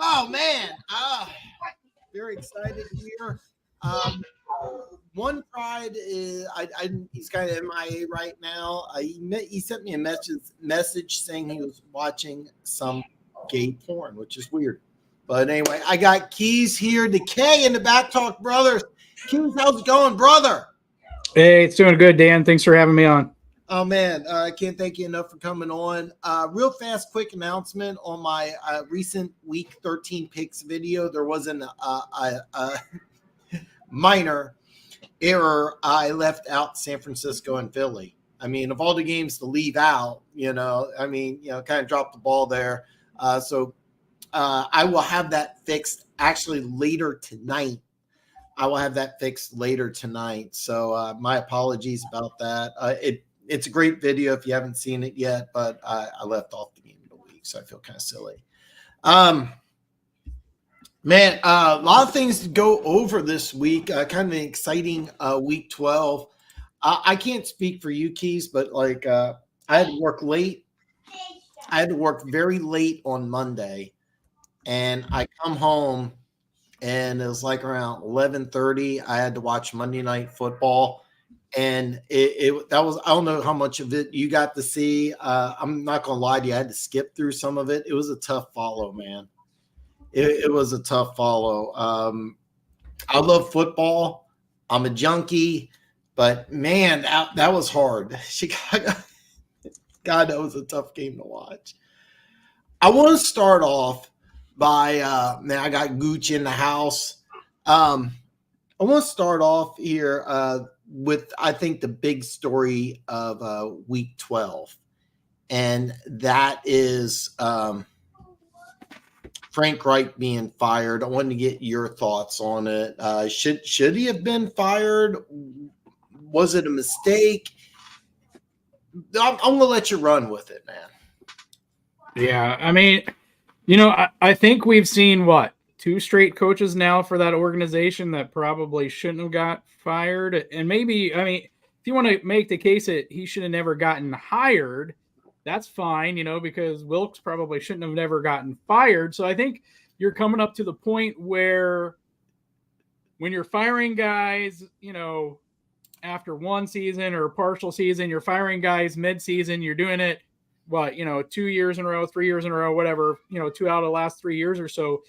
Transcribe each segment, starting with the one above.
Oh man, very excited here. One Pride is he's kind of MIA right now. He sent me a message saying he was watching some gay porn, which is weird. But anyway, I got Keas here, the K in the Back Talk Brothers. Keas, how's it going, brother? Hey, it's doing good, Dan. Thanks for having me on. Oh man, I can't thank you enough for coming on. Real fast, quick announcement on my recent Week 13 picks video. There was a minor error. I left out San Francisco and Philly. I mean, of all the games to leave out, kind of dropped the ball there. So I will have that fixed actually later tonight. So my apologies about that. It's a great video if you haven't seen it yet, but I left off the game of the week, so I feel kind of silly. Man, a lot of things to go over this week. Kind of an exciting week 12. I can't speak for you, Keas, but I had to work late. I had to work very late on Monday, and I come home, and it was like around 11:30. I had to watch Monday Night Football. And that was, I don't know how much of it you got to see. I'm not going to lie to you. I had to skip through some of it. It was a tough follow, man. It was a tough follow. I love football. I'm a junkie, but man, that was hard. Chicago, God, that was a tough game to watch. I want to start off by, I got Gooch in the house. I want to start off here, with, I think, the big story of week 12. And that is Frank Reich being fired. I wanted to get your thoughts on it. Should he have been fired? Was it a mistake? I'm going to let you run with it, man. Yeah, I mean, I think we've seen, 2 straight coaches now for that organization that probably shouldn't have got fired. And maybe, if you want to make the case that he should have never gotten hired, that's fine, because Wilkes probably shouldn't have never gotten fired. So I think you're coming up to the point where when you're firing guys, after one season or a partial season, you're firing guys mid-season, you're doing it, 2 years in a row, 3 years in a row, whatever, 2 out of the last 3 years or so.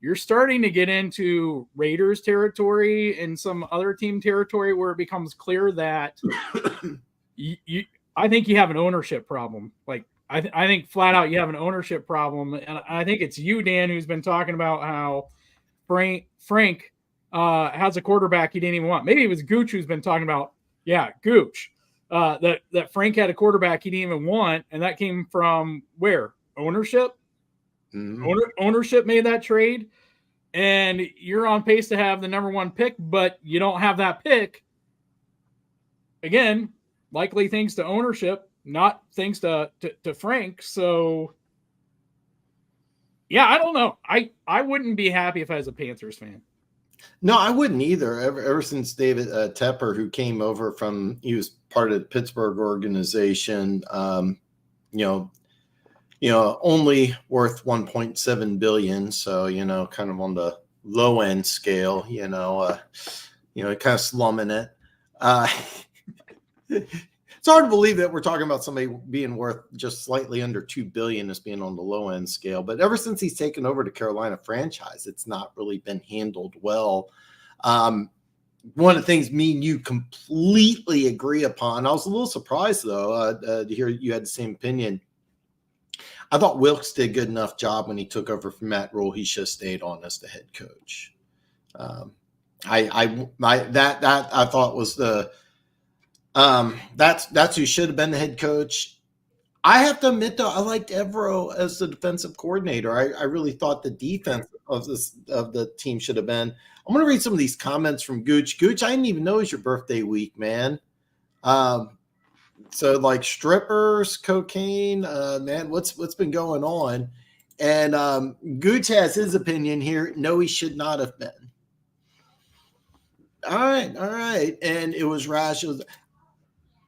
You're starting to get into Raiders territory and some other team territory where it becomes clear that I think you have an ownership problem. I think flat out you have an ownership problem. And I think it's you, Dan, who's been talking about how Frank has a quarterback he didn't even want. Maybe it was Gooch who's been talking about, Gooch, that Frank had a quarterback he didn't even want. And that came from where? Ownership? Mm-hmm. Ownership made that trade, and you're on pace to have the number 1 pick, but you don't have that pick. Again, likely thanks to ownership, not thanks to Frank. So, yeah, I don't know. I wouldn't be happy if I was a Panthers fan. No, I wouldn't either. Ever since David Tepper, who came over he was part of the Pittsburgh organization, only worth $1.7 billion. So, kind of on the low end scale, kind of slumming it. It's hard to believe that we're talking about somebody being worth just slightly under $2 billion as being on the low end scale. But ever since he's taken over the Carolina franchise, it's not really been handled well. One of the things me and you completely agree upon, I was a little surprised though, to hear you had the same opinion. I thought Wilkes did a good enough job when he took over from Matt Rule. He should have stayed on as the head coach. I thought was the that's who should have been the head coach. I have to admit though, I liked Evero as the defensive coordinator. I really thought the defense of the team should have been. I'm going to read some of these comments from Gooch. Gooch, I didn't even know it was your birthday week, man. So strippers, cocaine, man, what's been going on? And Gooch has his opinion here. No, he should not have been. All right. And it was rash. So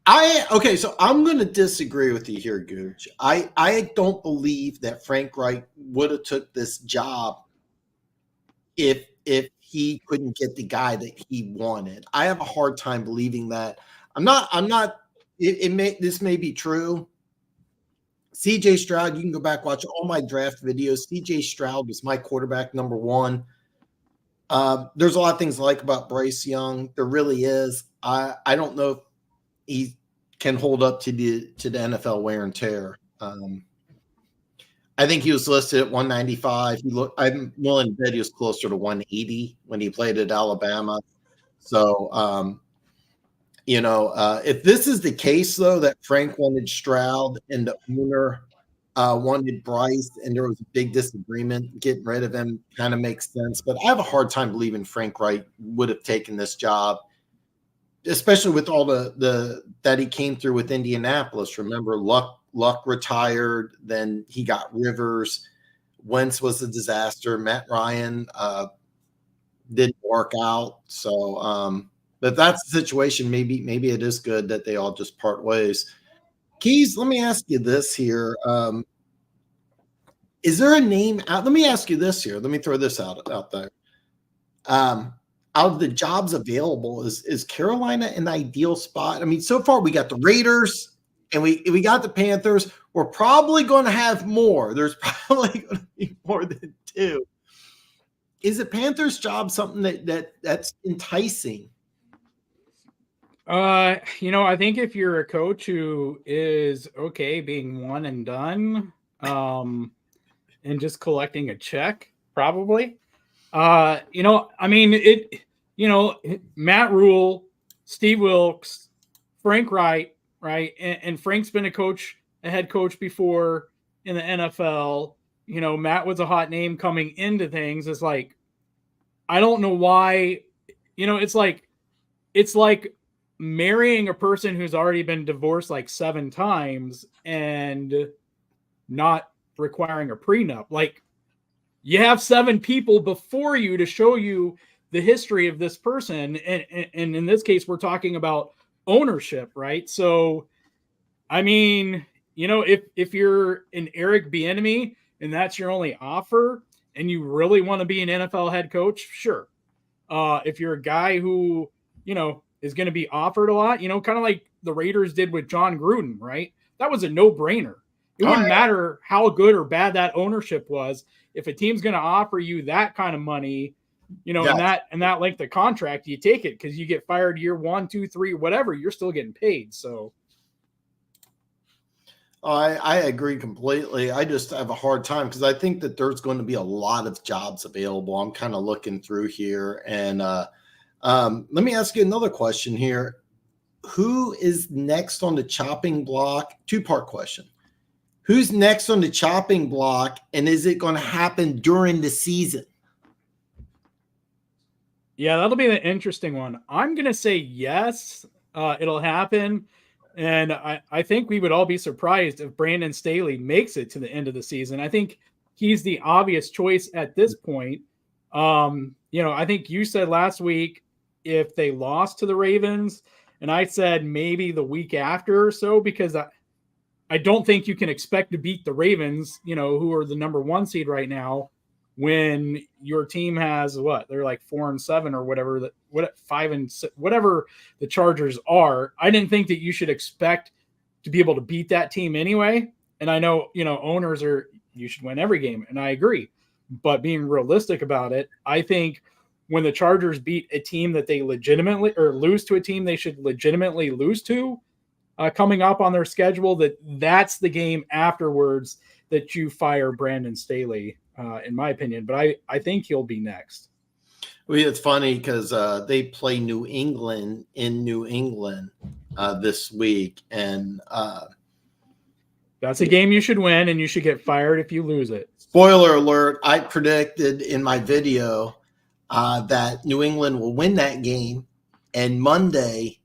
I'm going to disagree with you here, Gooch. I don't believe that Frank Reich would have took this job if he couldn't get the guy that he wanted. I have a hard time believing that. I'm not this may be true. CJ Stroud, you can go back, watch all my draft videos. CJ Stroud was my quarterback number one. There's a lot of things I like about Bryce Young. There really is. I don't know if he can hold up to the NFL wear and tear. I think he was listed at 195. I'm willing to bet he was closer to 180 when he played at Alabama. So, if this is the case, though, that Frank wanted Stroud and the owner wanted Bryce, and there was a big disagreement, getting rid of him kind of makes sense. But I have a hard time believing Frank Wright would have taken this job, especially with all the that he came through with Indianapolis. Remember, Luck retired, then he got Rivers. Wentz was a disaster. Matt Ryan didn't work out. So, but that's the situation. Maybe it is good that they all just part ways. Keys, let me ask you this here. Is there a name out? Let me ask you this here. Let me throw this out there. Out of the jobs available, is Carolina an ideal spot? I mean, so far we got the Raiders and we got the Panthers. We're probably going to have more. There's probably going to be more than two. Is the Panthers job something that's enticing? I think if you're a coach who is okay being one and done, and just collecting a check, probably. Matt Rule, Steve Wilkes, Frank Wright, right? And Frank's been a head coach before in the NFL. Matt was a hot name coming into things. It's like, I don't know why, it's like marrying a person who's already been divorced like 7 times and not requiring a prenup. Like, you have 7 people before you to show you the history of this person. And in this case, we're talking about ownership, right? So, I mean, if you're an Eric Bieniemy and that's your only offer and you really want to be an NFL head coach, sure. If you're a guy who, is going to be offered a lot, kind of like the Raiders did with John Gruden, right? That was a no-brainer. It wouldn't matter how good or bad that ownership was. If a team's going to offer you that kind of money, and that length of contract, you take it because you get fired year 1, 2, 3, whatever, you're still getting paid. So I agree completely. I just have a hard time because I think that there's going to be a lot of jobs available. I'm kind of looking through here. And let me ask you another question here. Who is next on the chopping block? 2-part question. Who's next on the chopping block, and is it going to happen during the season? Yeah, that'll be the interesting one. I'm going to say yes, it'll happen. And I think we would all be surprised if Brandon Staley makes it to the end of the season. I think he's the obvious choice at this point. I think you said last week if they lost to the Ravens, and I said maybe the week after or so, because I don't think you can expect to beat the Ravens, who are the number 1 seed right now, when your team has they're like 4-7 or whatever, 5-6, whatever the Chargers are. I didn't think that you should expect to be able to beat that team anyway. And I know, owners you should win every game, and I agree. But being realistic about it, I think when the Chargers beat a team that they legitimately, or lose to a team they should legitimately lose to, coming up on their schedule, that's the game afterwards that you fire Brandon Staley, in my opinion. But I think he'll be next. Well, it's funny because they play New England in New England this week. And that's a game you should win, and you should get fired if you lose it. Spoiler alert, I predicted in my video that New England will win that game, and Monday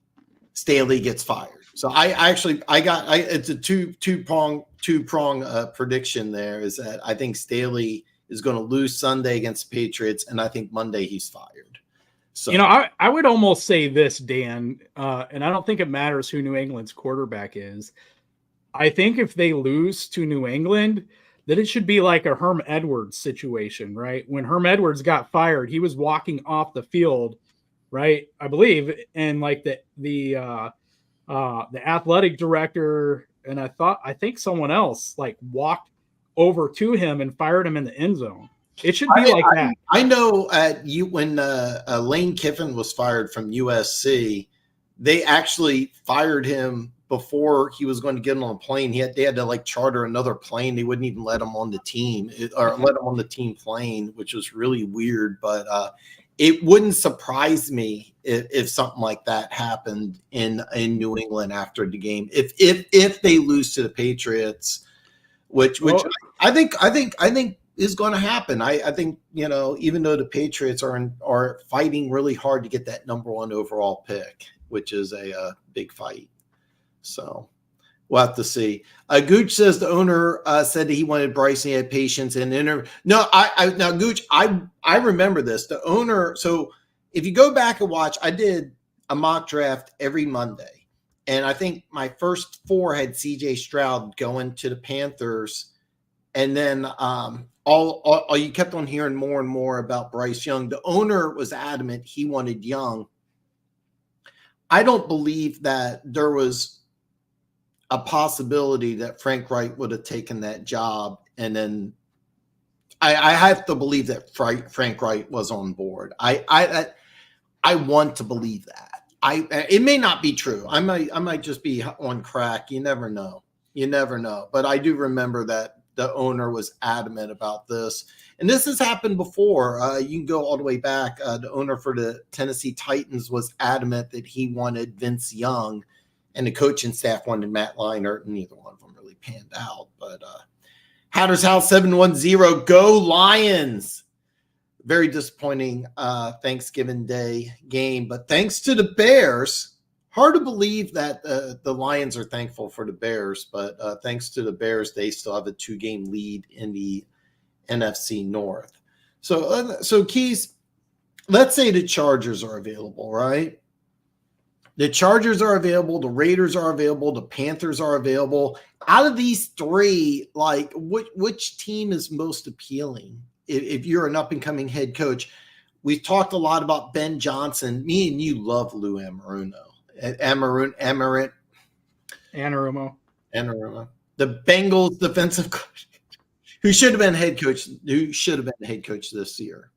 Staley gets fired. So it's a two-prong prediction there, is that I think Staley is going to lose Sunday against the Patriots, and I think Monday he's fired. So I would almost say this, Dan, and I don't think it matters who New England's quarterback is. I think if they lose to New England, that it should be like a Herm Edwards situation, right? When Herm Edwards got fired, he was walking off the field, right? I believe, and like the athletic director and I think someone else like walked over to him and fired him in the end zone. It should be like that. I know when Lane Kiffin was fired from USC, they actually fired him before he was going to get on a plane. They had to like charter another plane. They wouldn't even let him on the team or let him on the team plane, which was really weird. But it wouldn't surprise me if something like that happened in New England after the game. If they lose to the Patriots, which I think is going to happen. I think, even though the Patriots are fighting really hard to get that number 1 overall pick, which is a big fight. So we'll have to see. Gooch says the owner said that he wanted Bryce and he had patience and now Gooch, I remember this. The owner. So if you go back and watch, I did a mock draft every Monday, and I think my first 4 had CJ Stroud going to the Panthers, and then all you kept on hearing more and more about Bryce Young. The owner was adamant he wanted Young. I don't believe that there was a possibility that Frank Wright would have taken that job. And then I have to believe that Frank Wright was on board. I want to believe that. It may not be true. I might just be on crack. You never know. But I do remember that the owner was adamant about this. And this has happened before. You can go all the way back. The owner for the Tennessee Titans was adamant that he wanted Vince Young, and the coaching staff wanted Matt Leinart, and neither one of them really panned out. But Hatter's House 710, go Lions. Very disappointing Thanksgiving Day game. But thanks to the Bears, hard to believe that the Lions are thankful for the Bears. But thanks to the Bears, they still have a 2-game lead in the NFC North. So Keys, let's say the Chargers are available, right? The Chargers are available, the Raiders are available, the Panthers are available. Out of these 3, like which team is most appealing if you're an up-and-coming head coach? We've talked a lot about Ben Johnson. Me and you love Lou Anarumo. The Bengals defensive coach, who should have been head coach this year.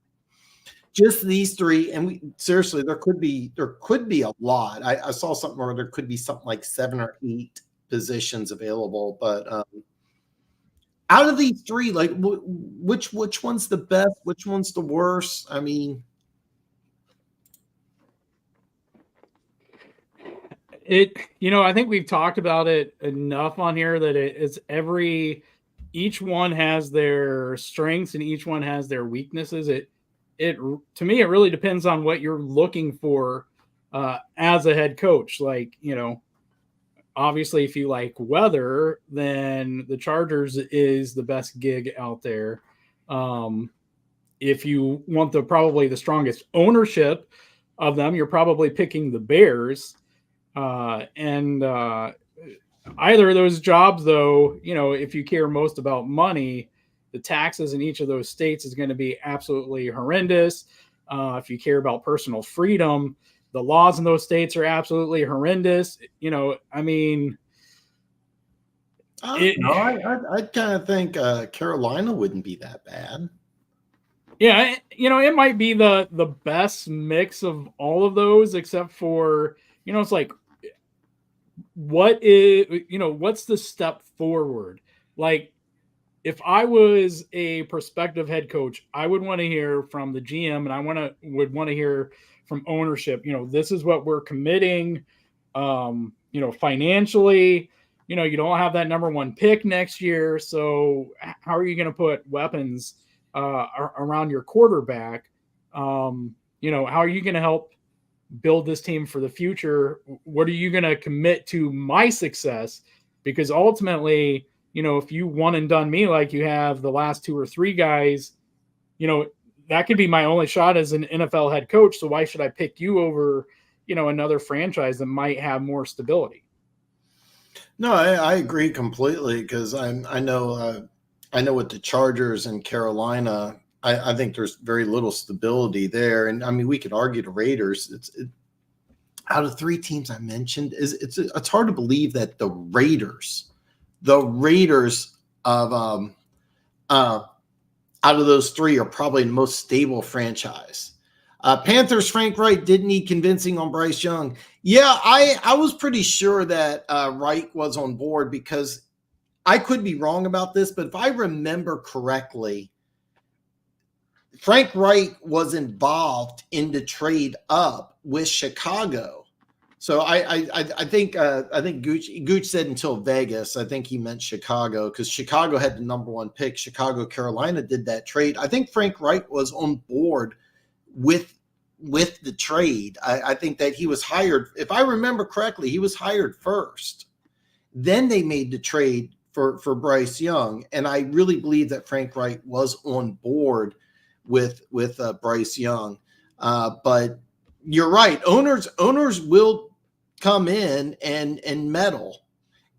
Just these 3, and seriously, there could be a lot. I saw something where there could be something like 7 or 8 positions available. But out of these 3, like which one's the best? Which one's the worst? I mean, I think we've talked about it enough on here that each one has their strengths and each one has their weaknesses. To me, it really depends on what you're looking for as a head coach. Like, obviously, if you like weather, then the Chargers is the best gig out there. If you want probably the strongest ownership of them, you're probably picking the Bears. And either of those jobs, though, if you care most about money, the taxes in each of those states is going to be absolutely horrendous. If you care about personal freedom, the laws in those states are absolutely horrendous. I mean, I kind of think Carolina wouldn't be that bad. Yeah, it might be the best mix of all of those, except for, it's like, what's the step forward? Like, if I was a prospective head coach, I would want to hear from the GM, and I would want to hear from ownership. This is what we're committing. Financially, you don't have that number 1 pick next year. So how are you going to put weapons around your quarterback? How are you going to help build this team for the future? What are you going to commit to my success? Because ultimately, if you one and done me like you have the last 2 or 3 guys, that could be my only shot as an NFL head coach. So why should I pick you over, another franchise that might have more stability? No, I agree completely, because I know I know with the Chargers and Carolina, I think there's very little stability there. And I mean, we could argue the Raiders. Out of three teams I mentioned, it's hard to believe that the Raiders of out of those three are probably the most stable franchise. Panthers, Frank Reich didn't need convincing on Bryce Young. Yeah, I was pretty sure that Reich was on board because I could be wrong about this, but if I remember correctly, Frank Reich was involved in the trade up with Chicago. So I think Gooch said until Vegas. I think he meant Chicago because Chicago had the number one pick. Chicago, Carolina did that trade. I think Frank Reich was on board with the trade. I think that he was hired. If I remember correctly, he was hired first. Then they made the trade for Bryce Young, and I really believe that Frank Reich was on board with Bryce Young. But you're right. Owners will come in and meddle,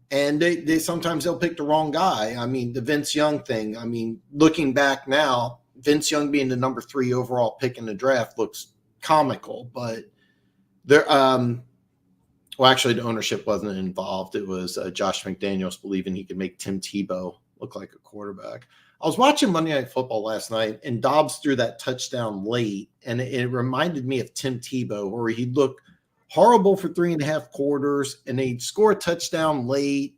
and they sometimes they'll pick the wrong guy. I mean, the Vince Young thing. I mean, looking back now, Vince Young being the number 3 overall pick in the draft looks comical, but there. Well, actually, the ownership wasn't involved. It was Josh McDaniels believing he could make Tim Tebow look like a quarterback. I was watching Monday Night Football last night, and Dobbs threw that touchdown late, and it reminded me of Tim Tebow, where he'd look horrible for 3.5 quarters, and they'd score a touchdown late,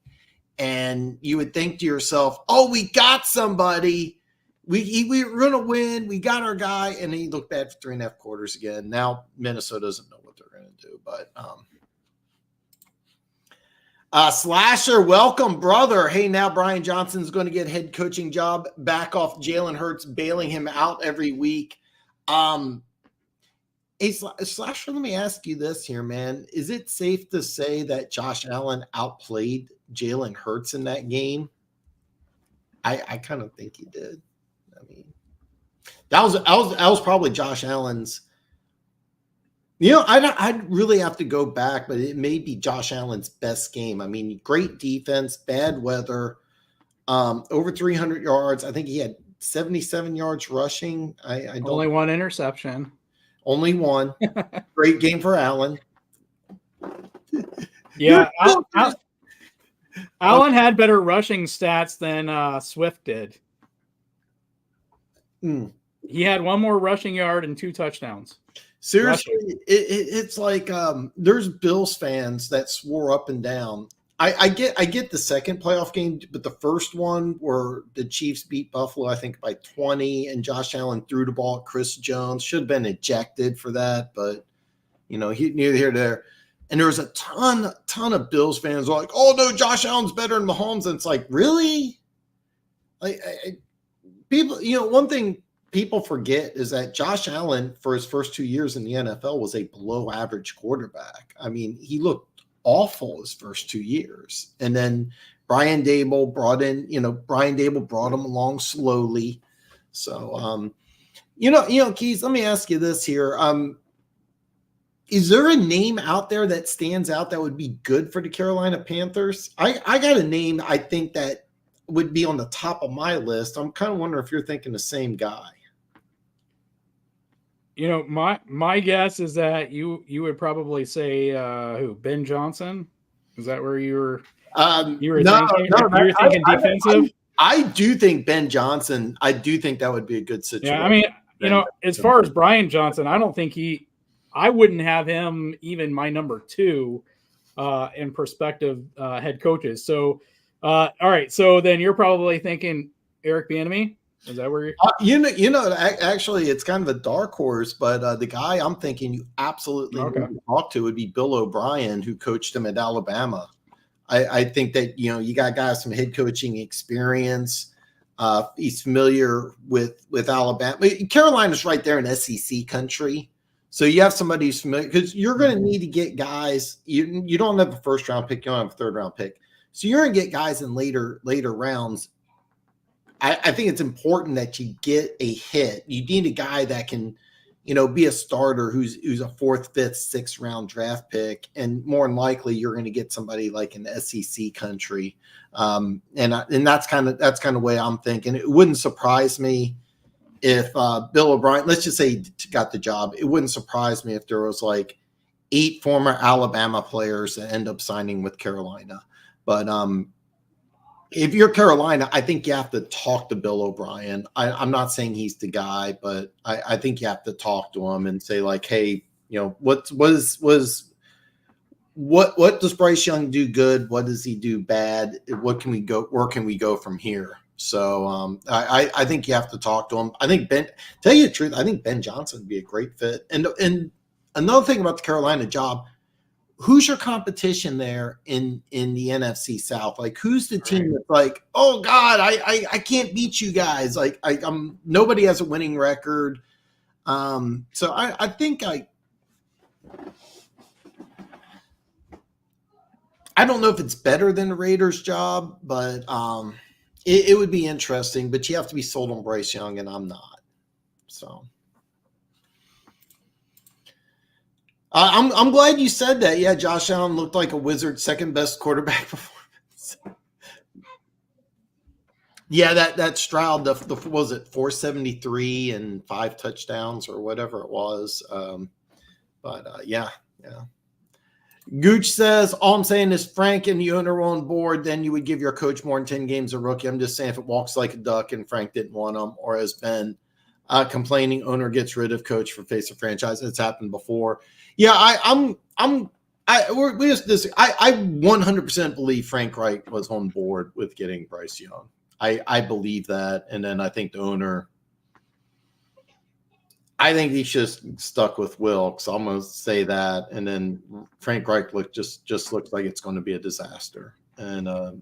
and you would think to yourself, oh, we got somebody. We're going to win. We got our guy, and then he looked bad for 3.5 quarters again. Now Minnesota doesn't know what they're going to do, but Slasher, welcome, brother. Hey, now Brian Johnson's going to get head coaching job back off Jalen Hurts, bailing him out every week. Hey, Slasher, let me ask you this here, man. Is it safe to say that Josh Allen outplayed Jalen Hurts in that game? I kind of think he did. I mean, that was probably Josh Allen's. You know, I'd really have to go back, but it may be Josh Allen's best game. I mean, great defense, bad weather, over 300 yards. I think he had 77 yards rushing. I don't, only one interception. Only one. Great game for Allen. Yeah, Allen had better rushing stats than Swift did. He had one more rushing yard and 2 touchdowns. Seriously, it's like there's Bills fans that swore up and down. I get the second playoff game, but the first one where the Chiefs beat Buffalo, I think by 20, and Josh Allen threw the ball at Chris Jones, should have been ejected for that, but you know, he neither here nor there. And there was a ton of Bills fans who were like, "Oh no, Josh Allen's better than Mahomes," and it's like, really? Like people, you know, one thing people forget is that Josh Allen, for his first 2 years in the NFL, was a below average quarterback. I mean, he looked awful his first 2 years. And then Brian Dable brought him along slowly. So, Keys, let me ask you this here. Is there a name out there that stands out that would be good for the Carolina Panthers? I got a name I think that would be on the top of my list. I'm kind of wondering if you're thinking the same guy. You know, my guess is that you would probably say who? Ben Johnson? Is that where you were? You were thinking defensive. I do think Ben Johnson. I do think that would be a good situation. Yeah, I mean, you know, as far as Brian Johnson, I don't think I wouldn't have him even my number 2 in prospective head coaches. So, all right. So then you're probably thinking Eric Bieniemy. Is that where you're? Actually, it's kind of a dark horse, but the guy I'm thinking you absolutely need to talk to would be Bill O'Brien, who coached him at Alabama. I think that, you know, you got guys some head coaching experience. He's familiar with Alabama. Carolina's right there in SEC country. So you have somebody who's familiar, because you're going to need to get guys. You don't have a first round pick. You don't have a third round pick. So you're going to get guys in later rounds. I think it's important that you get a hit. You need a guy that can, be a starter who's a fourth, fifth, sixth round draft pick, and more than likely you're going to get somebody like an SEC country, and that's kind of the way I'm thinking. It wouldn't surprise me if Bill O'Brien, let's just say he got the job, it wouldn't surprise me if there was like 8 former Alabama players that end up signing with Carolina. But if you're Carolina, I think you have to talk to Bill O'Brien. I'm not saying he's the guy, but I think you have to talk to him and say like, hey, what does Bryce Young do good? What does he do bad? Where can we go from here? So I think you have to talk to him. I think tell you the truth, I think Ben Johnson would be a great fit. And another thing about the Carolina job, who's your competition there in the NFC South? Like, who's the team that's like, oh God, I can't beat you guys. Like, nobody has a winning record. So I think I don't know if it's better than the Raiders job, but it would be interesting. But you have to be sold on Bryce Young, and I'm not. So. I'm glad you said that. Yeah, Josh Allen looked like a wizard, second best quarterback performance. Yeah, that Stroud, the was it 473 and 5 touchdowns or whatever it was. Yeah. Gooch says, all I'm saying is Frank and the owner were on board, then you would give your coach more than 10 games a rookie. I'm just saying if it walks like a duck and Frank didn't want him, or has been complaining owner gets rid of coach for face of franchise. It's happened before. Yeah, I 100% believe Frank Reich was on board with getting Bryce Young. I believe that, and then I think the owner, I think he should have stuck with Wilkes. I'm going to say that, and then Frank Reich just looks like it's going to be a disaster. And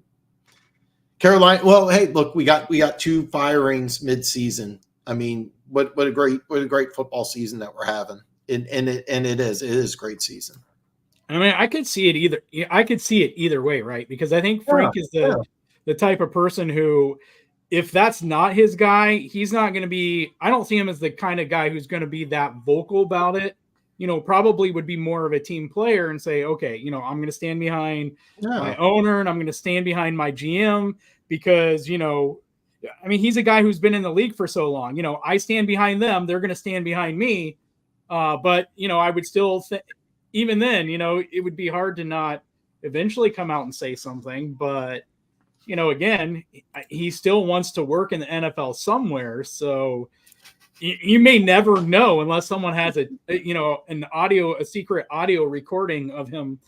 Carolina, well, hey, look, we got 2 firings mid-season. I mean, what a great football season that we're having. And it is a great season. I mean, I could see it either way, right? Because I think Frank is the type of person who, if that's not his guy, he's not going to be. I don't see him as the kind of guy who's going to be that vocal about it. Probably would be more of a team player and say, okay, I'm going to stand behind my owner and I'm going to stand behind my GM because I mean, he's a guy who's been in the league for so long. I stand behind them; they're going to stand behind me. But I would still even then, it would be hard to not eventually come out and say something. But, again, he still wants to work in the NFL somewhere. So you may never know unless someone has a secret audio recording of him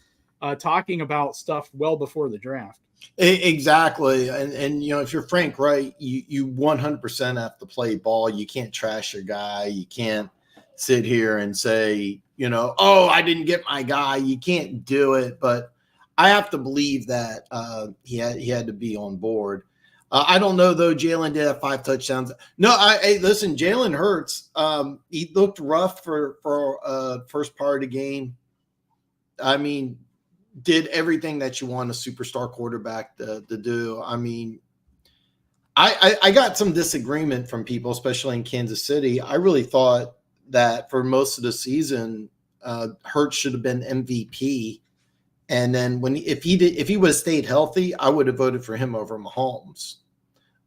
talking about stuff well before the draft. Exactly. And if you're Frank Wright, you 100% have to play ball. You can't trash your guy. You can't sit here and say, oh, I didn't get my guy. You can't do it. But I have to believe that he had to be on board. I don't know, though. Jalen did have 5 touchdowns. No, listen, Jalen Hurts. He looked rough for first part of the game. I mean, did everything that you want a superstar quarterback to do. I mean, I got some disagreement from people, especially in Kansas City. I really thought that for most of the season, Hurts should have been MVP. And then if he would have stayed healthy, I would have voted for him over Mahomes.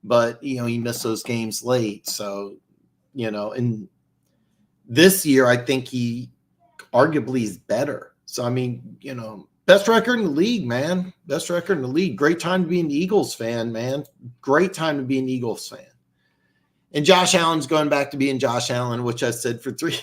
But he missed those games late. So, and this year I think he arguably is better. So I mean, best record in the league, man. Best record in the league. Great time to be an Eagles fan, man. Great time to be an Eagles fan. And Josh Allen's going back to being Josh Allen, which I said for 3 years.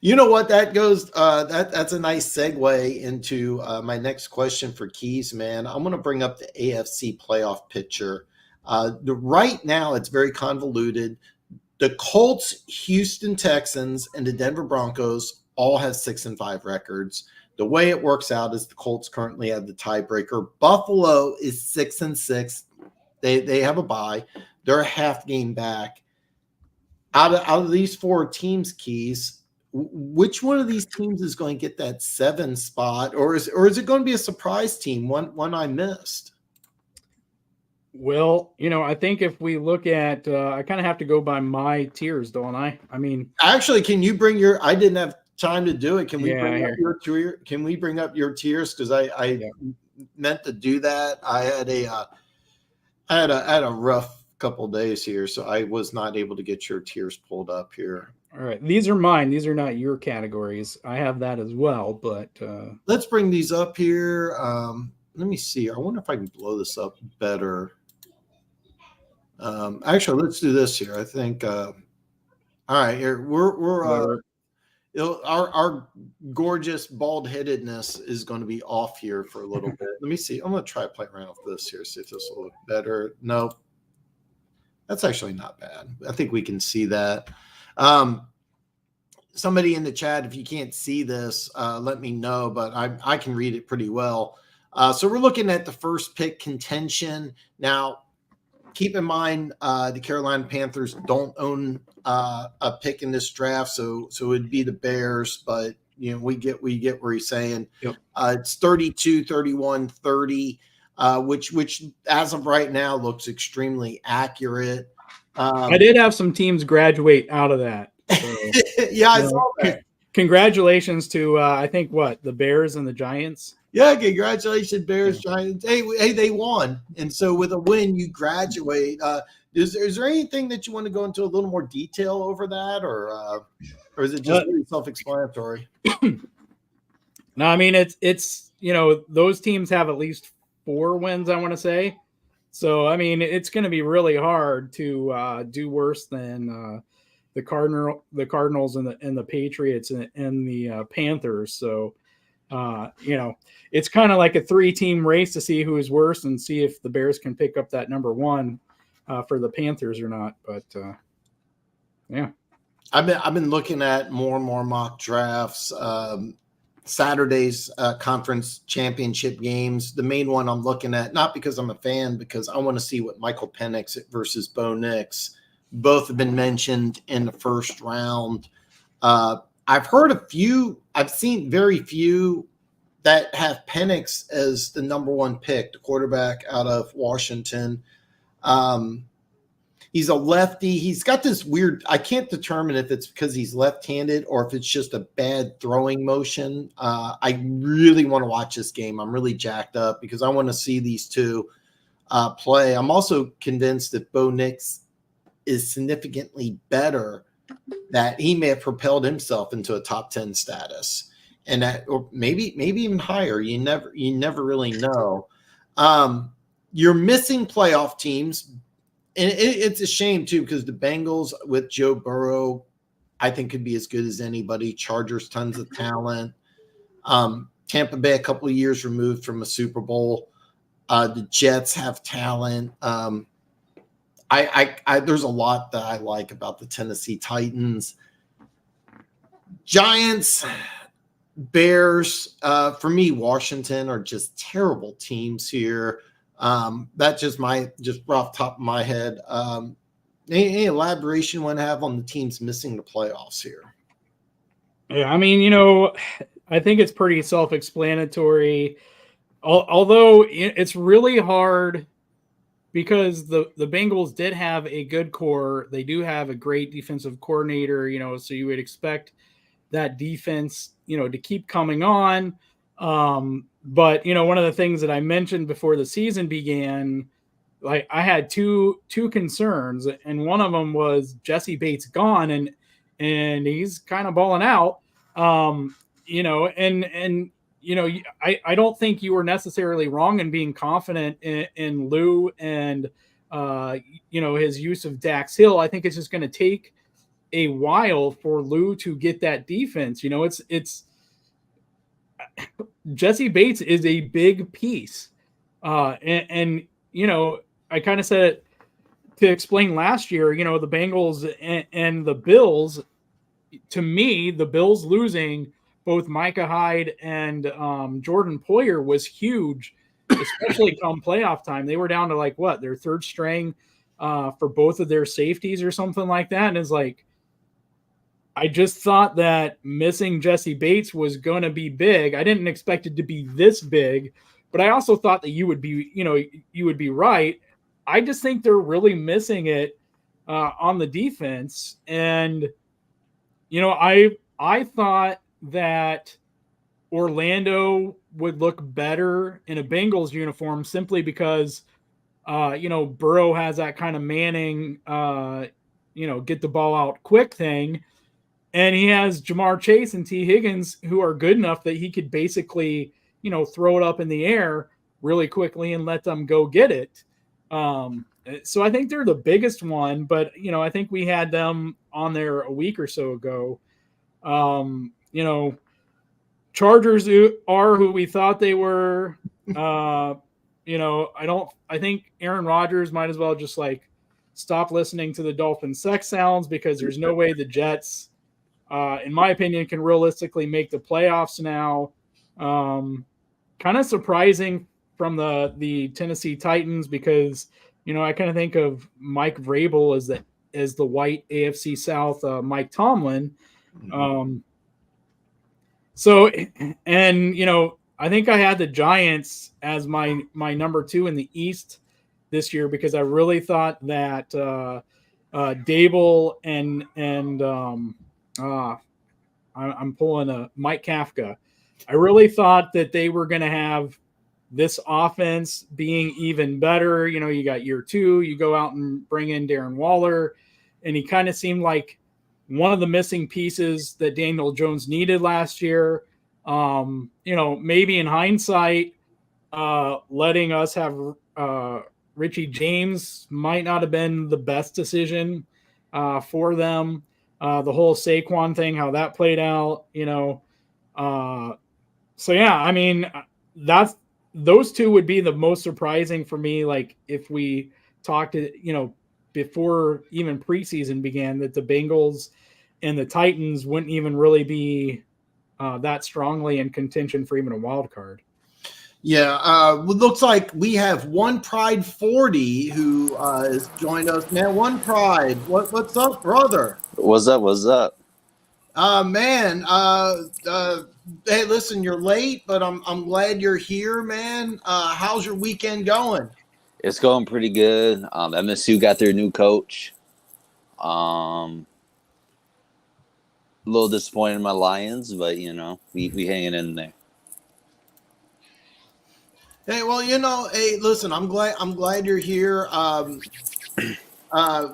You know what? That goes. That's a nice segue into my next question for Keys, man. I'm going to bring up the AFC playoff picture. Right now, it's very convoluted. The Colts, Houston Texans, and the Denver Broncos all have 6-5 records. The way it works out is the Colts currently have the tiebreaker. Buffalo is 6-6. They have a bye. They're a half game back. Out of these 4 teams, Keys, which one of these teams is going to get that 7 spot, or is it going to be a surprise team? One I missed. Well, I think if we look at, I kind of have to go by my tiers, don't I? I mean, actually, can you bring your? I didn't have time to do it. Can we Yeah, bring up here. your tier? Can we bring up your tiers? Because I Yeah. meant to do that. I had a rough couple days here, so I was not able to get your tiers pulled up here. All right, these are mine. These are not your categories. I have that as well, but Let's bring these up here. Let me see. I wonder if I can blow this up better. Actually, let's do this here. I think. All right, here we're our gorgeous bald headedness is going to be off here for a little bit. Let me see. I'm going to try playing around with this here. See if this will look better. No, that's actually not bad. I think we can see that. Somebody in the chat, if you can't see this, let me know, but I can read it pretty well. So we're looking at the first pick contention. Now, keep in mind, the Carolina Panthers don't own a pick in this draft, so it'd be the Bears, but we get where he's saying. Yep. It's 32, 31, 30, which as of right now looks extremely accurate. I did have some teams graduate out of that. So, yeah, I saw that. Congratulations to I think the Bears and the Giants. Yeah, congratulations, Bears, Giants. Hey, they won, and so with a win, you graduate. Is there anything that you want to go into a little more detail over that, or is it just really self-explanatory? No, I mean it's those teams have at least 4 wins, I want to say. So I mean it's going to be really hard to do worse than the Cardinals and the Patriots and the Panthers. So it's kind of like a 3-team race to see who is worse and see if the Bears can pick up that number 1 for the Panthers or not. But yeah, I've been looking at more and more mock drafts. Saturday's conference championship games. The main one I'm looking at, not because I'm a fan, because I want to see what Michael Penix versus Bo Nix. Both have been mentioned in the first round. I've heard a few. I've seen very few that have Penix as the number 1 pick, the quarterback out of Washington. He's a lefty. He's got this weird. I can't determine if it's because he's left-handed or if it's just a bad throwing motion. I really want to watch this game. I'm really jacked up because I want to see these two play. I'm also convinced that Bo Nix is significantly better, that he may have propelled himself into a top 10 status, and that, or maybe even higher. You never really know. You're missing playoff teams, and it's a shame too, because the Bengals with Joe Burrow, I think could be as good as anybody. Chargers, tons of talent. Tampa Bay, a couple of years removed from a Super Bowl. The Jets have talent. There's a lot that I like about the Tennessee Titans. Giants, Bears, for me, Washington are just terrible teams here. That's just off the top of my head. Any elaboration you want to have on the teams missing the playoffs here? Yeah, I mean, I think it's pretty self-explanatory. Although it's really hard, because the Bengals did have a good core. They do have a great defensive coordinator, so you would expect that defense, to keep coming on. But, one of the things that I mentioned before the season began, like I had two concerns, and one of them was Jesse Bates gone, and he's kind of balling out, I don't think you were necessarily wrong in being confident in Lou and, his use of Dax Hill. I think it's just going to take a while for Lou to get that defense. It's Jesse Bates is a big piece. I kind of said it to explain last year, the Bengals and the Bills. To me, the Bills losing both Micah Hyde and Jordan Poyer was huge, especially come playoff time. They were down to their 3rd string for both of their safeties or something like that. And it's like, I just thought that missing Jesse Bates was going to be big. I didn't expect it to be this big, but I also thought that you would be right. I just think they're really missing it on the defense. And, I thought that Orlando would look better in a Bengals uniform simply because, Burrow has that kind of Manning, get the ball out quick thing. And he has Jamar Chase and T. Higgins who are good enough that he could basically, throw it up in the air really quickly and let them go get it. So I think they're the biggest one, but, I think we had them on there a week or so ago. Chargers are who we thought they were. I think Aaron Rodgers might as well just stop listening to the Dolphin sex sounds, because there's no way the Jets, in my opinion, can realistically make the playoffs now. Kind of surprising from the Tennessee Titans, because, I kind of think of Mike Vrabel as the white AFC South Mike Tomlin. So, and, I think I had the Giants as my number 2 in the East this year, because I really thought that Dable and I'm pulling a Mike Kafka. I really thought that they were going to have this offense being even better. You got year 2, you go out and bring in Darren Waller, and he kind of seemed like one of the missing pieces that Daniel Jones needed last year. Maybe in hindsight, letting us have Richie James might not have been the best decision for them. The whole Saquon thing, how that played out, so yeah, I mean, those two would be the most surprising for me. Like, if we talked to, before even preseason began, that the Bengals and the Titans wouldn't even really be that strongly in contention for even a wild card. Yeah, looks like we have One Pride 40 who has joined us. Man, One Pride, what's up, brother? What's up? Man, hey, listen, you're late, but I'm glad you're here, man. How's your weekend going? It's going pretty good. MSU got their new coach. A little disappointed in my Lions, but we hanging in there. Hey, well, hey, listen, I'm glad you're here.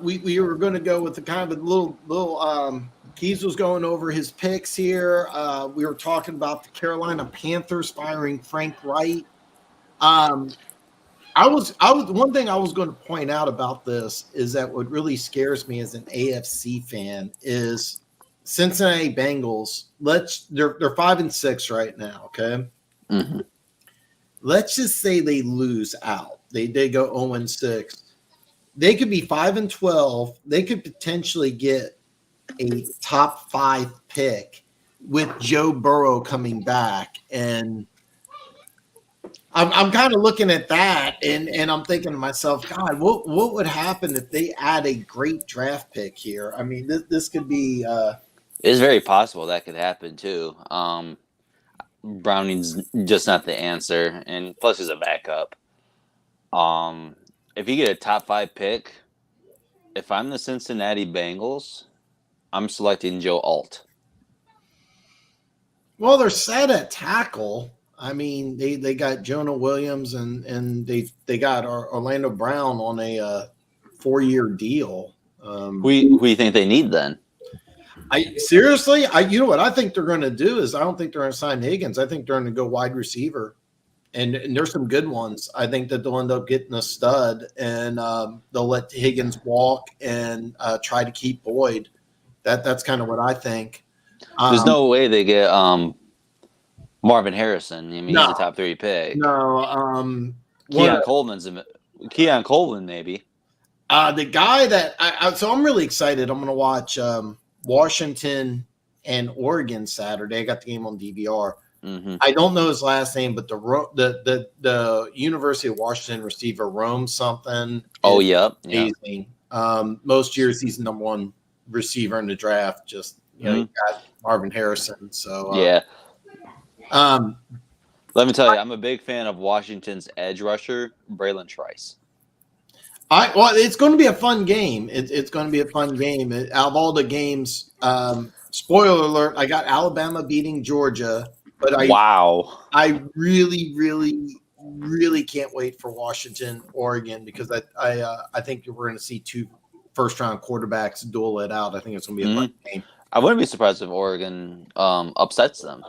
We were going to go with the kind of a little Keys was going over his picks here. We were talking about the Carolina Panthers firing Frank Wright. One thing I was going to point out about this is that what really scares me as an AFC fan is Cincinnati Bengals. They're 5-6 right now. Okay. Mm-hmm. Let's just say they lose out. They go 0-6. They could be 5-12. They could potentially get a top 5 pick with Joe Burrow coming back. And I'm kind of looking at that and I'm thinking to myself, God, what would happen if they add a great draft pick here? I mean, this could be it's very possible that could happen too. Browning's just not the answer, and plus he's a backup. If you get a top 5 pick, if I'm the Cincinnati Bengals, I'm selecting Joe Alt. Well, they're set at tackle. I mean, they got Jonah Williams and they got Orlando Brown on a 4-year deal. Who you think they need then? You know what I think they're going to do is I don't think they're going to sign Higgins. I think they're going to go wide receiver, and there's some good ones. I think that they'll end up getting a stud, and they'll let Higgins walk and try to keep Boyd. That's kind of what I think. There's no way they get Marvin Harrison. I mean, he's a top 3 pick. No. Keon Coleman, maybe. The guy that so I'm really excited. I'm going to watch Washington and Oregon Saturday. I got the game on DVR. Mm-hmm. I don't know his last name, but the University of Washington receiver, Rome something. Oh, yep. Amazing. Most years he's the number 1 receiver in the draft. Just you got Marvin Harrison. So yeah. Let me tell you, I'm a big fan of Washington's edge rusher, Braylon Trice. Well, it's going to be a fun game. It's going to be a fun game. Out of all the games, spoiler alert, I got Alabama beating Georgia, but I really, really, really can't wait for Washington, Oregon, because I think we're going to see two first-round quarterbacks duel it out. I think it's going to be a fun game. I wouldn't be surprised if Oregon upsets them.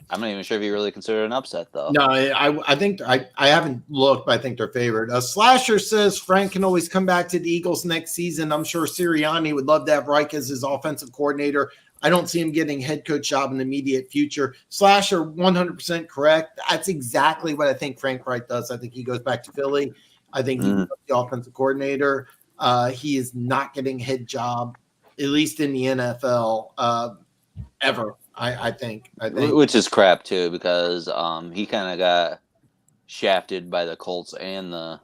I'm not even sure if you really consider it an upset, though. No, I think I haven't looked, but I think they're favored. Slasher says Frank can always come back to the Eagles next season. I'm sure Sirianni would love to have Reich as his offensive coordinator. I don't see him getting head coach job in the immediate future. Slasher, 100% correct. That's exactly what I think Frank Reich does. I think he goes back to Philly. I think he's the offensive coordinator. He is not getting head job, at least in the NFL, ever. I think. Which is crap too, because he kind of got shafted by the Colts and now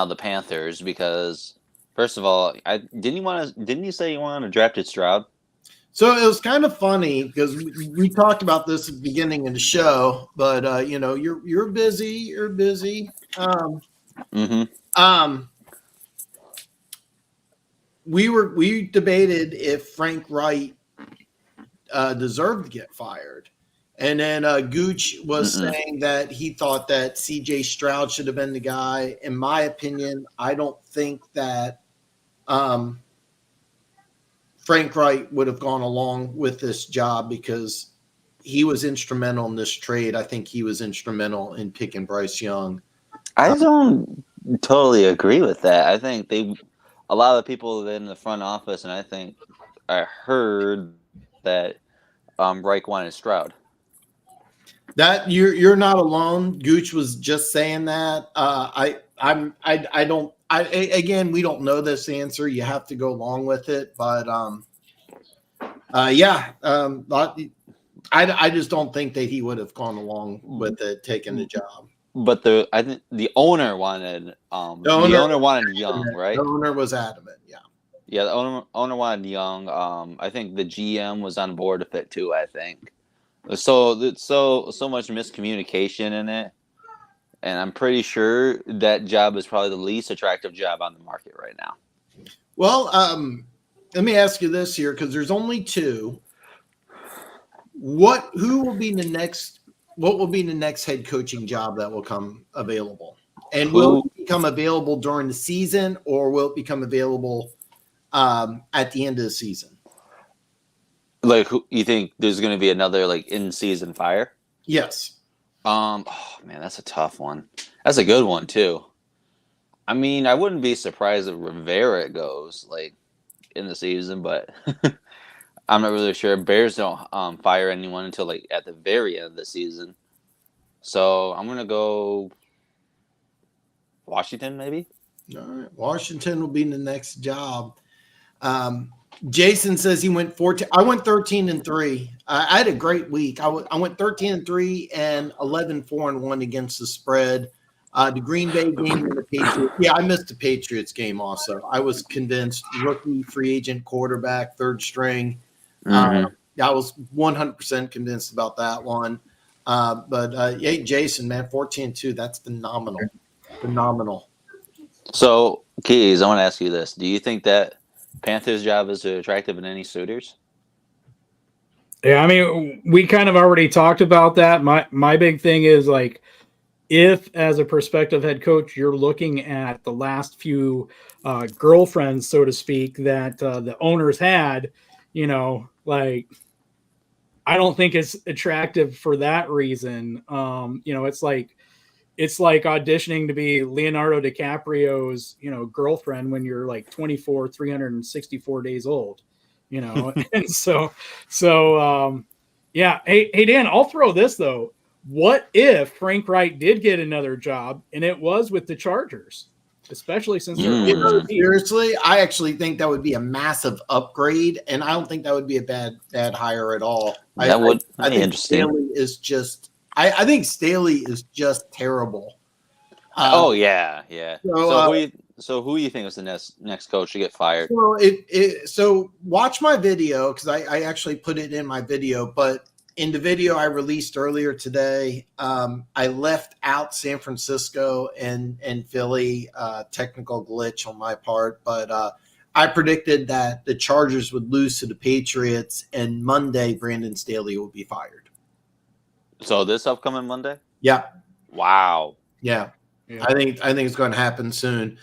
the Panthers, because first of all, didn't you say you wanted to draft Stroud? So it was kind of funny because we talked about this at the beginning of the show, but you're busy. We debated if Frank Wright deserved to get fired, and then Gooch was saying that he thought that CJ Stroud should have been the guy. In my opinion, I don't think that Frank Wright would have gone along with this job because he was instrumental in this trade. I think he was instrumental in picking Bryce Young. I don't totally agree with that. I think a lot of the people in the front office, and I think I heard that Reich wanted Stroud. That you're not alone. Gooch was just saying that. Again, we don't know this answer. You have to go along with it, but I just don't think that he would have gone along with it, taking the job. But I think the owner wanted the owner wanted Young, right? The owner was adamant, yeah. Yeah, the owner wanted Young. I think the GM was on board with it too. I think so much miscommunication in it, and I'm pretty sure that job is probably the least attractive job on the market right now. Well, let me ask you this here, because there's only two. What will be the next head coaching job that will come available? And will it become available during the season, or will it become available at the end of the season? Like, who you think there's going to be another in-season fire? Yes. Oh man, that's a tough one. That's a good one too. I mean, I wouldn't be surprised if Rivera goes in the season, but I'm not really sure. Bears don't fire anyone until at the very end of the season. So I'm gonna go Washington, maybe. All right, Washington will be the next job. Jason says he went 14. I went 13-3. I had a great week. I went 13-3 and 11-4-1 against the spread. The Green Bay game and the Patriots. Yeah, I missed the Patriots game also. I was convinced rookie free agent quarterback, third string. I was 100% convinced about that one. But Jason, man, 14-2. That's phenomenal. So, Keys, I want to ask you this: do you think that Panthers' job is attractive in any suitors? Yeah, I mean, we kind of already talked about that. My big thing is if as a prospective head coach, you're looking at the last few girlfriends, so to speak, that the owners had, I don't think it's attractive for that reason. It's like auditioning to be Leonardo DiCaprio's, girlfriend when you're 24, 364 days old, and so, yeah. Hey, Dan, I'll throw this though. What if Frank Wright did get another job and it was with the Chargers, especially since they're seriously, I actually think that would be a massive upgrade, and I don't think that would be a bad hire at all. I think interesting. Staley is just. I think Staley is just terrible. Yeah. So who do you think is the next coach to get fired? So watch my video, because I actually put it in my video. But in the video I released earlier today, I left out San Francisco and Philly. Technical glitch on my part, but I predicted that the Chargers would lose to the Patriots, and Monday Brandon Staley will be fired. So this upcoming Monday? Yeah. Wow. Yeah. Yeah. I think it's going to happen soon.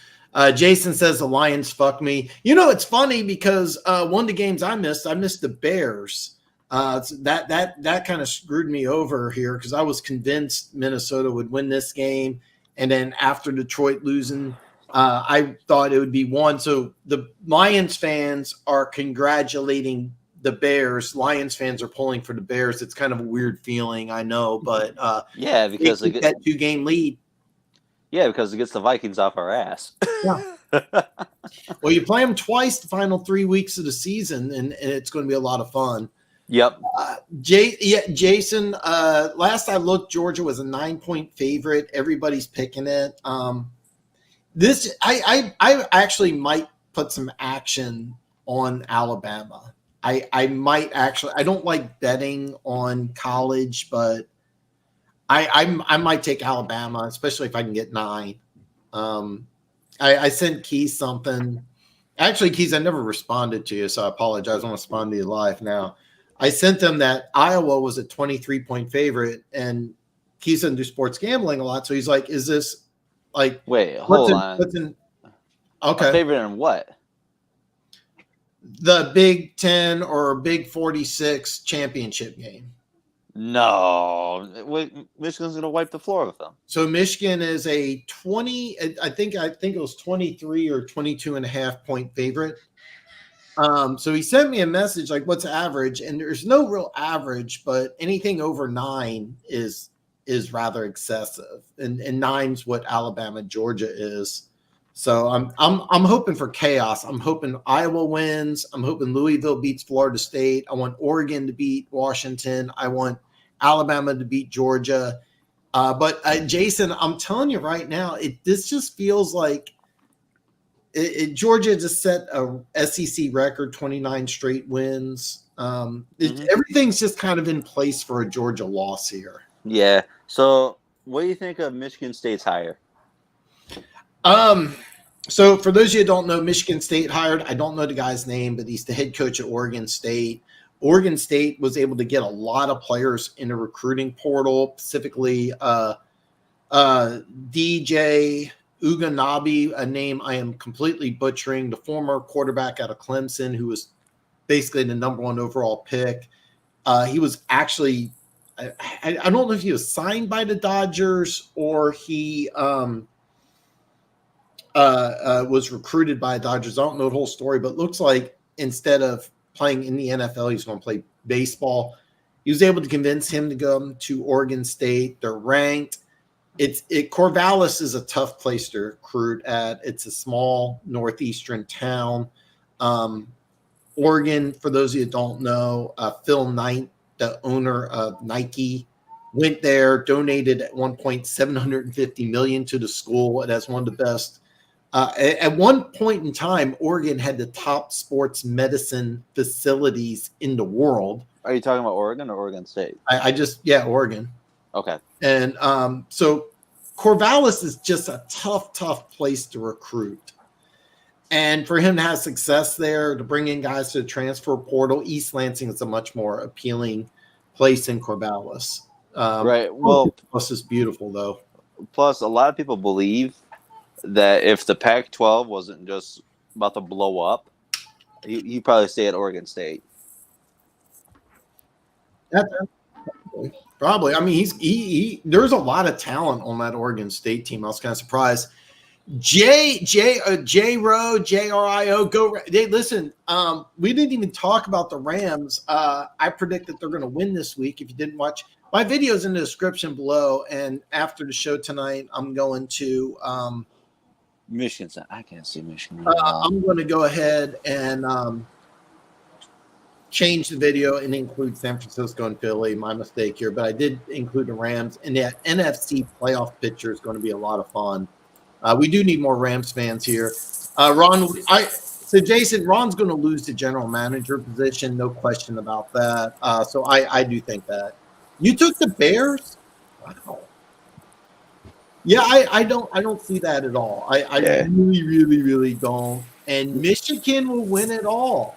Jason says the Lions fuck me. It's funny because one of the games I missed the Bears. So that kind of screwed me over here because I was convinced Minnesota would win this game, and then after Detroit losing, I thought it would be one. So the Lions fans are congratulating the Bears. Lions fans are pulling for the Bears. It's kind of a weird feeling, I know, but yeah, because they keep that 2-game lead. Yeah, because it gets the Vikings off our ass. Yeah. Well, you play them twice the final 3 weeks of the season, and it's going to be a lot of fun. Yep. Jason, last I looked, Georgia was a 9-point favorite. Everybody's picking it. I actually might put some action on Alabama. I might actually. I don't like betting on college, but I might take Alabama, especially if I can get 9. I sent Keys something. Actually, Keys, I never responded to you, so I apologize. I'm responding to you live now. I sent them that Iowa was a 23-point favorite, and Keys doesn't do sports gambling a lot, so he's like, "Is this like wait? Hold on. Okay, a favorite in what? The Big 10 or Big 46 championship game." No, Michigan's gonna wipe the floor with them. So Michigan is a 20. I think it was 23 or 22.5 point favorite. So he sent me a message like, "What's average?" And there's no real average, but anything over 9 is rather excessive, and 9's what Alabama, Georgia is. So I'm hoping for chaos. I'm hoping Iowa wins. I'm hoping Louisville beats Florida State. I want Oregon to beat Washington. I want Alabama to beat Georgia. But Jason, I'm telling you right now, this just feels like Georgia just set a SEC record, 29 straight wins. Everything's just kind of in place for a Georgia loss here. Yeah. So what do you think of Michigan State's hire? So for those of you who don't know, Michigan State hired, I don't know the guy's name, but he's the head coach at Oregon State. Oregon State was able to get a lot of players in the recruiting portal, specifically DJ Uganabi, a name I am completely butchering, the former quarterback out of Clemson, who was basically the number 1 overall pick. He was actually, I don't know if he was signed by the Dodgers or he was recruited by Dodgers. I don't know the whole story, but it looks like instead of playing in the NFL, he's going to play baseball. He was able to convince him to go to Oregon State. They're ranked. Corvallis is a tough place to recruit at. It's a small northeastern town. Oregon, for those of you who don't know, Phil Knight, the owner of Nike, went there, donated at one point $750 million to the school. It has one of the best. At one point in time, Oregon had the top sports medicine facilities in the world. Are you talking about Oregon or Oregon State? Oregon. Okay. And so Corvallis is just a tough place to recruit. And for him to have success there, to bring in guys to the transfer portal, East Lansing is a much more appealing place than Corvallis. Right. Well, plus is beautiful though. Plus, a lot of people believe that if the Pac-12 wasn't just about to blow up, he'd probably stay at Oregon State. Probably. I mean, there's a lot of talent on that Oregon State team. I was kind of surprised. J-Ro, J-R-I-O, go. Hey, listen, we didn't even talk about the Rams. I predict that they're going to win this week. If you didn't watch, my video's in the description below. And after the show tonight, I'm going to Michigan. I can't see Michigan. I'm going to go ahead and change the video and include San Francisco and Philly. My mistake here, but I did include the Rams. And that NFC playoff picture is going to be a lot of fun. We do need more Rams fans here. Ron, since So, Jason, Ron's going to lose the general manager position, no question about that. So I do think that. You took the Bears? Wow. Yeah, I don't see that at all. I Yeah. really don't. And Michigan will win it all.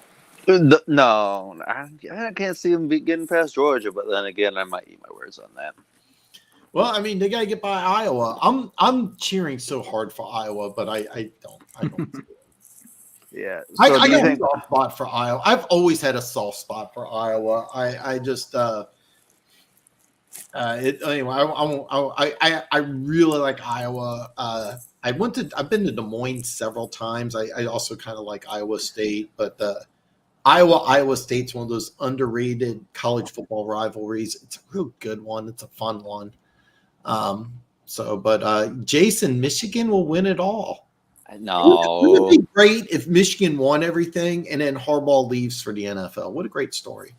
No, I can't see them getting past Georgia, but then again, I might eat my words on that. Well, I mean, they got to get by Iowa. I'm cheering so hard for Iowa, but I don't. Yeah. I So do you got a think? soft spot for Iowa. I've always had a soft spot for Iowa. I just anyway. I really like Iowa. I've been to Des Moines several times. I also kind of like Iowa State, but Iowa State's one of those underrated college football rivalries. It's a real good one. It's a fun one. But Jason, Michigan will win it all. No. Wouldn't it be great if Michigan won everything and then Harbaugh leaves for the NFL? What a great story.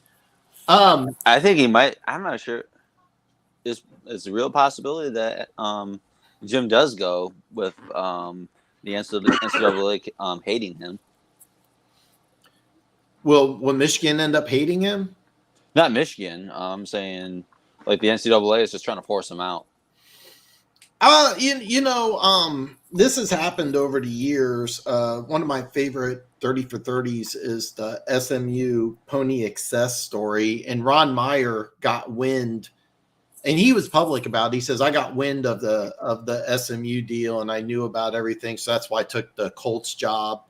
I think he might. I'm not sure. It's a real possibility that Jim does go with the NCAA hating him. Will Michigan end up hating him? Not Michigan. I'm saying like the NCAA is just trying to force him out. This has happened over the years. One of my favorite 30 for 30s is the SMU Pony Excess story. And Ron Meyer got wind, and he was public about it. He says, I got wind of the SMU deal, and I knew about everything. So that's why I took the Colts job.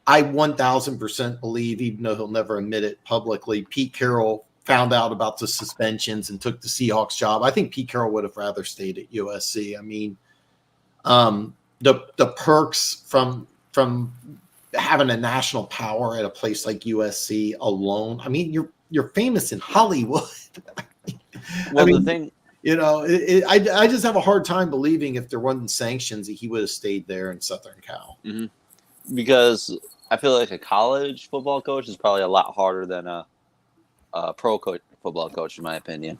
I 1000% believe, even though he'll never admit it publicly, Pete Carroll found out about the suspensions and took the Seahawks job. I think Pete Carroll would have rather stayed at USC. I mean, the perks from having a national power at a place like USC alone. I mean, you're famous in Hollywood. Well, the thing, I just have a hard time believing if there wasn't sanctions that he would have stayed there in Southern Cal. Mm-hmm. Because I feel like a college football coach is probably a lot harder than a pro football coach, in my opinion.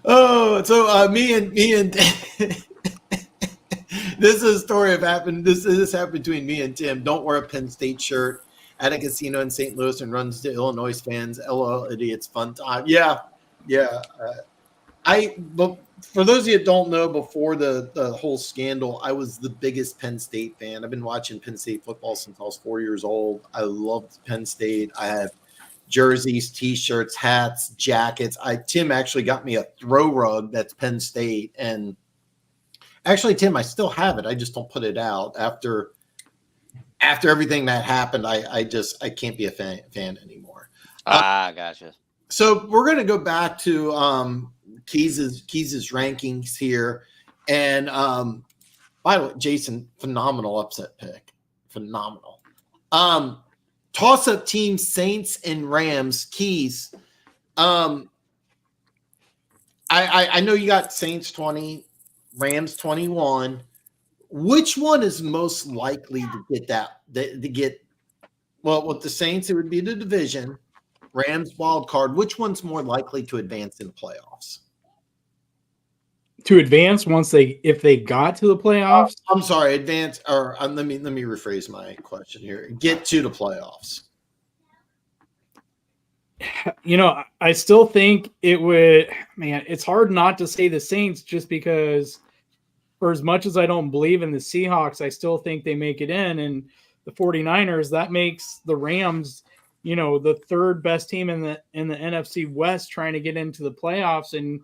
Oh, so me and this is a story of happened. This happened between me and Tim. Don't wear a Penn State shirt at a casino in St. Louis and runs to Illinois fans. LOL, idiots, fun time. Yeah. But for those of you that don't know, before the whole scandal, I was the biggest Penn State fan. I've been watching Penn State football since I was 4 years old. I loved Penn State. I have jerseys, T-shirts, hats, jackets. Tim actually got me a throw rug that's Penn State, and actually, Tim, I still have it. I just don't put it out after everything that happened. I can't be a fan anymore. Gotcha. So we're going to go back to Keas's rankings here, and by the way, Jason, phenomenal upset pick, phenomenal. Toss-up team Saints and Rams. Keas, I know you got Saints 20, Rams 21. Which one is most likely to get well, with the Saints, it would be the division. Rams wild card. Which one's more likely to advance in the playoffs? To advance if they got to the playoffs? I'm sorry, advance or let me rephrase my question here. Get to the playoffs. I still think it would. Man, it's hard not to say the Saints just because, for as much as I don't believe in the Seahawks, I still think they make it in. And the 49ers, that makes the Rams, the third best team in the NFC West trying to get into the playoffs. And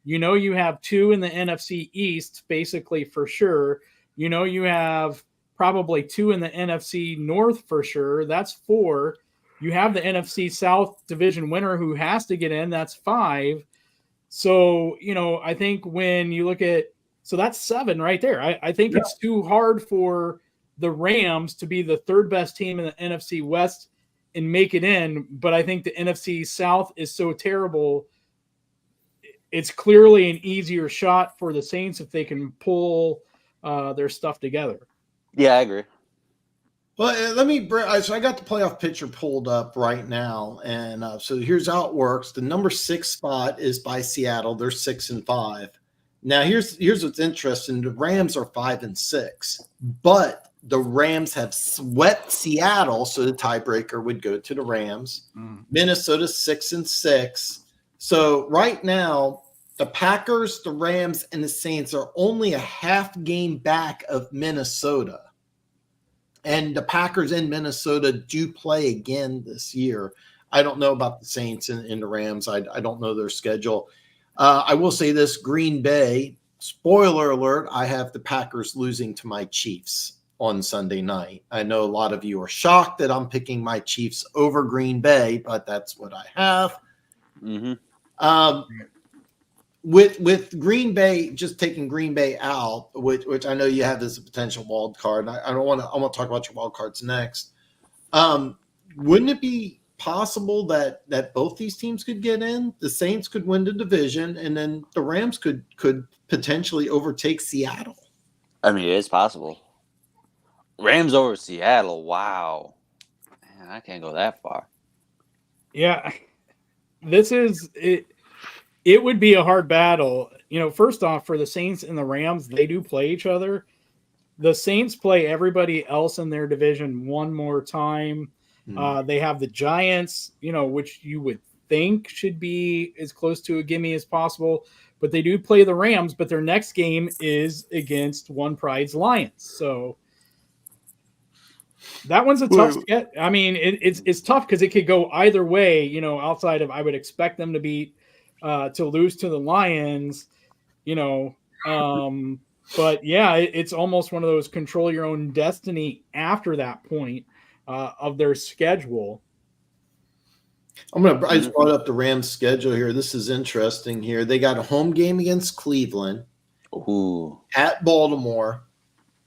you have two in the NFC East, basically for sure. You have probably two in the NFC North for sure. That's four. You have the NFC South division winner who has to get in. That's five. So, I think when you look at, so that's seven right there. I think it's too hard for the Rams to be the third best team in the NFC West and make it in. But I think the NFC South is so terrible. It's clearly an easier shot for the Saints if they can pull their stuff together. Yeah, I agree. Well, let me. So I got the playoff picture pulled up right now, and so here's how it works. The number 6 spot is by Seattle. They're 6-5. Now here's what's interesting. The Rams are 5-6, but the Rams have swept Seattle, so the tiebreaker would go to the Rams. Minnesota 6-6. So right now, the Packers, the Rams, and the Saints are only a half game back of Minnesota. And the Packers in Minnesota do play again this year. I don't know about the Saints and the Rams. I don't know their schedule. I will say this, Green Bay, spoiler alert, I have the Packers losing to my Chiefs on Sunday night. I know a lot of you are shocked that I'm picking my Chiefs over Green Bay, but that's what I have. With Green Bay, just taking Green Bay out, which I know you have as a potential wild card. I want to talk about your wild cards next. Wouldn't it be possible that both these teams could get in? The Saints could win the division, and then the Rams could potentially overtake Seattle. I mean, it's possible. Rams over Seattle. Wow, man, I can't go that far. Yeah, this is it. It would be a hard battle. First off, for the Saints and the Rams, they do play each other. The Saints play everybody else in their division one more time. They have the Giants, which you would think should be as close to a gimme as possible. But they do play the Rams, but their next game is against One Pride's Lions. So that one's a tough get. I mean, it's tough because it could go either way, outside of I would expect them to beat to lose to the Lions, but yeah, it's almost one of those control your own destiny after that point of their schedule. I just brought up the Rams schedule here. This is interesting here. They got a home game against Cleveland. Ooh. At Baltimore.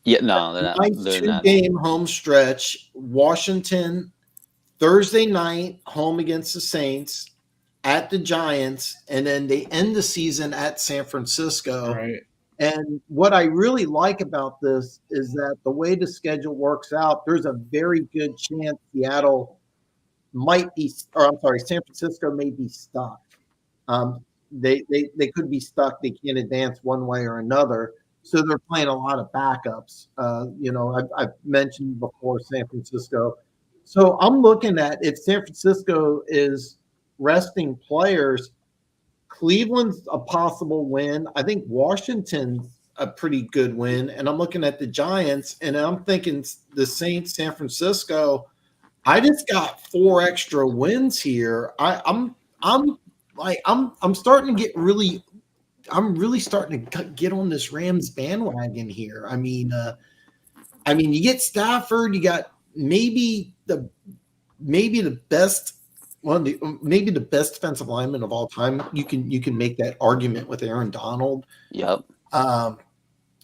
Yeah, no, they're not. Nice two-game home stretch. Washington, Thursday night, home against the Saints, at the Giants, and then they end the season at San Francisco. Right. And what I really like about this is that the way the schedule works out, there's a very good chance Seattle might be, San Francisco may be stuck. They could be stuck. They can't advance one way or another. So they're playing a lot of backups. I've mentioned before San Francisco. So I'm looking at if San Francisco is resting players, Cleveland's a possible win. I think Washington's a pretty good win. And I'm looking at the Giants and I'm thinking the Saints, San Francisco. I just got 4 extra wins here. I'm starting to get really starting to get on this Rams bandwagon here. I mean, you get Stafford, you got maybe the best defensive lineman of all time. You can make that argument with Aaron Donald. Yep.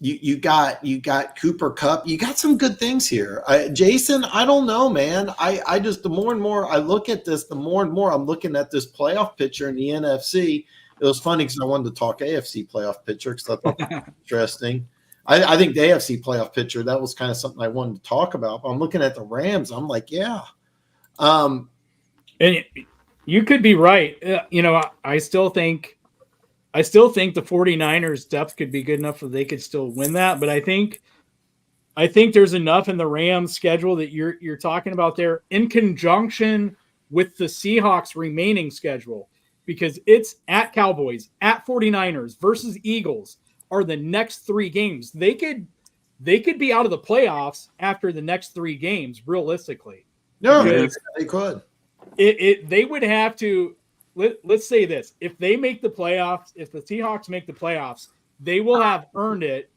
You got Cooper Kupp. You got some good things here. Jason, I don't know, man. I just the more and more I look at this, the more and more I'm looking at this playoff picture in the NFC. It was funny because I wanted to talk AFC playoff picture because I thought that was interesting. I think the AFC playoff picture, that was kind of something I wanted to talk about. But I'm looking at the Rams. I'm like, yeah. And you could be right. I still think the 49ers depth could be good enough that they could still win that. But I think there's enough in the Rams schedule that you're talking about there in conjunction with the Seahawks remaining schedule, because it's at Cowboys, at 49ers versus Eagles are the next 3 games. They could be out of the playoffs after the next 3 games, realistically. No, they could. They would have to. Let's say this: if they make the playoffs, if the Seahawks make the playoffs, they will have earned it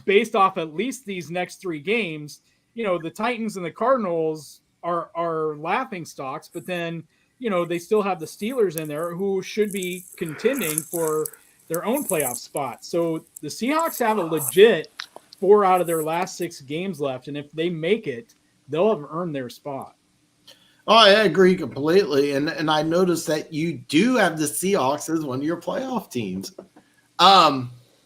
based off at least these next 3 games. The Titans and the Cardinals are laughing stocks, but then they still have the Steelers in there who should be contending for their own playoff spot. So the Seahawks have a legit 4 out of their last 6 games left, and if they make it, they'll have earned their spot. Oh, I agree completely. And I noticed that you do have the Seahawks as one of your playoff teams.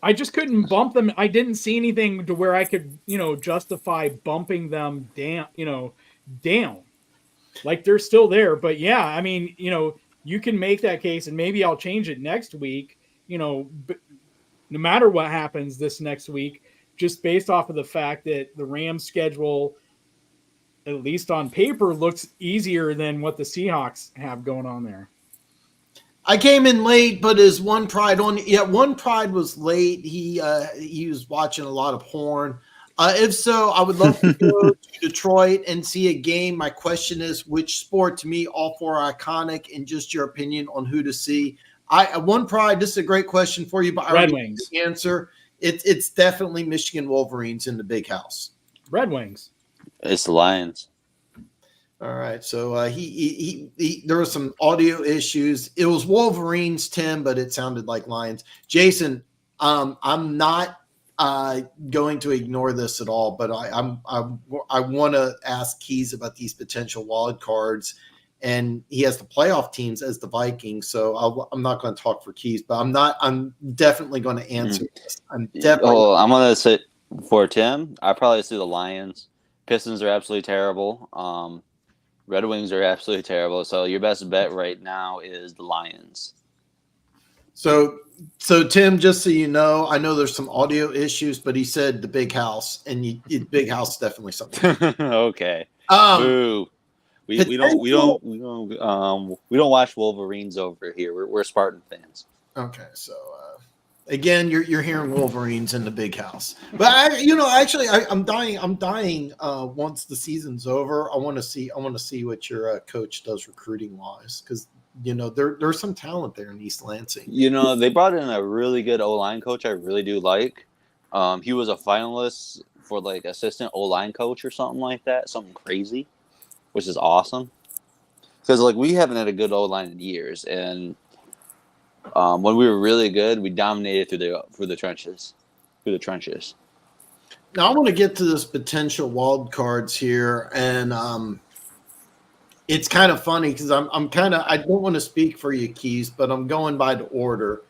I just couldn't bump them. I didn't see anything to where I could, justify bumping them down. Like they're still there. But yeah, I mean, you can make that case, and maybe I'll change it next week, but no matter what happens this next week, just based off of the fact that the Rams schedule, at least on paper, looks easier than what the Seahawks have going on there. I came in late, but is One Pride on? Yeah, One Pride was late. He was watching a lot of porn. If so, I would love to go to Detroit and see a game. My question is, which sport? To me, all four are iconic, and just your opinion on who to see. One Pride. This is a great question for you, but I Red Wings. The answer. It's definitely Michigan Wolverines in the big house. Red Wings. It's the Lions. All right, so he there were some audio issues. It was Wolverines, Tim, but it sounded like Lions. Jason, I'm not going to ignore this at all, but I want to ask Keys about these potential wild cards, and he has the playoff teams as the Vikings. So I'm not going to talk for Keys, but I'm definitely going to answer this. I'm going to say for Tim, I probably see the Lions. Pistons are absolutely terrible. Red Wings are absolutely terrible. So your best bet right now is the Lions. So Tim, just so you know, I know there's some audio issues, but he said the big house, and big house is definitely something. Okay. Boo. We don't watch Wolverines over here. We're Spartan fans. Okay, so again, you're hearing Wolverines in the big house, but I'm dying. Once the season's over, I want to see what your coach does recruiting wise, because there's some talent there in East Lansing. They brought in a really good O-line coach. I really do like. He was a finalist for like assistant O-line coach or something like that, something crazy, which is awesome. Because like we haven't had a good O-line in years, and when we were really good, we dominated through the trenches. Now I want to get to this potential wild cards here, and it's kind of funny because I don't want to speak for you, Keys, but I'm going by the order.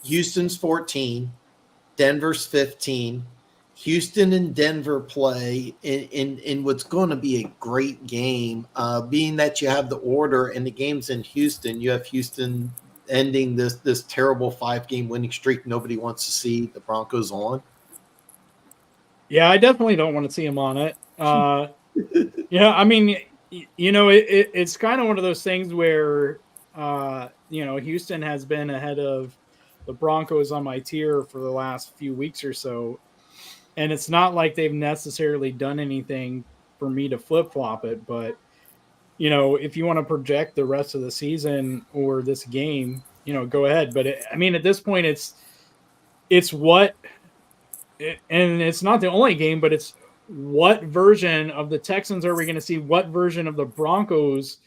Houston's 14, Denver's 15. Houston and Denver play in what's going to be a great game. Being that you have the order and the game's in Houston, you have Houston ending this terrible 5-game winning streak nobody wants to see the Broncos on. Yeah, I definitely don't want to see them on it. I mean, it's kind of one of those things where, Houston has been ahead of the Broncos on my tier for the last few weeks or so. And it's not like they've necessarily done anything for me to flip-flop it. But, if you want to project the rest of the season or this game, go ahead. But, at this point, it's what – and it's not the only game, but it's what version of the Texans are we going to see? What version of the Broncos,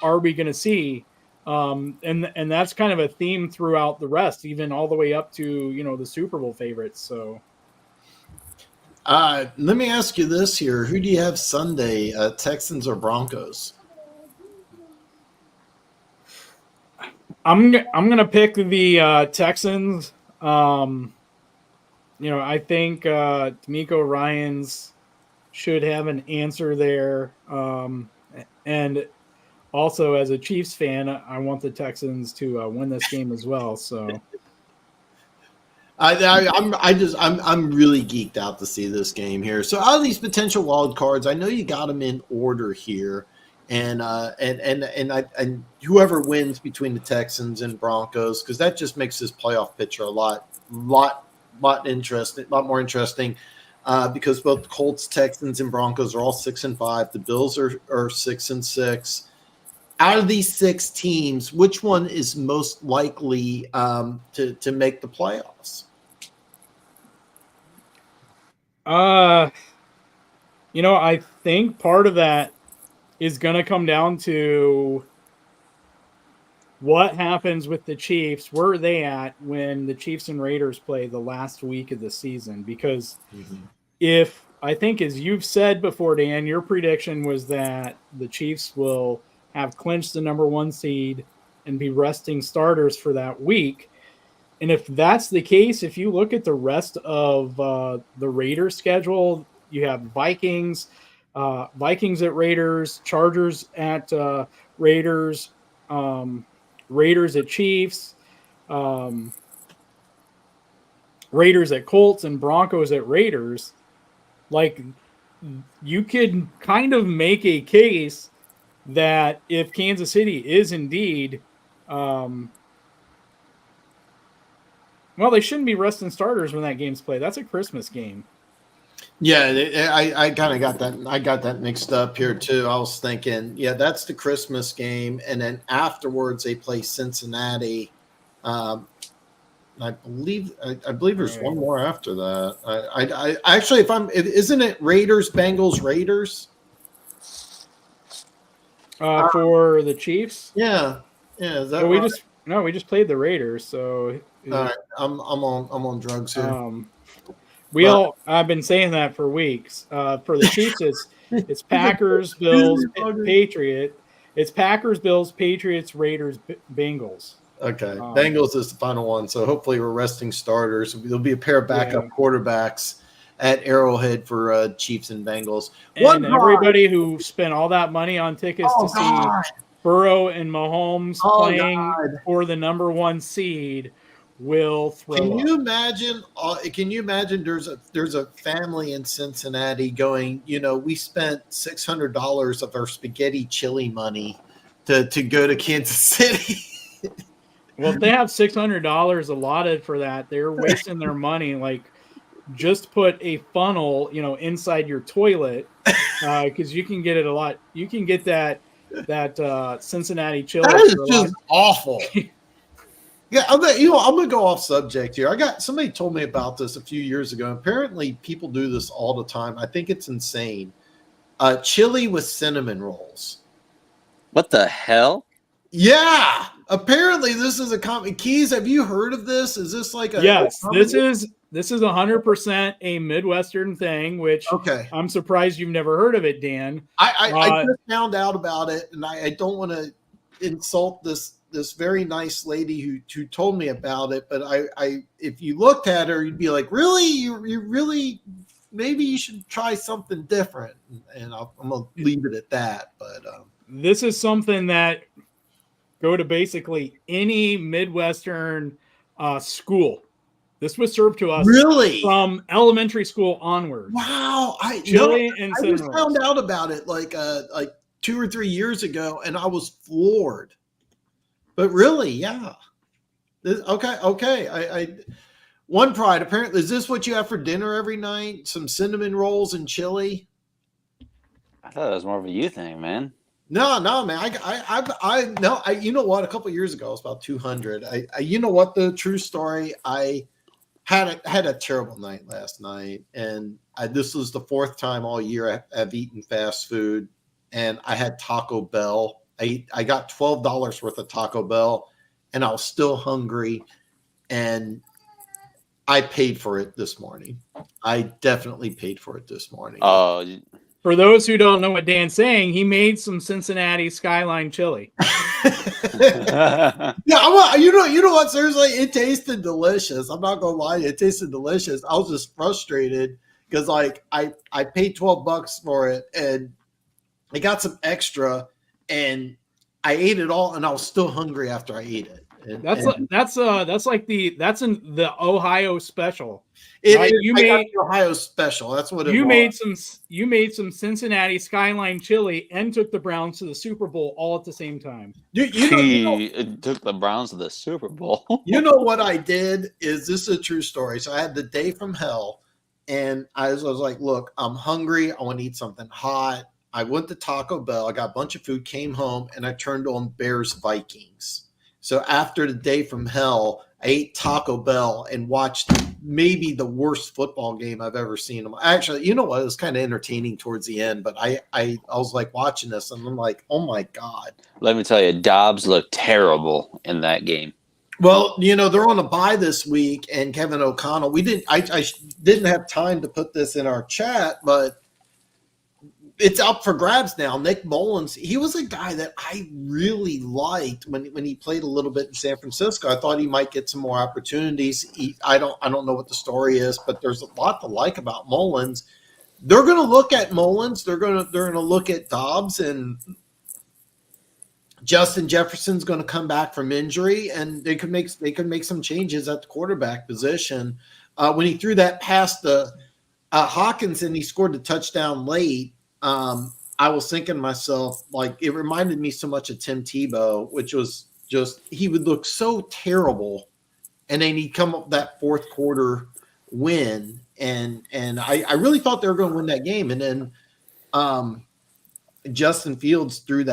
are we going to see? And that's kind of a theme throughout the rest, even all the way up to, the Super Bowl favorites. So – let me ask you this here. Who do you have Sunday, Texans or Broncos? I'm going to pick the Texans. I think D'Amico Ryans should have an answer there. And also, as a Chiefs fan, I want the Texans to win this game as well. So I'm really geeked out to see this game here. So out of these potential wild cards, I know you got them in order here, and whoever wins between the Texans and Broncos, because that just makes this playoff picture a lot more interesting. Because both the Colts, Texans, and Broncos are all 6-5. The Bills are 6-6. Out of these 6 teams, which one is most likely to make the playoffs? I think part of that is going to come down to what happens with the Chiefs. Where are they at when the Chiefs and Raiders play the last week of the season? Because if I think, as you've said before, Dan, your prediction was that the Chiefs will have clinched the number 1 seed and be resting starters for that week. And if that's the case, if you look at the rest of the Raiders schedule, you have Vikings at Raiders, Chargers at Raiders, Raiders at Chiefs, Raiders at Colts, and Broncos at Raiders. Like, you could kind of make a case that if Kansas City is indeed well, they shouldn't be resting starters when that game's played. That's a Christmas game. Yeah, I kind of got that. I got that mixed up here too. I was thinking, yeah, that's the Christmas game, and then afterwards they play Cincinnati. I believe there's one more after that. I actually, isn't it Raiders, Bengals, Raiders? For the Chiefs? Yeah. Is that well, right? we just played the Raiders, so all right. I'm on drugs here. I've been saying that for weeks. For the Chiefs, it's Packers, Bills, Patriots. It's Packers, Bills, Patriots, Raiders, Bengals. Okay, Bengals is the final one, so hopefully we're resting starters. There'll be a pair of backup quarterbacks at Arrowhead for Chiefs and Bengals. And everybody who spent all that money on tickets to see Burrow and Mahomes playing for the number 1 seed will throw Can up. you imagine there's a family in Cincinnati going, we spent $600 of our spaghetti chili money to go to Kansas City. Well, if they have $600 allotted for that, they're wasting their money. Like, just put a funnel, inside your toilet, because you can get it a lot. You can get that Cincinnati chili. That is just awful. Yeah, I'm gonna go off subject here. Somebody told me about this a few years ago. Apparently, people do this all the time. I think it's insane. Chili with cinnamon rolls. What the hell? Yeah, apparently this is a common. Keys, have you heard of this? Is this like a yes? This is 100% a Midwestern thing. Which I'm surprised you've never heard of it, Dan. I just found out about it, and I don't want to insult this very nice lady who told me about it. But I if you looked at her, you'd be like, really, you really. Maybe you should try something different, and I'm gonna leave it at that. But this is something that go to basically any Midwestern school. This was served to us from elementary school onward. Wow, I just found out about it like 2 or 3 years ago, and I was floored. But really, yeah. Okay. One Pride. Apparently, is this what you have for dinner every night? Some cinnamon rolls and chili? I thought it was more of a you thing, man. No, man. You know what? A couple of years ago, it was about 200. You know what? The true story. I had a terrible night last night, and this was the 4th time all year I've eaten fast food, and I had Taco Bell. I got $12 worth of Taco Bell, and I was still hungry, and I paid for it this morning. I definitely paid for it this morning. For those who don't know what Dan's saying, he made some Cincinnati Skyline chili. Yeah, you know what? Seriously, it tasted delicious. I'm not gonna lie, it tasted delicious. I was just frustrated because I paid $12 for it, and I got some extra, and I ate it all, and I was still hungry after I ate it. That's in the Ohio special. You made the Ohio special. That's what it was. You made some Cincinnati Skyline chili and took the Browns to the Super Bowl all at the same time. It took the Browns to the Super Bowl. You know what I did is this is a true story. So I had the day from hell, and I was like, look, I'm hungry. I want to eat something hot. I went to Taco Bell. I got a bunch of food, came home, and I turned on Bears Vikings. So after the day from hell, I ate Taco Bell and watched maybe the worst football game I've ever seen. Actually, you know what? It was kind of entertaining towards the end, but I was like watching this, and I'm like, oh my God. Let me tell you, Dobbs looked terrible in that game. Well, they're on a bye this week, and Kevin O'Connell. I didn't have time to put this in our chat, but it's up for grabs now. Nick Mullins, he was a guy that I really liked when he played a little bit in San Francisco. I thought he might get some more opportunities. I don't know what the story is, but there's a lot to like about Mullins. They're going to look at Mullins. They're going to look at Dobbs, and Justin Jefferson's going to come back from injury, and they could make some changes at the quarterback position. When he threw that pass to Hawkins and he scored the touchdown late, I was thinking to myself, like, it reminded me so much of Tim Tebow, which was just, he would look so terrible, and then he'd come up that fourth quarter win, and I really thought they were going to win that game, and then Justin Fields threw.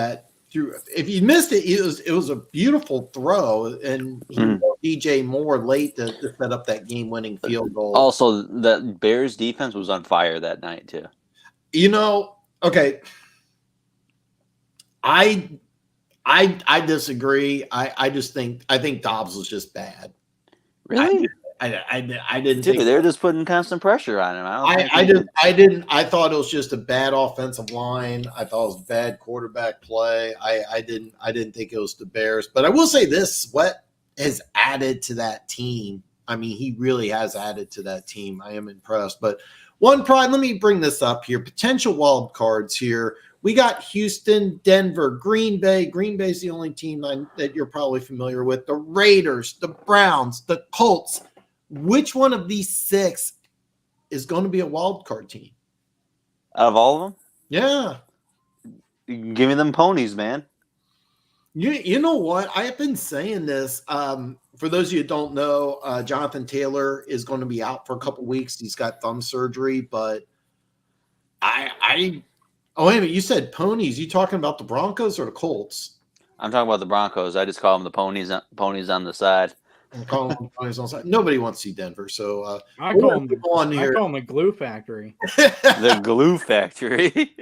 If you missed it, it was a beautiful throw, and DJ Moore late to set up that game-winning field goal. Also, the Bears defense was on fire that night too. Okay, I disagree. I think Dobbs was just bad. Really? I didn't. Dude, they were just putting constant pressure on him. I thought it was just a bad offensive line. I thought it was bad quarterback play. I didn't think it was the Bears. But I will say this: Sweat has added to that team. I mean, he really has added to that team. I am impressed. But One Pride, let me bring this up here. Potential wild cards here. We got Houston, Denver, Green Bay. Green Bay's the only team that you're probably familiar with. The Raiders, the Browns, the Colts. Which one of these 6 is going to be a wild card team? Out of all of them? Yeah. Give me them ponies, man. You know what? I have been saying this. For those of you who don't know, Jonathan Taylor is going to be out for a couple weeks. He's got thumb surgery, but oh, wait a minute. You said ponies. You talking about the Broncos or the Colts? I'm talking about the Broncos. I just call them the ponies on the side. Nobody wants to see Denver, so I call them the glue factory. The glue factory.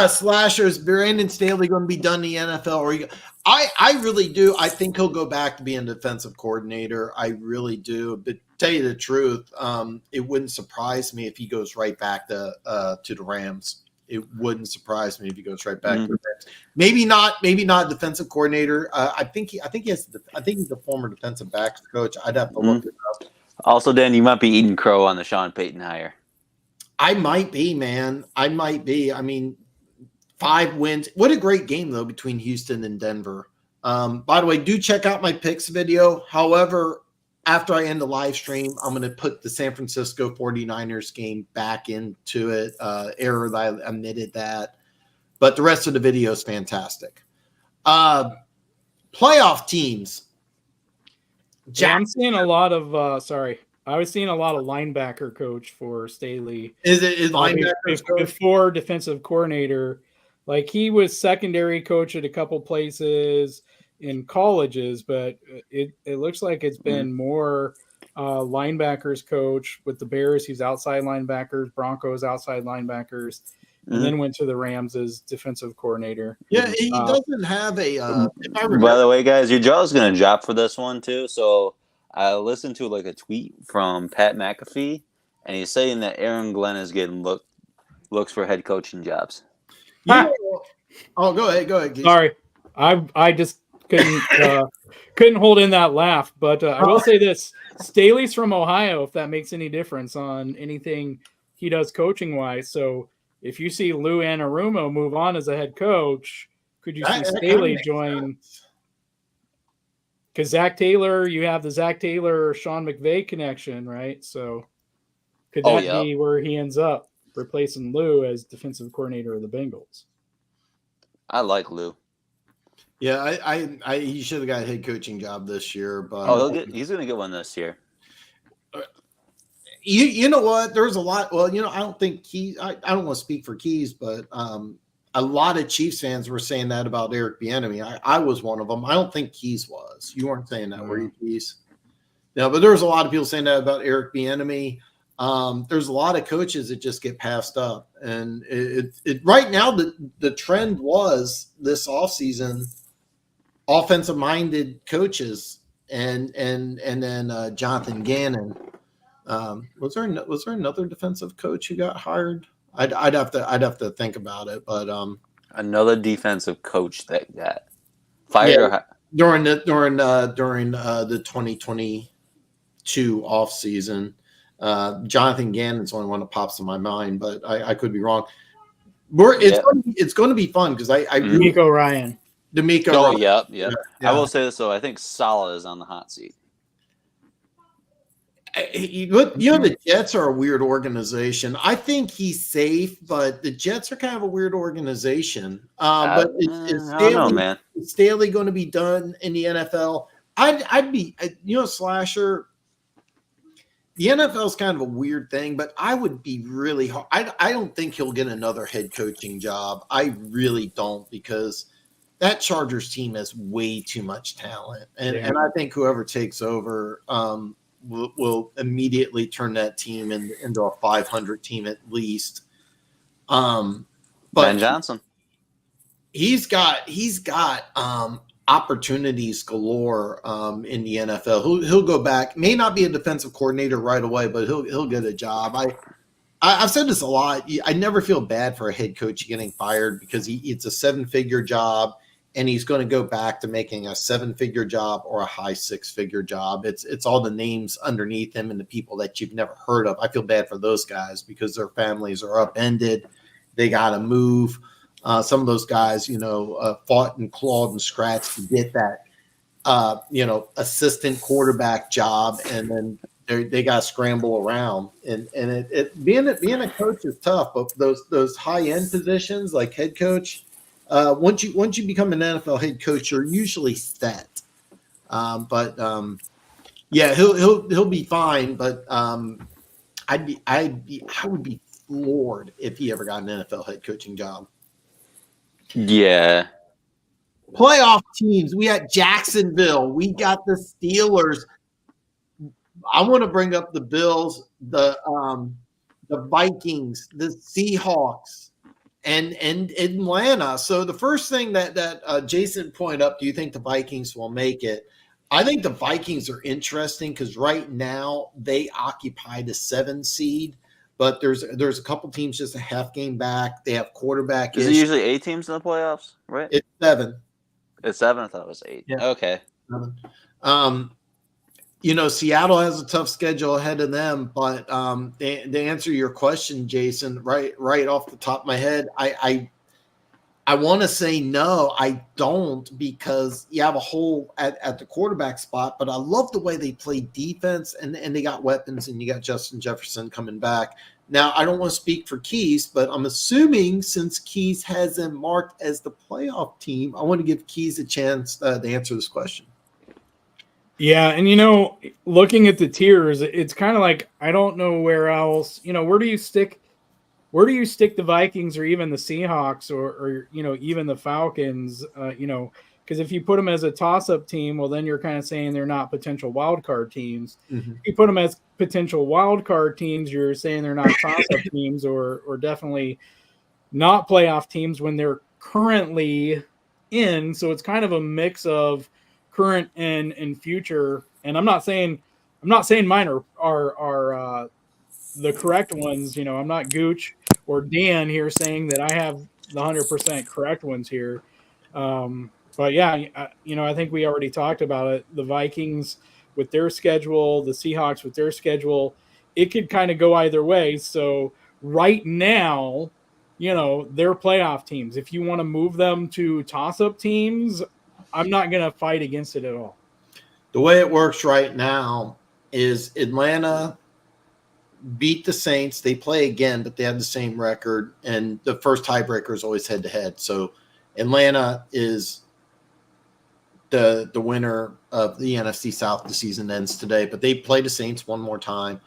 Slashers, Brandon Staley going to be done in the NFL? I really do. I think he'll go back to being defensive coordinator. I really do. But to tell you the truth, it wouldn't surprise me if he goes right back to the Rams. It wouldn't surprise me if he goes right back to the Rams. Maybe not defensive coordinator. I think he's the former defensive backs coach. I'd have to look it up. Also, Dan, you might be eating crow on the Sean Payton hire. I might be, man. I might be. I mean, 5 wins. What a great game, though, between Houston and Denver. By the way, do check out my picks video. However, after I end the live stream, I'm going to put the San Francisco 49ers game back into it. Error that I admitted that. But the rest of the video is fantastic. Playoff teams. Yeah, I'm seeing a lot of I was seeing a lot of linebacker coach for Staley. Is linebacker before defensive coordinator? Like, he was secondary coach at a couple places in colleges, but it looks like it's been more linebackers coach with the Bears. He's outside linebackers, Broncos outside linebackers, and then went to the Rams as defensive coordinator. Yeah, he doesn't have a. By the way, guys, your jaw's going to drop for this one too. So I listened to a tweet from Pat McAfee, and he's saying that Aaron Glenn is getting looks for head coaching jobs. Go ahead. Keith. Sorry, I just couldn't hold in that laugh. But I will say this: Staley's from Ohio. If that makes any difference on anything he does coaching wise, so if you see Lou Anarumo move on as a head coach, could you see Staley join? Because Zach Taylor, you have the Zach Taylor Sean McVay connection, right? So could that be where he ends up replacing Lou as defensive coordinator of the Bengals? I like Lou. Yeah, he should have got a head coaching job this year, but he's going to get one this year. You know what? There's a lot. Well, I don't think I don't want to speak for Keys, but a lot of Chiefs fans were saying that about Eric Bieniemy. I was one of them. I don't think Keys was. You weren't saying that, were you, Keys? No, but there was a lot of people saying that about Eric Bieniemy. There's a lot of coaches that just get passed up, and it right now the trend was this offseason offensive-minded coaches, and then Jonathan Gannon. Was there another defensive coach who got hired? I'd have to think about it, but Another defensive coach that got yeah, fired. Or during the 2022 off season, Jonathan Gannon's the only one that pops in my mind, but I could be wrong. It's going to be fun because I really D'Amico Ryan. D'Amico. Oh, Ryan. yep. Yeah. I will say this though. I think Salah is on the hot seat. The Jets are a weird organization. I think he's safe, but the Jets are kind of a weird organization. But is I don't know, man. Staley going to be done in the NFL? I'd be, Slasher. The NFL is kind of a weird thing, but I would be really hard. I don't think he'll get another head coaching job. I really don't, because that Chargers team has way too much talent, and I think whoever takes over will immediately turn that team into a 500 team at least. But Ben Johnson, he's got opportunities galore in the NFL. He'll go back. May not be a defensive coordinator right away, but he'll get a job. I've said this a lot. I never feel bad for a head coach getting fired, because it's a 7-figure job, and he's going to go back to making a 7-figure job or a high 6-figure job. It's all the names underneath him and the people that you've never heard of. I feel bad for those guys because their families are upended. They got to move. Some of those guys, fought and clawed and scratched to get that, assistant quarterback job, and then they got to scramble around. And being a coach is tough, but those high end positions like head coach, once you become an NFL head coach, you're usually set. He'll be fine. But I would be floored if he ever got an NFL head coaching job. Yeah. Playoff teams. We got Jacksonville. We got the Steelers. I want to bring up the Bills, the Vikings, the Seahawks, and Atlanta. So the first thing that Jason pointed up, do you think the Vikings will make it? I think the Vikings are interesting because right now they occupy the 7 seed, but there's a couple teams just a half game back. They have quarterback. Is it usually 8 teams in the playoffs, right? It's 7. It's 7. I thought it was 8. Yeah. Okay. 7. Seattle has a tough schedule ahead of them, but to answer your question, Jason, right off the top of my head, I want to say no, I don't, because you have a hole at the quarterback spot, but I love the way they play defense, and they got weapons, and you got Justin Jefferson coming back. Now, I don't want to speak for Keys, but I'm assuming since Keys has them marked as the playoff team, I want to give Keys a chance to answer this question. Yeah, and looking at the tiers, it's kind of like I don't know where else. Where do you stick the Vikings or even the Seahawks or even the Falcons? Because if you put them as a toss-up team, well, then you're kind of saying they're not potential wild card teams. Mm-hmm. If you put them as potential wild card teams, you're saying they're not toss-up teams or definitely not playoff teams when they're currently in. So it's kind of a mix of current and future. And I'm not saying mine are the correct ones. I'm not Gooch or Dan here saying that I have the 100% correct ones here. But yeah, I think we already talked about it. The Vikings with their schedule, the Seahawks with their schedule, it could kind of go either way. So right now, they're playoff teams. If you want to move them to toss-up teams, I'm not going to fight against it at all. The way it works right now is Atlanta beat the Saints. They play again, but they have the same record, and the first tiebreaker is always head-to-head. So Atlanta is the winner of the NFC South. The season ends today, but they play the Saints one more time.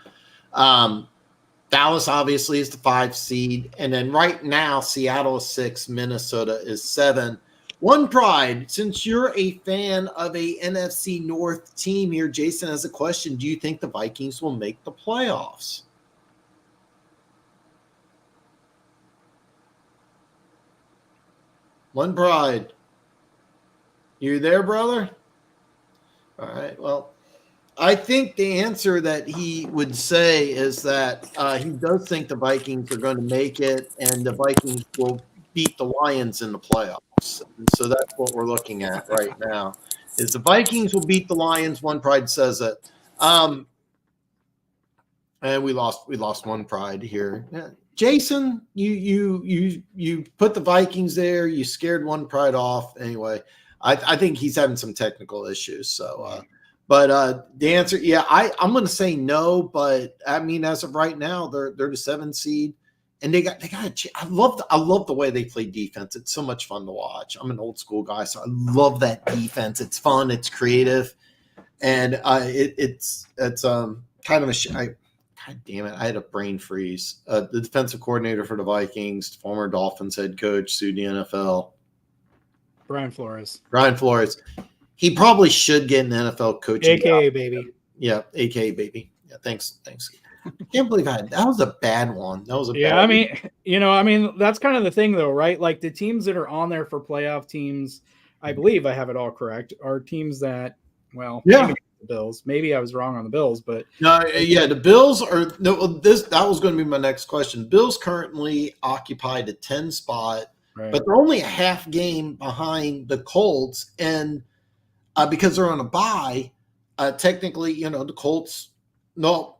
Dallas obviously is the 5 seed, and then right now Seattle is 6, Minnesota is 7. One Pride, since you're a fan of a NFC North team here, Jason has a question. Do you think the Vikings will make the playoffs? One Pride. You there, brother? All right. Well, I think the answer that he would say is that he does think the Vikings are going to make it, and the Vikings will beat the Lions in the playoffs. And so that's what we're looking at right now. Is the Vikings will beat the Lions? One Pride says it. And we lost One Pride here. Yeah. Jason, you put the Vikings there. You scared One Pride off. Anyway, I think he's having some technical issues. So, but the answer, yeah, I'm going to say no. But I mean, as of right now, they're the 7th seed, and they got. I love the way they play defense. It's so much fun to watch. I'm an old school guy, so I love that defense. It's fun. It's creative, and it's kind of a. God damn it! I had a brain freeze. The defensive coordinator for the Vikings, former Dolphins head coach, sued the NFL. Brian Flores. He probably should get an NFL coaching. AKA baby. Yeah, AKA baby. Yeah, thanks. I can't believe that was a bad one. I mean, that's kind of the thing, though, right? Like the teams that are on there for playoff teams, I believe I have it all correct, are teams that, well, yeah. The Bills. Maybe I was wrong on the Bills, but no, yeah, the Bills are that was going to be my next question. Bills currently occupy the 10 spot, right, but they're only a half game behind the Colts, and because they're on a bye, technically, the Colts, no,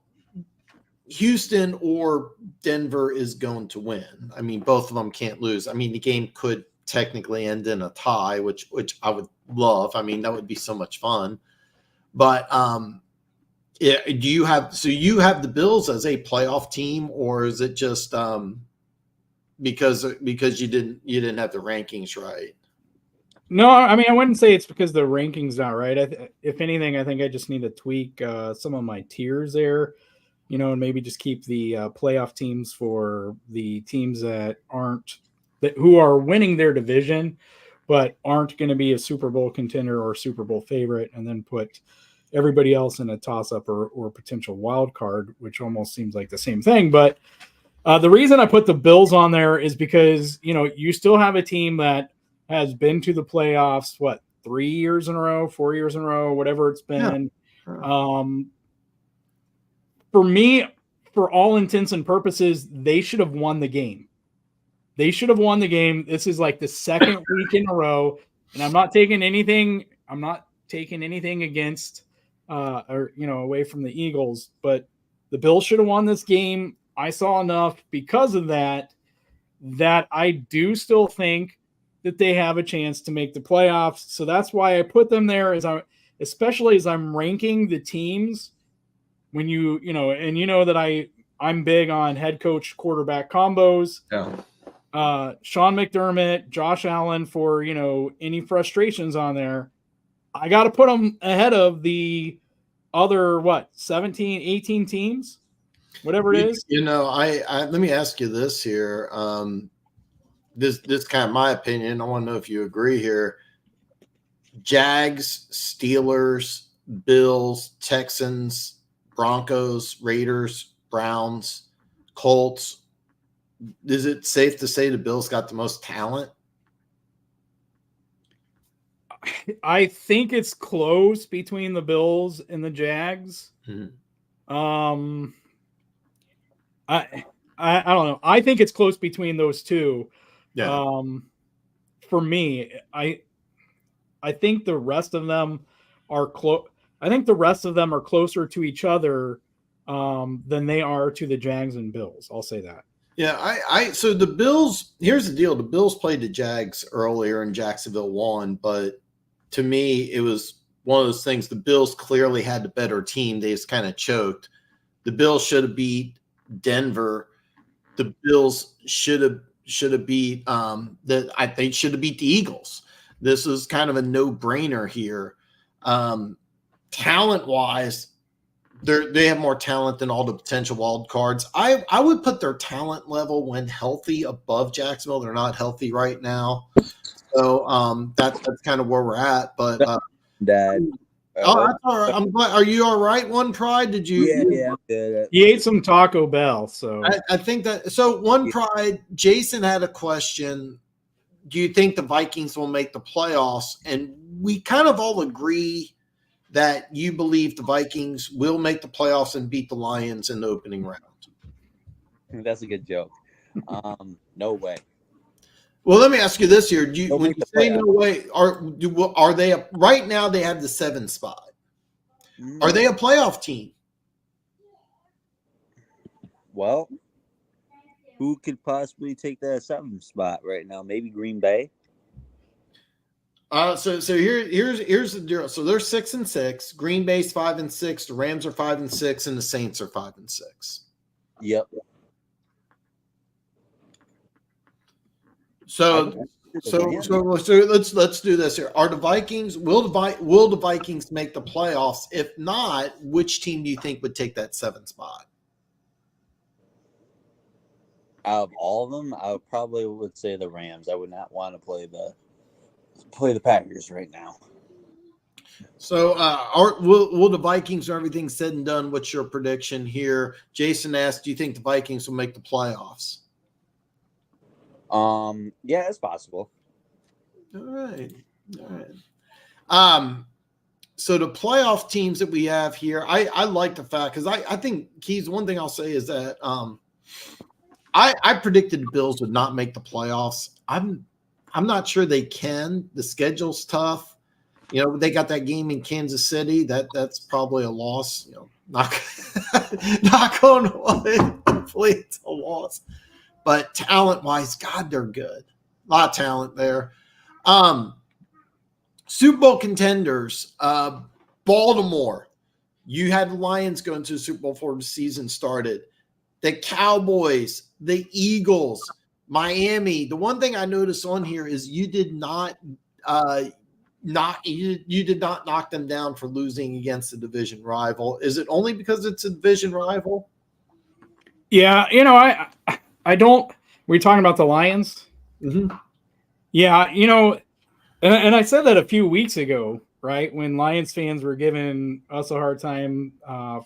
Houston or Denver is going to win. I mean, both of them can't lose. I mean, the game could technically end in a tie, which I would love. I mean, that would be so much fun. But yeah, you have the Bills as a playoff team, or is it just because you didn't have the rankings right? No, I mean, I wouldn't say it's because the rankings not right. If anything, I think I just need to tweak some of my tiers there, and maybe just keep the playoff teams for the teams who are winning their division, but aren't going to be a Super Bowl contender or Super Bowl favorite, and then put everybody else in a toss-up or potential wild card, which almost seems like the same thing. But the reason I put the Bills on there is because, you still have a team that has been to the playoffs, 3 years in a row, 4 years in a row, whatever it's been. Yeah. For me, for all intents and purposes, they should have won the game. This is like the second week in a row, and I'm not taking anything against away from the Eagles, but the Bills should have won this game. I saw enough because of that I do still think that they have a chance to make the playoffs. So that's why I put them there, especially as I'm ranking the teams. When that I'm big on head coach quarterback combos. Yeah. Sean McDermott, Josh Allen, for any frustrations on there, I got to put them ahead of the other 17, 18 teams, whatever it is. I let me ask you this here. This kind of my opinion. I want to know if you agree here. Jags, Steelers, Bills, Texans, Broncos, Raiders, Browns, Colts. Is it safe to say the Bills got the most talent? I think it's close between the Bills and the Jags. Mm-hmm. I don't know. I think it's close between those two. Yeah. For me, I think the rest of them are close. I think the rest of them are closer to each other than they are to the Jags and Bills. I'll say that. Yeah, so the Bills, here's the deal. The Bills played the Jags earlier and Jacksonville won, but to me, it was one of those things. The Bills clearly had the better team. They just kind of choked. The Bills should have beat Denver. The Bills should have beat they should have beat the Eagles. This is kind of a no-brainer here. Talent-wise, they have more talent than all the potential wild cards. I would put their talent level when healthy above Jacksonville. They're not healthy right now. So that's kind of where we're at. But Dad. Oh, that's all right. I'm glad. Are you all right? One Pride? Did you? Yeah, I'm good. He ate some Taco Bell, so I think that. So One Pride. Jason had a question. Do you think the Vikings will make the playoffs? And we kind of all agree that you believe the Vikings will make the playoffs and beat the Lions in the opening round? That's a good joke. No way. Well, let me ask you this here: They'll when make you the say playoffs. no way, are they right now? They have the 7th spot. Are they a playoff team? Well, who could possibly take that 7th spot right now? Maybe Green Bay. So here's the deal. So they're 6-6. Green Bay's 5-6. The Rams are 5-6, and the Saints are 5-6. Yep. So let's do this here. Are the Vikings will the Vikings make the playoffs? If not, which team do you think would take that 7th spot? Out of all of them, I probably would say the Rams. I would not want to play the Packers right now. So, will the Vikings, or everything said and done? What's your prediction here? Jason asked, "Do you think the Vikings will make the playoffs?" Yeah, it's possible. All right. So the playoff teams that we have here, I like the fact, because I think, Keys, one thing I'll say is that I predicted the Bills would not make the playoffs. I'm not sure they can. The schedule's tough. You know, they got that game in Kansas City. That's probably a loss. You know, knock on wood. Hopefully it's a loss. But talent-wise, God, they're good. A lot of talent there. Super Bowl contenders, Baltimore. You had the Lions going to the Super Bowl before the season started. The Cowboys, the Eagles, Miami. The one thing I noticed on here is you did not knock them down for losing against a division rival. Is it only because it's a division rival? Yeah, I don't. Were you talking about the Lions? Mm-hmm. Yeah, and I said that a few weeks ago, right? When Lions fans were giving us a hard time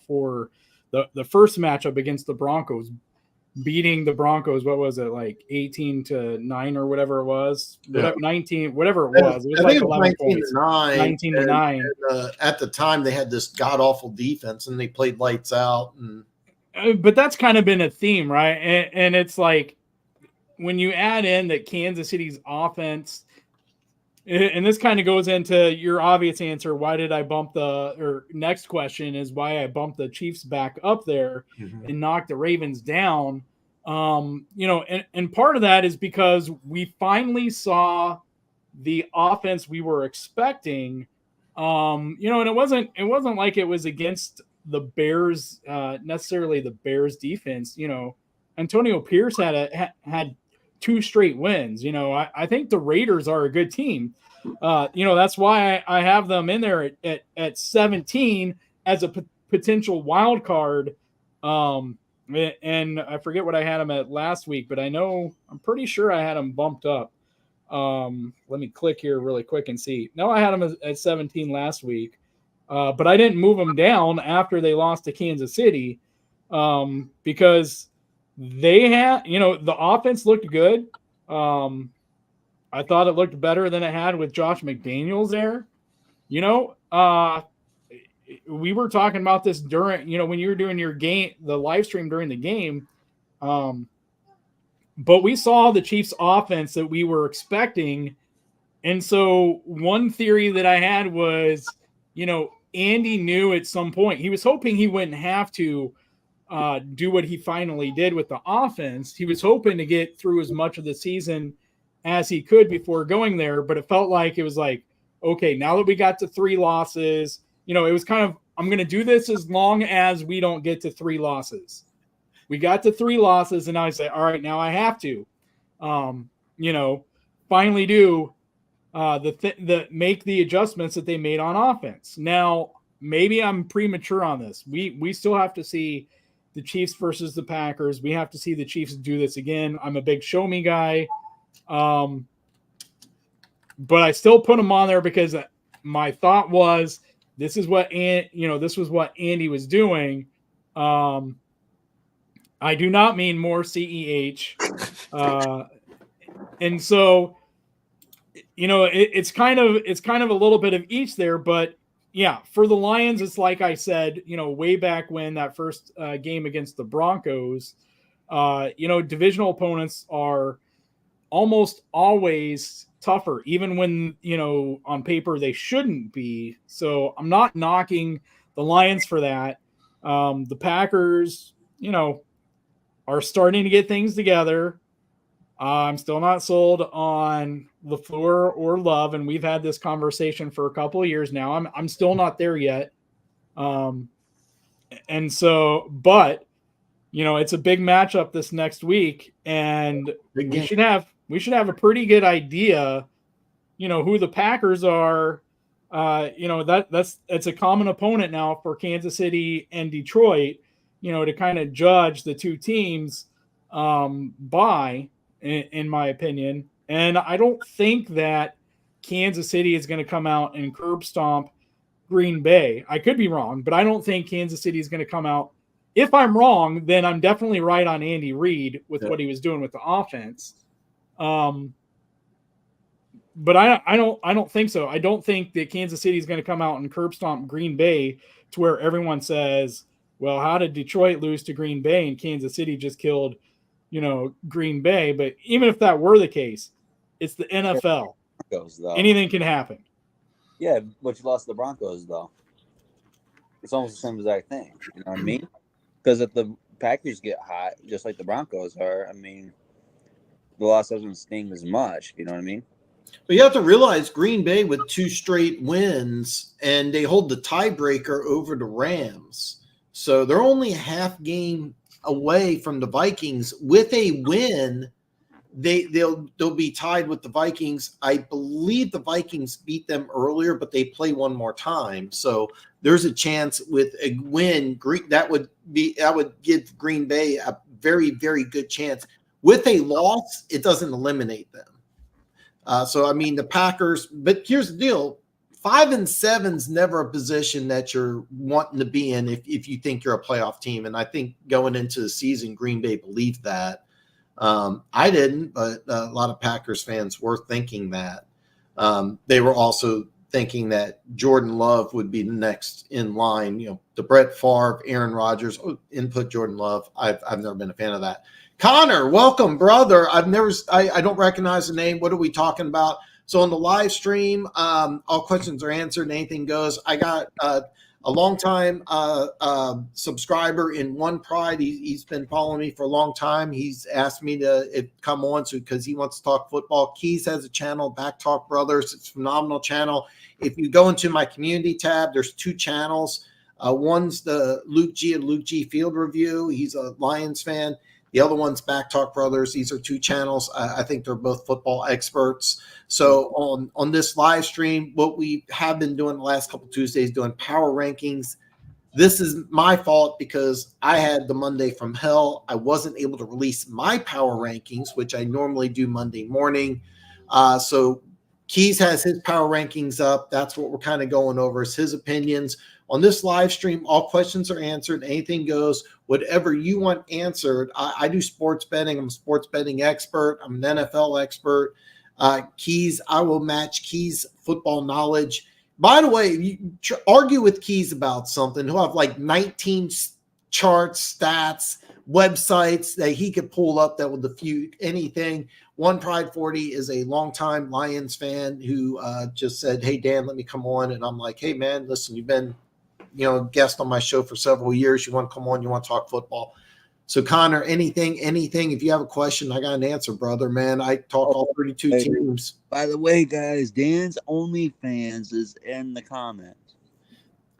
for the first matchup against the Broncos, beating the Broncos. What was it, like 18-9 or whatever it was? Yeah. 19, whatever it was. It was like 11 points. 19-9. At the time, they had this god awful defense, and they played lights out. But that's kind of been a theme, right? And it's like when you add in that Kansas City's offense, and this kind of goes into your obvious answer. Why did I bump next question is why I bumped the Chiefs back up there and knocked the Ravens down. And part of that is because we finally saw the offense we were expecting. And it wasn't like it was against the Bears, necessarily the Bears defense. Antonio Pierce had 2 straight wins. I think the Raiders are a good team. That's why I have them in there at 17 as a potential wild card. And I forget what I had them at last week, but I'm pretty sure I had them bumped up. Let me click here really quick and see. No, I had them at 17 last week, but I didn't move them down after they lost to Kansas City, because they had, the offense looked good. I thought it looked better than it had with Josh McDaniels there. We were talking about this during, when you were doing your game, the live stream during the game. But we saw the Chiefs offense that we were expecting. And so one theory that I had was, Andy knew at some point, he was hoping he wouldn't have to do what he finally did with the offense. He was hoping to get through as much of the season as he could before going there, but it felt like it was like, okay, now that we got to 3 losses, it was kind of, I'm going to do this as long as we don't get to 3 losses. We got to 3 losses, and now I say, all right, now I have to, finally do make the adjustments that they made on offense. Now, maybe I'm premature on this. We still have to see the Chiefs versus the Packers. We have to see the Chiefs do this again. I'm a big show me guy. But I still put them on there because my thought was this was what Andy was doing. I do not mean more CEH. And so, it's kind of a little bit of each there, but yeah, for the Lions, it's like I said, way back when that first game against the Broncos, divisional opponents are almost always tougher, even when, on paper they shouldn't be. So I'm not knocking the Lions for that. The Packers, are starting to get things together. I'm still not sold on LaFleur or Love, and we've had this conversation for a couple of years now. I'm still not there yet. And so, but it's a big matchup this next week, and we should have a pretty good idea, who the Packers are. That's a common opponent now for Kansas City and Detroit, to kind of judge the two teams by, in my opinion. And I don't think that Kansas City is going to come out and curb stomp Green Bay. I could be wrong, but I don't think Kansas City is going to come out. If I'm wrong, then I'm definitely right on Andy Reid with what he was doing with the offense. But I don't think so. I don't think that Kansas City is going to come out and curb stomp Green Bay to where everyone says, well, how did Detroit lose to Green Bay and Kansas City just killed, Green Bay? But even if that were the case, it's the NFL. Broncos, though. Anything can happen. Yeah, but you lost the Broncos, though. It's almost the same exact thing. You know what I mean? Because if the Packers get hot, just like the Broncos are, I mean, the loss doesn't sting as much. You know what I mean? But you have to realize Green Bay with 2 straight wins, and they hold the tiebreaker over the Rams. So they're only a half game away from the Vikings. With a win, they'll be tied with the Vikings. I believe the Vikings beat them earlier, but they play one more time. So there's a chance with a win that would give Green Bay a very, very good chance. With a loss, it doesn't eliminate them. So I mean the Packers, but here's the deal: 5-7 is never a position that you're wanting to be in if you think you're a playoff team. And I think going into the season, Green Bay believed that. I didn't, but a lot of Packers fans were thinking that. They were also thinking that Jordan Love would be the next in line. The Brett Favre, Aaron Rodgers, input Jordan Love. I've never been a fan of that. Connor, welcome, brother. I don't recognize the name. What are we talking about? So on the live stream, all questions are answered. Anything goes. I got a longtime subscriber in One Pride. He's been following me for a long time. He's asked me to come on because he wants to talk football. Keys has a channel, Back Talk Brothers. It's a phenomenal channel. If you go into my community tab, there's 2 channels. One's the Luke G and Luke G Field Review. He's a Lions fan. The other one's Back Talk Brothers. These are 2 channels. I think they're both football experts. So on this live stream, what we have been doing the last couple Tuesdays, doing power rankings. This is my fault because I had the Monday from hell. I wasn't able to release my power rankings, which I normally do Monday morning. So Keys has his power rankings up. That's what we're kind of going over is his opinions. On this live stream, all questions are answered. Anything goes. Whatever you want answered. I do sports betting. I'm a sports betting expert. I'm an NFL expert. Keys, I will match Keys' football knowledge. By the way, you argue with Keys about something, he'll have like 19 charts, stats, websites that he could pull up that will defute anything. One Pride 40 is a longtime Lions fan who just said, hey, Dan, let me come on. And I'm like, hey, man, listen, you've been guest on my show for several years. You want to come on, you want to talk football. So Connor, anything, if you have a question, I got an answer, brother, man. I talk all 32 teams. By the way, guys, Dan's OnlyFans is in the comments.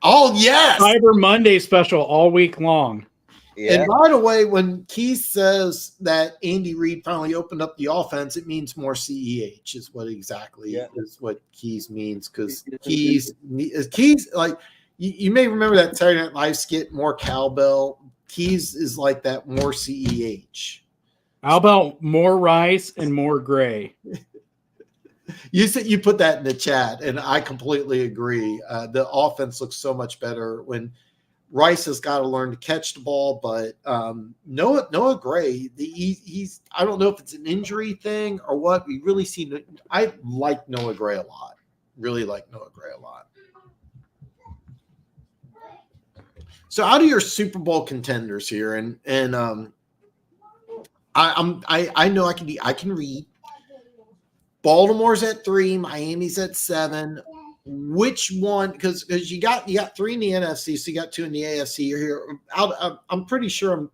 Oh, yes. Cyber Monday special all week long. Yeah. And by the way, when Keith says that Andy Reid finally opened up the offense, it means more CEH is what exactly is what Keys means. Because Keys like you may remember that Saturday Night Live skit, more cowbell. Keys is like that, more CEH. How about more rice and more gray? You said you put that in the chat, and I completely agree. The offense looks so much better when Rice has got to learn to catch the ball, but Noah Gray, he's I don't know if it's an injury thing or what. We really see. I like Noah Gray a lot. Really like Noah Gray a lot. So out of your Super Bowl contenders here, and I know I can read. Baltimore's at 3, Miami's at 7. Which one? Because you got 3 in the NFC, so you got 2 in the AFC. You're here. I'm pretty sure I'm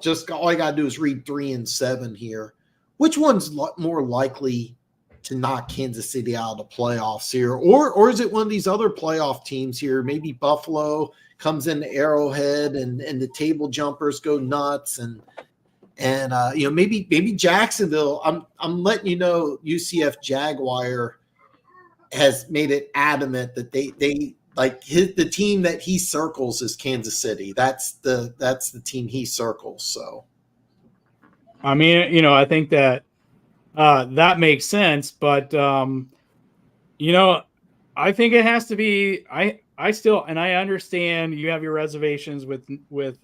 just all I gotta do is read 3 and 7 here. Which one's more likely to knock Kansas City out of the playoffs here, or is it one of these other playoff teams here? Maybe Buffalo comes into Arrowhead and the table jumpers go nuts and maybe Jacksonville. I'm letting you know UCF Jaguar has made it adamant that they like the team that he circles is Kansas City. That's the team he circles. So, I mean, I think that that makes sense, but I think it has to be. I still, and I understand you have your reservations with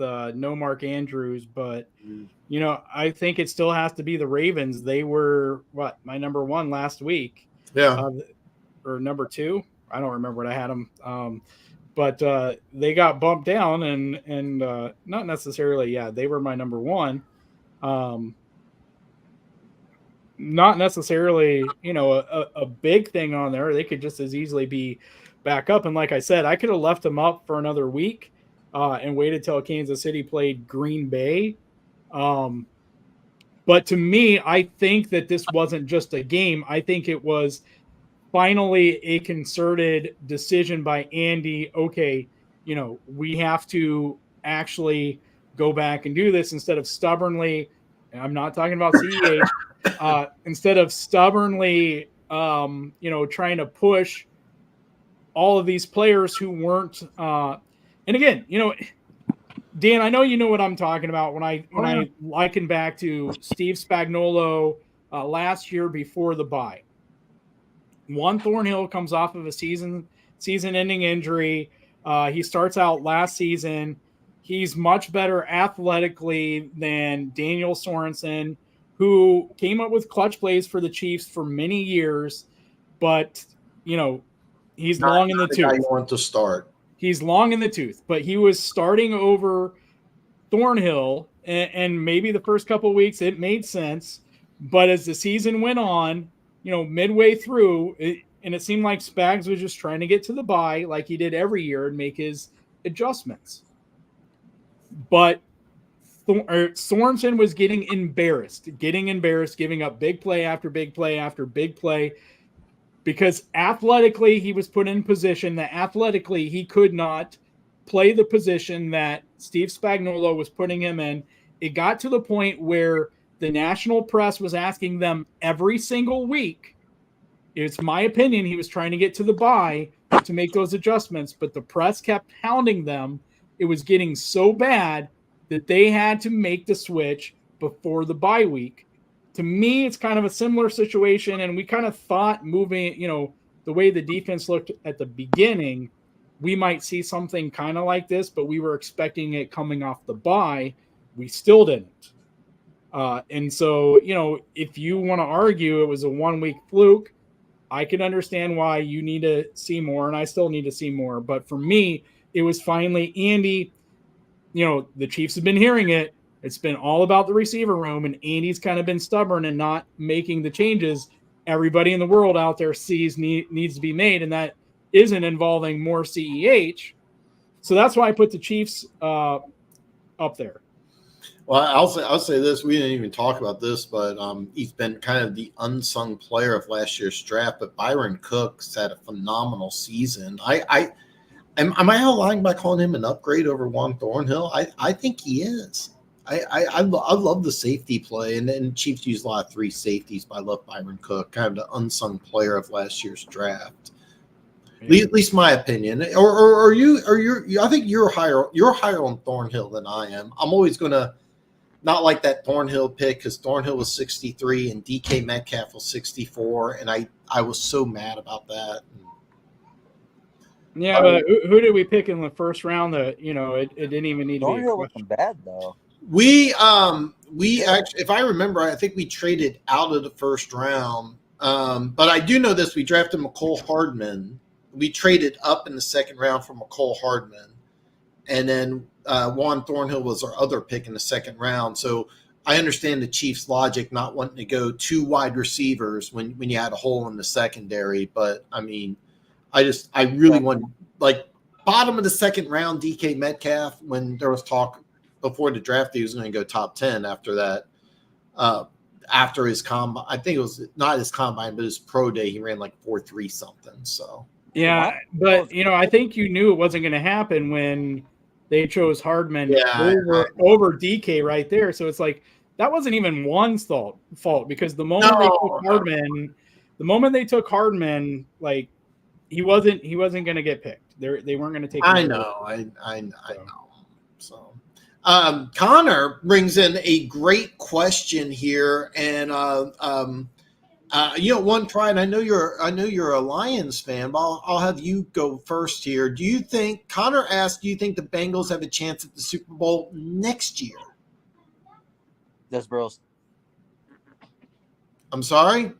no Mark Andrews, but I think it still has to be the Ravens. They were my number 1 last week, or number 2. I don't remember what I had them, but they got bumped down, and not necessarily. Yeah, they were my number 1. Not necessarily, a big thing on there. They could just as easily be back up. And like I said, I could have left them up for another week and waited till Kansas City played Green Bay. But to me, I think that this wasn't just a game. I think it was finally a concerted decision by Andy. Okay, we have to actually go back and do this instead of stubbornly. I'm not talking about CEH. Instead of stubbornly, trying to push all of these players who weren't. And again, Dan, I know you know what I'm talking about when I liken back to Steve Spagnuolo last year before the bye. Juan Thornhill comes off of a season-ending injury. He starts out last season. He's much better athletically than Daniel Sorensen, who came up with clutch plays for the Chiefs for many years, but he's long in the tooth. You want to start. He's long in the tooth, but he was starting over Thornhill, and maybe the first couple of weeks it made sense, but as the season went on, midway through, it seemed like Spags was just trying to get to the bye like he did every year and make his adjustments. But Sorensen was getting embarrassed, giving up big play after big play after big play, because athletically he was put in position that athletically he could not play the position that Steve Spagnuolo was putting him in. It got to the point where the national press was asking them every single week. It's my opinion he was trying to get to the bye to make those adjustments, but the press kept hounding them. It was getting so bad that they had to make the switch before the bye week. To me, it's kind of a similar situation, and we kind of thought moving, the way the defense looked at the beginning, we might see something kind of like this, but we were expecting it coming off the bye. We still didn't. And so, if you want to argue it was a 1-week fluke, I can understand why you need to see more, and I still need to see more. But for me, it was finally Andy. The Chiefs have been hearing it. It's been all about the receiver room, and Andy's kind of been stubborn and not making the changes everybody in the world out there sees needs to be made, and that isn't involving more CEH. So that's why I put the Chiefs up there. Well, I'll say this. We didn't even talk about this, but he's been kind of the unsung player of last year's draft. But Byron Cooks had a phenomenal season. Am I lying by calling him an upgrade over Juan Thornhill? I think he is. I love the safety play, and Chiefs use a lot of 3 safeties, but I love Byron Cook, kind of the unsung player of last year's draft. Yeah. At least my opinion. Or you? I think you're higher on Thornhill than I am. I'm always gonna not like that Thornhill pick because Thornhill was 63 and DK Metcalf was 64, and I was so mad about that. Yeah, but who did we pick in the first round that it didn't even need to be? Thornhill wasn't bad though. We actually, if I remember, I think we traded out of the first round. But I do know this: we drafted McCole Hardman. We traded up in the second round for McCole Hardman, And then Juan Thornhill was our other pick in the second round. So I understand the Chiefs' logic not wanting to go 2 wide receivers when you had a hole in the secondary. But, I mean, I really want, like, bottom of the second round, DK Metcalf, when there was talk before the draft he was going to go top 10 after that. After his combine, I think it was not his combine, but his pro day, he ran like 4.3 something. So yeah, but I think you knew it wasn't going to happen when they chose Hardman over DK right there. So it's like that wasn't even one's fault because the moment they took Hardman, like he wasn't going to get picked. They weren't going to take him. I know. So Connor brings in a great question here, and One Pride. I know you're a Lions fan, but I'll have you go first here. Connor asked, do you think the Bengals have a chance at the Super Bowl next year? Does Burrow? I'm sorry?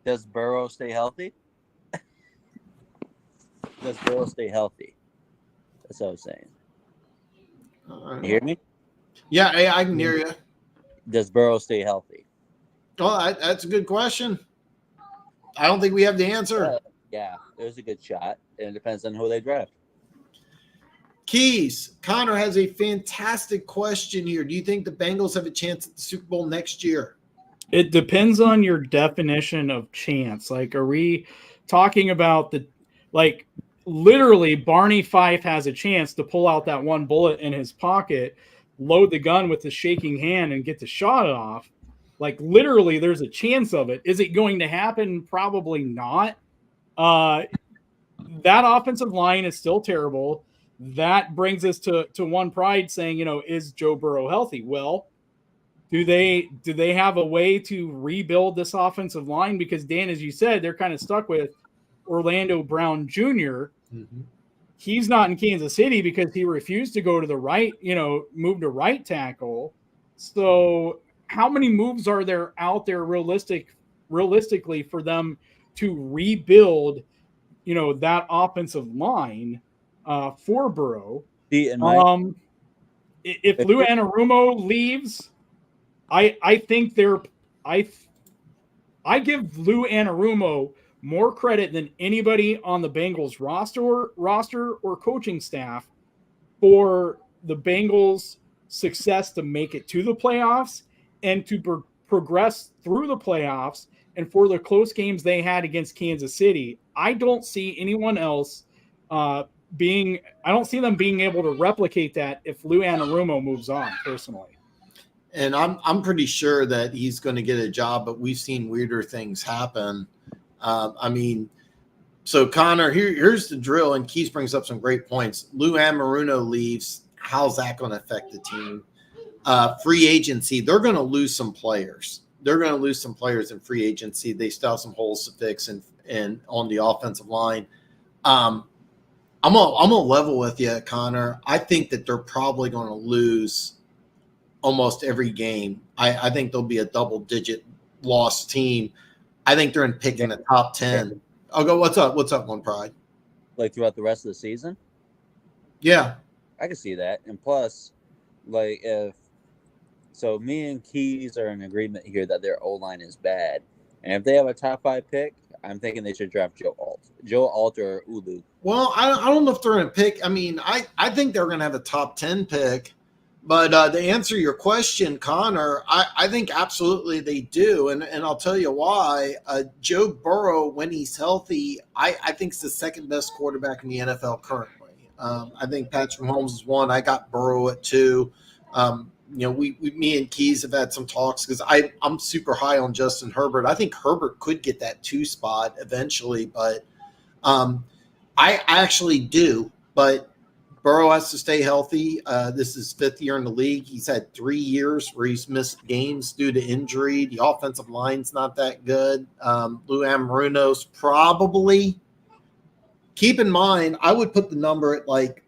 Does Burrow stay healthy? Does Burrow stay healthy? That's what I was saying. You hear me? Yeah, I can hear you. Does Burrow stay healthy? Well, that's a good question. I don't think we have the answer. Yeah, there's a good shot. And it depends on who they draft. Keys, Connor has a fantastic question here. Do you think the Bengals have a chance at the Super Bowl next year? It depends on your definition of chance. Like, are we talking about literally Barney Fife has a chance to pull out that one bullet in his pocket, load the gun with the shaking hand and get the shot off? Like, literally, there's a chance of it. Is it going to happen? Probably not. That offensive line is still terrible. That brings us to One Pride saying, is Joe Burrow healthy? Well, do they have a way to rebuild this offensive line? Because, Dan, as you said, they're kind of stuck with Orlando Brown Jr. Mm-hmm. He's not in Kansas City because he refused to go to the right, move to right tackle. So how many moves are there out there realistically for them to rebuild, that offensive line for Burrow? If Lou Anarumo leaves, I think I give Lou Anarumo more credit than anybody on the Bengals roster or coaching staff for the Bengals' success to make it to the playoffs and to progress through the playoffs, and for the close games they had against Kansas City. I don't see anyone else I don't see them being able to replicate that if Lou Anarumo moves on, personally. And I'm pretty sure that he's going to get a job, but we've seen weirder things happen. So Connor, here's the drill, and Keith brings up some great points. Lou Anarumo leaves. How's that going to affect the team? Free agency, they're going to lose some players. They're going to lose some players in free agency. They still have some holes to fix and on the offensive line. I'm gonna level with you, Connor. I think that they're probably going to lose almost every game. I think they'll be a double-digit loss team. I think they're in picking the top 10. I'll go. What's up? What's up, One Pride? Like throughout the rest of the season? Yeah, I can see that. And plus, me and Keys are in agreement here that their O-line is bad. And if they have a top 5 pick, I'm thinking they should draft Joe Alt or Ulu. Well, I don't know if they're going to pick. I think they're going to have a top 10 pick. But to answer your question, Connor, I think absolutely they do. And I'll tell you why. Joe Burrow, when he's healthy, I think is the second best quarterback in the NFL currently. I think Patrick Mahomes is 1. I got Burrow at 2. Me and Keys have had some talks because I'm super high on Justin Herbert. I think Herbert could get that 2 spot eventually, but I actually do. But Burrow has to stay healthy. This is 5th year in the league. He's had 3 years where he's missed games due to injury. The offensive line's not that good. Lou Anarumo's probably. Keep in mind, I would put the number at like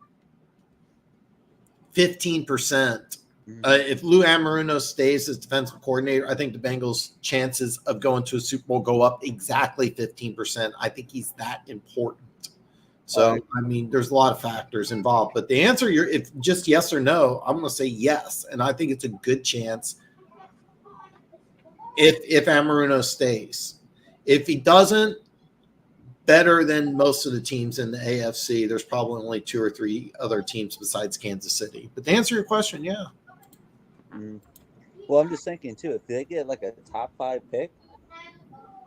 15%. If Lou Anarumo stays as defensive coordinator, I think the Bengals' chances of going to a Super Bowl go up exactly 15%. I think he's that important. So, Right. I mean, there's a lot of factors involved. But the answer, if just yes or no, I'm going to say yes. And I think it's a good chance if Amaruno stays. If he doesn't, better than most of the teams in the AFC. There's probably only 2 or 3 other teams besides Kansas City. But to answer your question, yeah. Well, I'm just thinking too. If they get like a top 5 pick,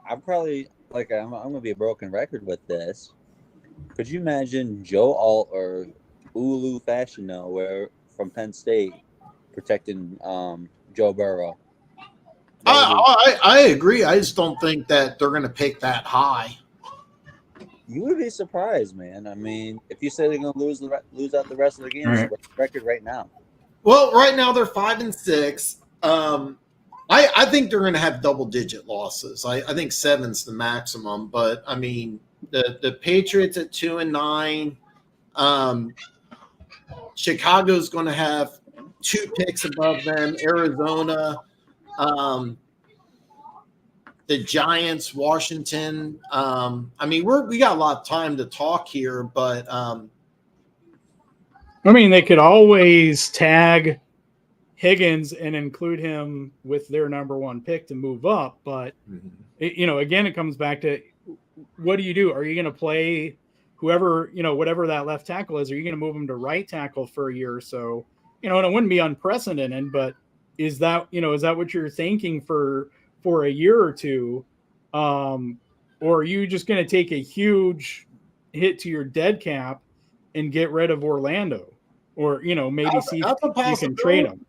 I'm probably like I'm going to be a broken record with this. Could you imagine Joe Alt or Ulu Fashiono, where from Penn State, protecting Joe Burrow? I agree. I just don't think that they're going to pick that high. You would be surprised, man. I mean, if you say they're going to lose out the rest of the games, Right. what's the record right now? Well, right now they're 5-6. I think they're going to have double-digit losses. I think 7's the maximum. But I mean, the Patriots at 2-9. Chicago's going to have 2 picks above them. Arizona, the Giants, Washington. I mean, we got a lot of time to talk here, but I mean, they could always tag Higgins and include him with their number 1 pick to move up. But, again, it comes back to what do you do? Are you going to play whoever, whatever that left tackle is? Are you going to move him to right tackle for a year or so? And it wouldn't be unprecedented, but is that what you're thinking for a year or two? Or are you just going to take a huge hit to your dead cap and get rid of Orlando? Or, maybe see if you can trade him.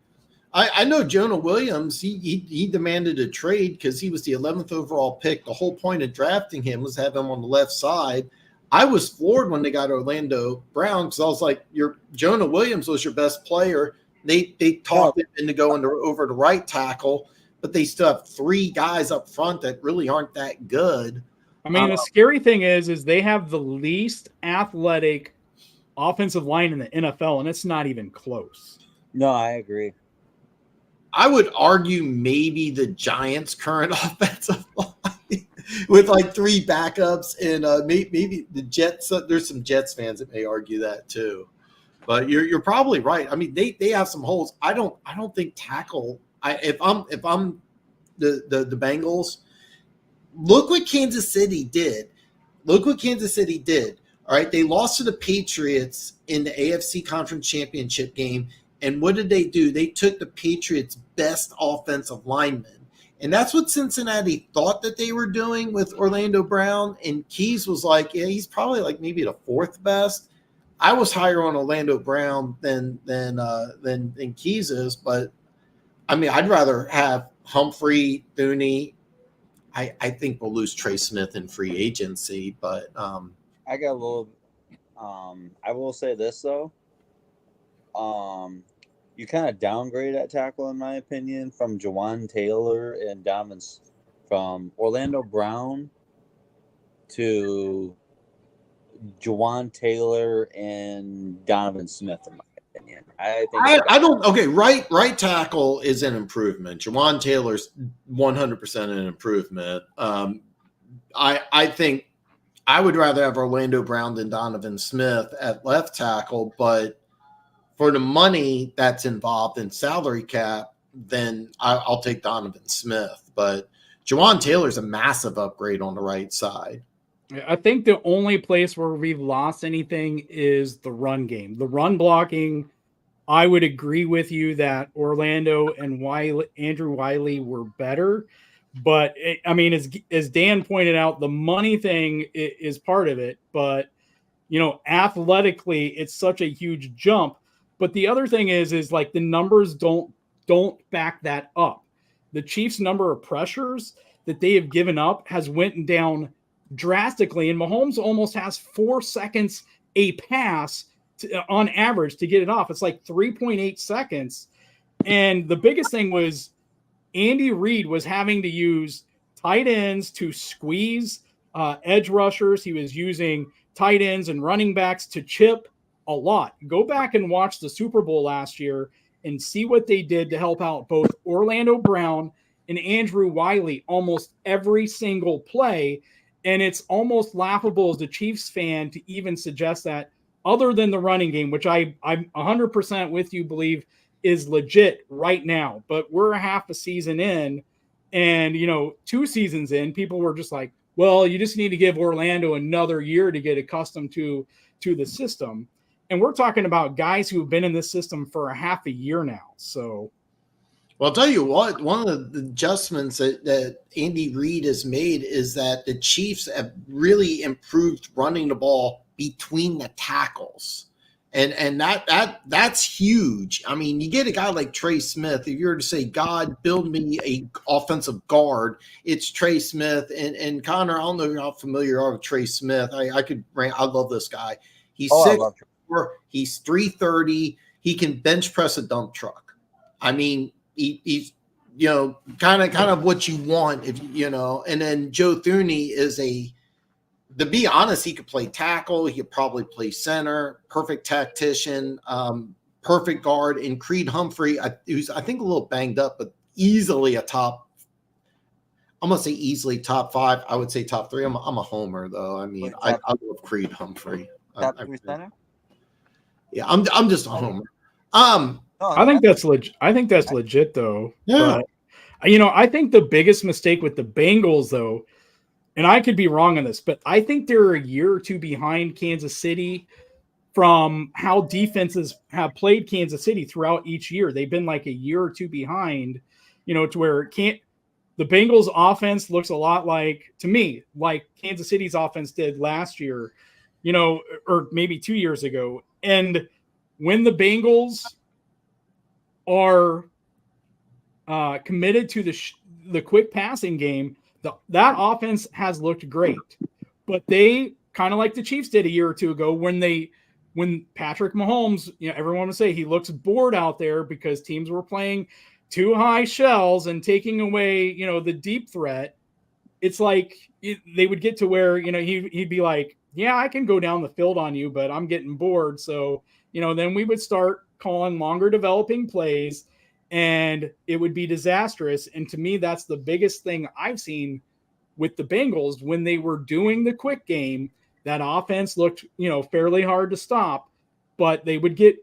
I know Jonah Williams, he demanded a trade because he was the 11th overall pick. The whole point of drafting him was have him on the left side. I was floored when they got Orlando Brown because I was like, Jonah Williams was your best player. They talked him into going over to right tackle, but they still have 3 guys up front that really aren't that good. I mean, the scary thing is they have the least athletic offensive line in the NFL, and it's not even close. No, I agree. I would argue maybe the Giants' current offensive line with like 3 backups and maybe the Jets. There's some Jets fans that may argue that too, but you're probably right. I mean, they have some holes. I don't think tackle. If I'm the Bengals, look what Kansas City did. All right, they lost to the Patriots in the AFC Conference Championship game. And what did they do? They took the Patriots' best offensive lineman. And that's what Cincinnati thought that they were doing with Orlando Brown. And Keas was like, yeah, he's probably like maybe the 4th best. I was higher on Orlando Brown than Keas is. But, I mean, I'd rather have Humphrey, Thuney. I think we'll lose Trey Smith in free agency. But I got a little I will say this, though. You kind of downgrade that tackle, in my opinion, from Jawan Taylor and Donovan, from Orlando Brown to Jawan Taylor and Donovan Smith, in my opinion. I don't. Okay, right tackle is an improvement. Jawan Taylor's 100% an improvement. I think I would rather have Orlando Brown than Donovan Smith at left tackle, but for the money that's involved in salary cap, then I'll take Donovan Smith. But Jawan Taylor's a massive upgrade on the right side. I think the only place where we've lost anything is the run game. The run blocking, I would agree with you that Orlando and Andrew Wiley were better. But, as Dan pointed out, the money thing is part of it. But, athletically, it's such a huge jump. But the other thing is like the numbers don't back that up. The Chiefs' number of pressures that they have given up has went down drastically, and Mahomes almost has 4 seconds a pass on average to get it off. It's like 3.8 seconds. And the biggest thing was Andy Reid was having to use tight ends to squeeze edge rushers. He was using tight ends and running backs to chip a lot. Go back and watch the Super Bowl last year and see what they did to help out both Orlando Brown and Andrew Wiley almost every single play. And it's almost laughable as a Chiefs fan to even suggest that, other than the running game, which I'm 100% with you, believe is legit right now. But we're half a season in, and 2 seasons in, people were just like, well, you just need to give Orlando another year to get accustomed to the system. And we're talking about guys who have been in this system for a half a year now. So, well, I'll tell you what, one of the adjustments that Andy Reid has made is that the Chiefs have really improved running the ball between the tackles. And that's huge. I mean, you get a guy like Trey Smith. If you were to say, God, build me a offensive guard, it's Trey Smith. And Connor, I don't know if you're not familiar with Trey Smith. I love this guy. He's 6'4", he's 330. He can bench press a dump truck. I mean, he's kind of what you want, if And then Joe Thuney is to be honest, he could play tackle. He could probably play center. Perfect tactician. Perfect guard. And Creed Humphrey, who's I think a little banged up, but easily I'm gonna say easily top 5. I would say top 3. I'm a homer though. I mean, I love Creed Humphrey. Top 3 center. Yeah, I'm just a homer. I think that's legit. I think that's legit though. Yeah. But, I think the biggest mistake with the Bengals though, and I could be wrong on this, but I think they're a year or 2 behind Kansas City from how defenses have played Kansas City throughout each year. They've been like a year or 2 behind, to where the Bengals offense looks a lot to me, like Kansas City's offense did last year, or maybe 2 years ago. And when the Bengals are committed to the quick passing game, that offense has looked great. But they kind of like the Chiefs did a year or 2 ago when Patrick Mahomes, everyone would say he looks bored out there because teams were playing too high shells and taking away, the deep threat. It's like they would get to where, he'd be like, yeah, I can go down the field on you, but I'm getting bored. So, then we would start calling longer developing plays, and it would be disastrous. And to me, that's the biggest thing I've seen with the Bengals. When they were doing the quick game, that offense looked, fairly hard to stop, but they would get,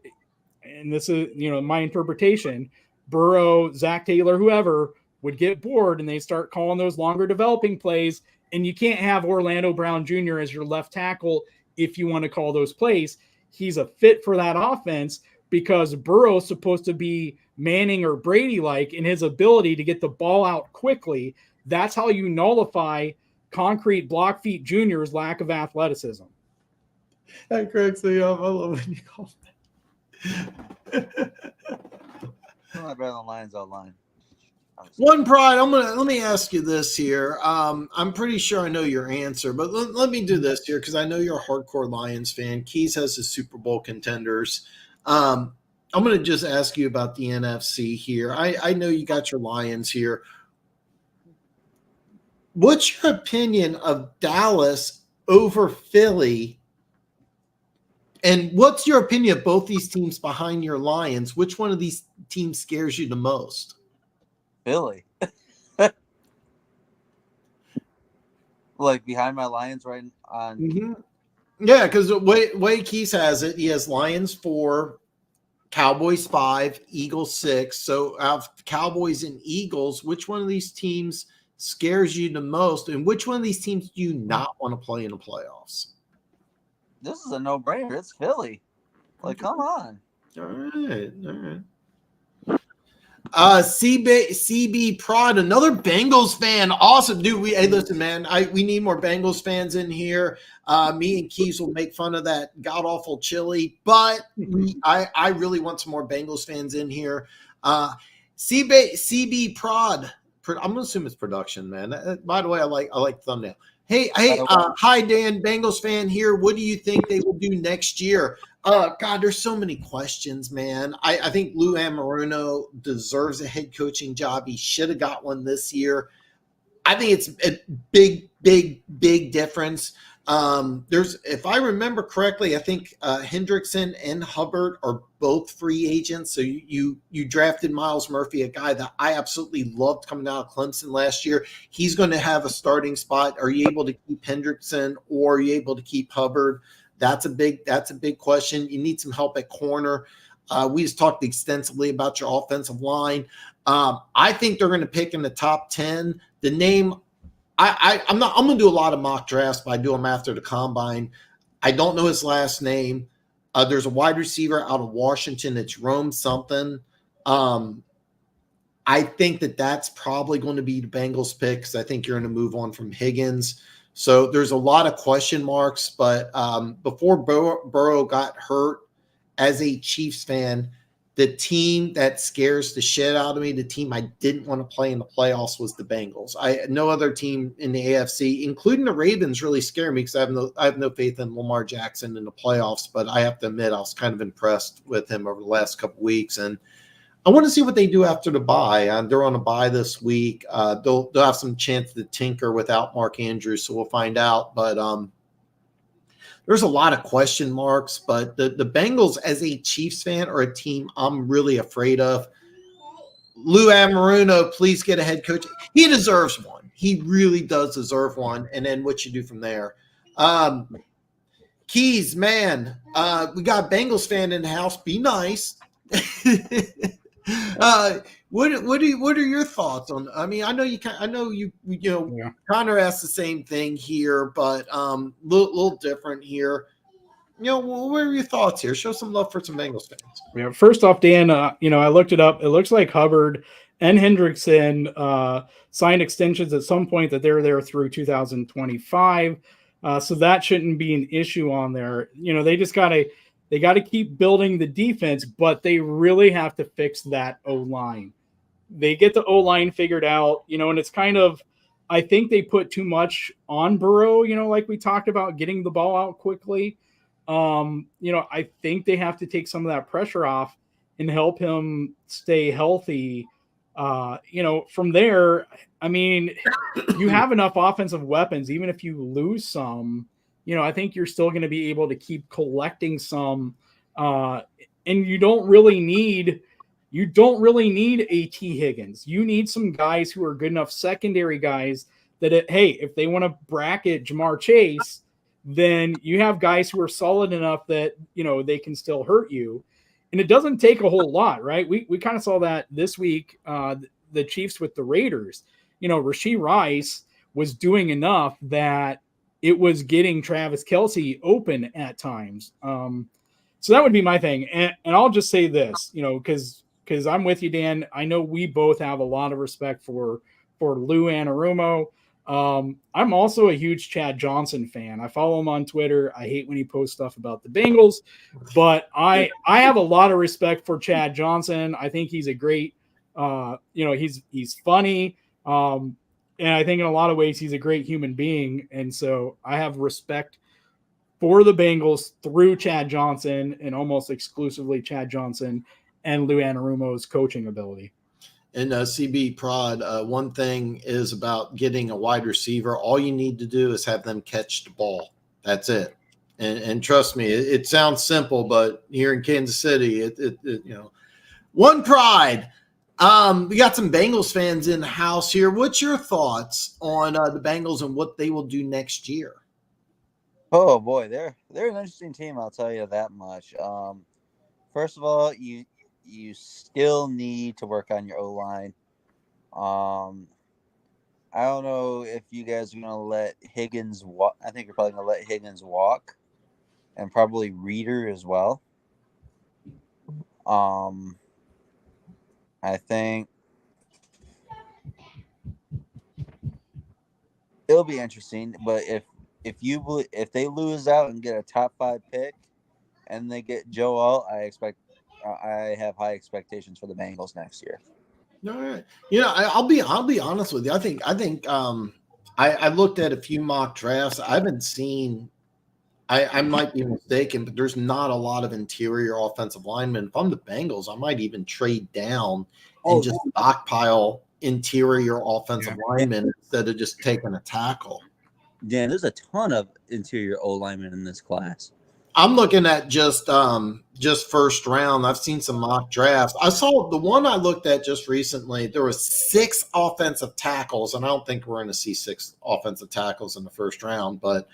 and this is, my interpretation, Burrow, Zach Taylor, whoever would get bored, and they start calling those longer developing plays. And you can't have Orlando Brown Jr. as your left tackle if you want to call those plays. He's a fit for that offense because Burrow's supposed to be Manning or Brady-like in his ability to get the ball out quickly. That's how you nullify concrete block feet Jr.'s lack of athleticism. That cracks me up. I love when you call that. I'm not better than Lions online. One Pride, let me ask you this here. I'm pretty sure I know your answer, but let me do this here because I know you're a hardcore Lions fan. Keys has the Super Bowl contenders. I'm going to just ask you about the NFC here. I know you got your Lions here. What's your opinion of Dallas over Philly? And what's your opinion of both these teams behind your Lions? Which one of these teams scares you the most? Philly. Like behind my Lions right on. Mm-hmm. Yeah, because the way Keys has it, he has Lions 4, Cowboys 5, Eagles 6. So out of Cowboys and Eagles, which one of these teams scares you the most? And which one of these teams do you not want to play in the playoffs? This is a no-brainer. It's Philly. Like, come on. All right. CB Prod, another Bengals fan. Awesome, dude. Hey, listen, man. We need more Bengals fans in here. Me and Keys will make fun of that god awful chili, but I really want some more Bengals fans in here. CB Prod. I'm gonna assume it's production, man. By the way, I like thumbnail. Hey, hi Dan, Bengals fan here. What do you think they will do next year? God, there's so many questions, man. I think Lou Anarumo deserves a head coaching job. He should have got one this year. I think it's a big difference. If I remember correctly, I think Hendrickson and Hubbard are both free agents. So you drafted Miles Murphy, a guy that I absolutely loved coming out of Clemson last year. He's going to have a starting spot. Are you able to keep Hendrickson, or are you able to keep Hubbard? That's a big question. You need some help at corner. We just talked extensively about your offensive line. I think they're going to pick in the top 10. The name, I'm going to do a lot of mock drafts, but I do them after the combine. I don't know his last name. There's a wide receiver out of Washington. It's Rome something. I think that's probably going to be the Bengals pick, because I think you're going to move on from Higgins. So there's a lot of question marks. But before Burrow got hurt, as a Chiefs fan, the team that scares the shit out of me, the team I didn't want to play in the playoffs, was the Bengals. No other team in the AFC, including the Ravens, really scare me, because I have no faith in Lamar Jackson in the playoffs. But I have to admit, I was kind of impressed with him over the last couple of weeks, and I want to see what they do after the bye. They're on a bye this week. They'll have some chance to tinker without Mark Andrews, so we'll find out. But there's a lot of question marks, but the Bengals, as a Chiefs fan, are a team I'm really afraid of. Lou Anarumo, please get a head coach. He deserves one. He really does deserve one. And then what you do from there. Keys, man, we got a Bengals fan in the house. Be nice. What are your thoughts on? I mean, I know you Connor asked the same thing here, but little different here. What are your thoughts here? Show some love for some Bengals fans. Yeah, first off, Dan, I looked it up. It looks like Hubbard and Hendrickson signed extensions at some point, that they're there through 2025. So that shouldn't be an issue on there. They just got to keep building the defense, but they really have to fix that O-line. They get the O-line figured out, and it's kind of, I think they put too much on Burrow, like we talked about, getting the ball out quickly. I think they have to take some of that pressure off and help him stay healthy. From there, I mean, you have enough offensive weapons. Even if you lose some, I think you're still going to be able to keep collecting some, and you don't really need A.T. Higgins. You need some guys who are good enough secondary guys that, if they want to bracket Jamar Chase, then you have guys who are solid enough that, they can still hurt you. And it doesn't take a whole lot, right? We kind of saw that this week, the Chiefs with the Raiders. Rashee Rice was doing enough that it was getting Travis Kelce open at times. So that would be my thing. And I'll just say this, because I'm with you, Dan. I know we both have a lot of respect for Lou Anarumo. I'm also a huge Chad Johnson fan. I follow him on Twitter. I hate when he posts stuff about the Bengals, but I have a lot of respect for Chad Johnson. I think he's a great, he's funny. And I think in a lot of ways he's a great human being. And so I have respect for the Bengals through Chad Johnson, and almost exclusively Chad Johnson and Lou Anarumo's coaching ability. And CB Prod, one thing is about getting a wide receiver. All you need to do is have them catch the ball. That's it. And trust me, it sounds simple, but here in Kansas City, One Pride. We got some Bengals fans in the house here. What's your thoughts on the Bengals and what they will do next year? Oh boy, they're an interesting team. I'll tell you that much. First of all, you still need to work on your O-line. I don't know if you guys are going to let Higgins walk. I think you're probably going to let Higgins walk, and probably Reader as well. I think it'll be interesting, but if they lose out and get a top 5 pick and they get Joe Alt, I have high expectations for the Bengals next year. All right. I'll be honest with you. I think I looked at a few mock drafts. I haven't seen. I might be mistaken, but there's not a lot of interior offensive linemen. If I'm the Bengals, I might even trade down and just stockpile interior offensive linemen. instead of just taking a tackle. Dan, there's a ton of interior O linemen in this class. I'm looking at just first round. I've seen some mock drafts. I saw the one I looked at just recently. There was 6 offensive tackles, and I don't think we're going to see 6 offensive tackles in the first round. But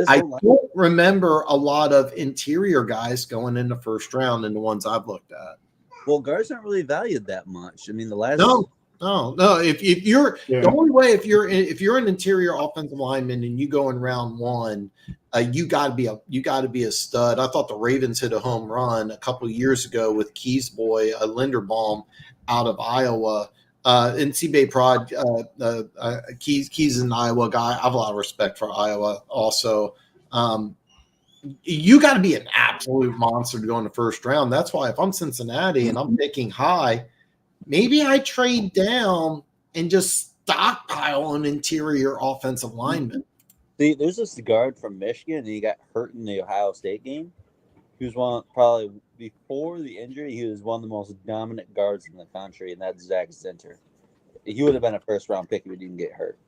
I don't remember a lot of interior guys going in the first round in the ones I've looked at. Well, guards aren't really valued that much. I mean, the last No. If you're the only way, if you're an interior offensive lineman and you go in round 1, you got to be a stud. I thought the Ravens hit a home run a couple of years ago with Keys boy Linderbaum out of Iowa. And C-Bay Prod, Keys an Iowa guy. I have a lot of respect for Iowa also. You got to be an absolute monster to go in the first round. That's why if I'm Cincinnati and I'm picking high, maybe I trade down and just stockpile an interior offensive lineman. See, there's this guard from Michigan, and he got hurt in the Ohio State game. He was probably before the injury, he was one of the most dominant guards in the country, and that's Zach Zinter. He would have been a first-round pick if he didn't get hurt.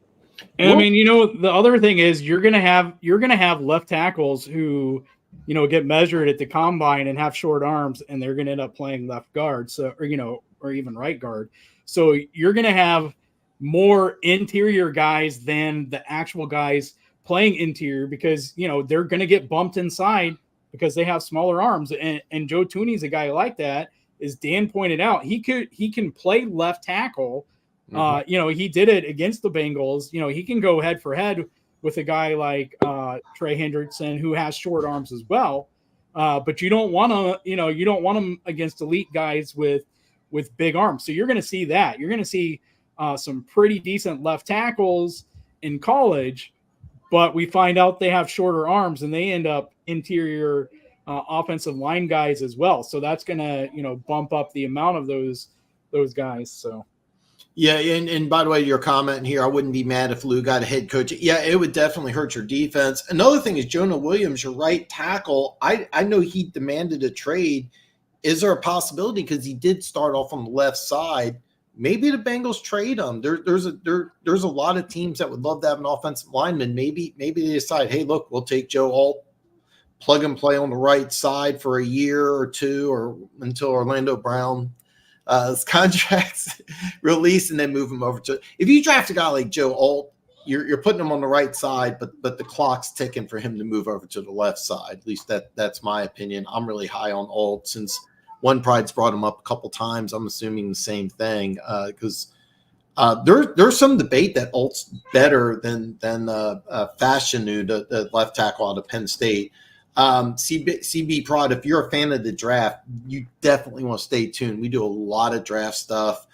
And I mean, the other thing is you're gonna have left tackles who, get measured at the combine and have short arms, and they're gonna end up playing left guard, or even right guard. So you're gonna have more interior guys than the actual guys playing interior because they're gonna get bumped inside because they have smaller arms. And Joe Tooney's a guy like that. As Dan pointed out, he can play left tackle. He did it against the Bengals. He can go head for head with a guy like Trey Hendrickson, who has short arms as well. But you don't want him against elite guys with big arms. So you're going to see that. You're going to see some pretty decent left tackles in college, but we find out they have shorter arms and they end up interior offensive line guys as well. So that's going to, bump up the amount of those guys. So. Yeah, and by the way, your comment here, I wouldn't be mad if Lou got a head coach. Yeah, it would definitely hurt your defense. Another thing is Jonah Williams, your right tackle. I know he demanded a trade. Is there a possibility, because he did start off on the left side, maybe the Bengals trade him? There's a lot of teams that would love to have an offensive lineman. Maybe they decide, hey, look, we'll take Joe Alt, plug and play on the right side for a year or two, or until Orlando Brown his contract's released, and then move him over to. If you draft a guy like Joe Alt, you're putting him on the right side, but the clock's ticking for him to move over to the left side. At least that's my opinion. I'm really high on Alt since One Pride's brought him up a couple times. I'm assuming the same thing because there's some debate that Alt's better than Fashanu, the left tackle out of Penn State. CB Prod, if you're a fan of the draft, you definitely want to stay tuned. We do a lot of draft stuff.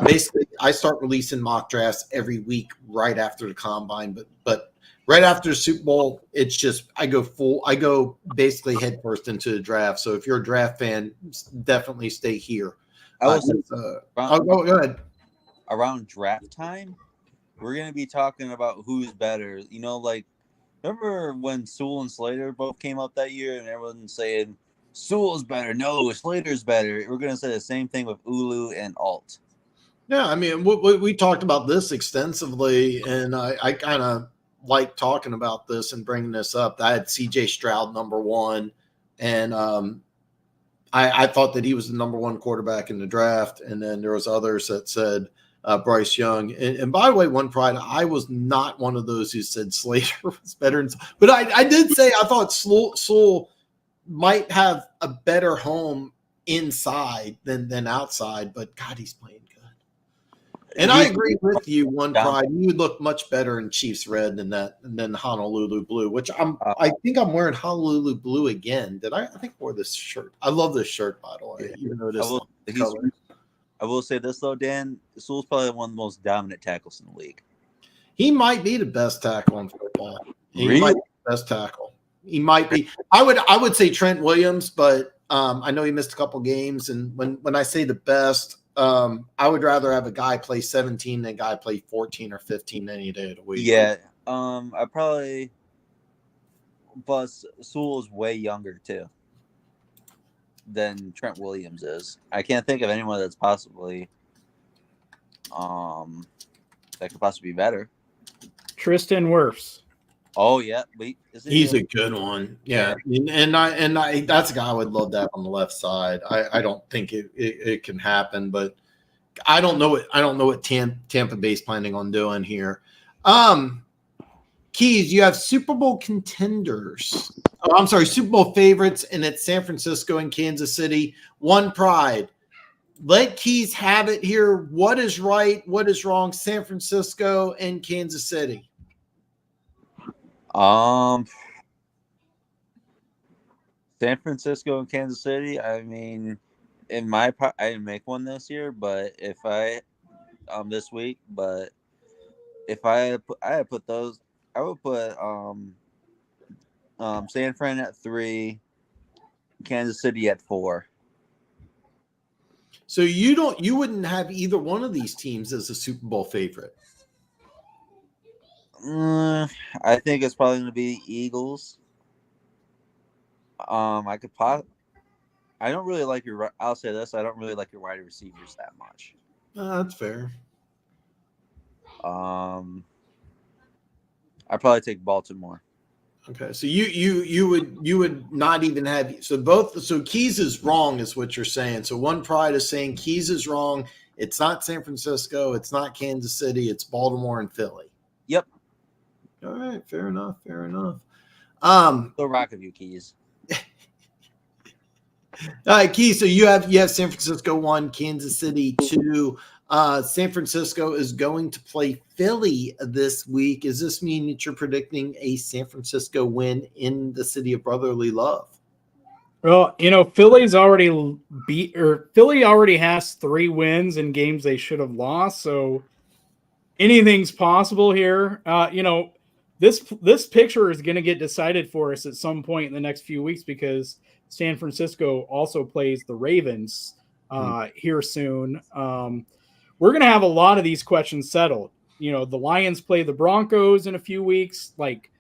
Basically, I start releasing mock drafts every week right after the combine, but right after the Super Bowl, it's just I go basically head first into the draft. So if you're a draft fan, definitely stay here. Go ahead. Around draft time, we're gonna be talking about who's better. Remember when Sewell and Slater both came up that year, and everyone's saying Sewell's better? No, Slater's better. We're going to say the same thing with Ulu and Alt. Yeah, I mean, we talked about this extensively, and I kind of like talking about this and bringing this up. I had C.J. Stroud number 1, and I thought that he was the number 1 quarterback in the draft, and then there was others that said Bryce Young. And by the way, One Pride, I was not one of those who said Slater was better. But I did say I thought Sewell might have a better home inside than outside. But, God, he's playing good. And I agree with you, One Pride. You would look much better in Chiefs red than Honolulu blue, which I think I'm wearing Honolulu blue again. I think I wore this shirt. I love this shirt, by the way, even though it is color. I will say this, though, Dan. Sewell's probably one of the most dominant tackles in the league. He might be the best tackle in football. Really? Might be the best tackle. He might be. I would say Trent Williams, but I know he missed a couple games. And when I say the best, I would rather have a guy play 17 than a guy play 14 or 15 any day of the week. Yeah. But Sewell is way younger, too, than Trent Williams is. I can't think of anyone that's possibly that could possibly be better. Tristan Wirfs. Oh yeah, He's a good one. Yeah, and I that's a guy I would love that on the left side. I don't think it can happen, but I don't know what Tampa Bay's planning on doing here. Keys, you have Super Bowl contenders. Oh, I'm sorry, Super Bowl favorites, and it's San Francisco and Kansas City. One Pride. Let Keys have it here. What is right? What is wrong? San Francisco and Kansas City. San Francisco and Kansas City. I mean, I didn't make one this year, but if I this week, but if I put those, I would put San Fran at 3, Kansas City at 4. So you wouldn't have either one of these teams as a Super Bowl favorite. I think it's probably going to be the Eagles. I don't really like your. I'll say this: I don't really like your wide receivers that much. That's fair. I'd probably take Baltimore. Okay, so you would not even have so Keys is wrong is what you're saying. So One Pride is saying Keys is wrong. It's not San Francisco. It's not Kansas City. It's Baltimore and Philly. Yep. All right, fair enough. So rock of you, Keys. All right, Keys. So you have San Francisco 1, Kansas City 2. San Francisco is going to play Philly this week. Does this mean that you're predicting a San Francisco win in the city of brotherly love? Well, Philly already has 3 wins in games they should have lost, so anything's possible here. This picture is going to get decided for us at some point in the next few weeks because San Francisco also plays the Ravens here soon. We're going to have a lot of these questions settled. The Lions play the Broncos in a few weeks. Like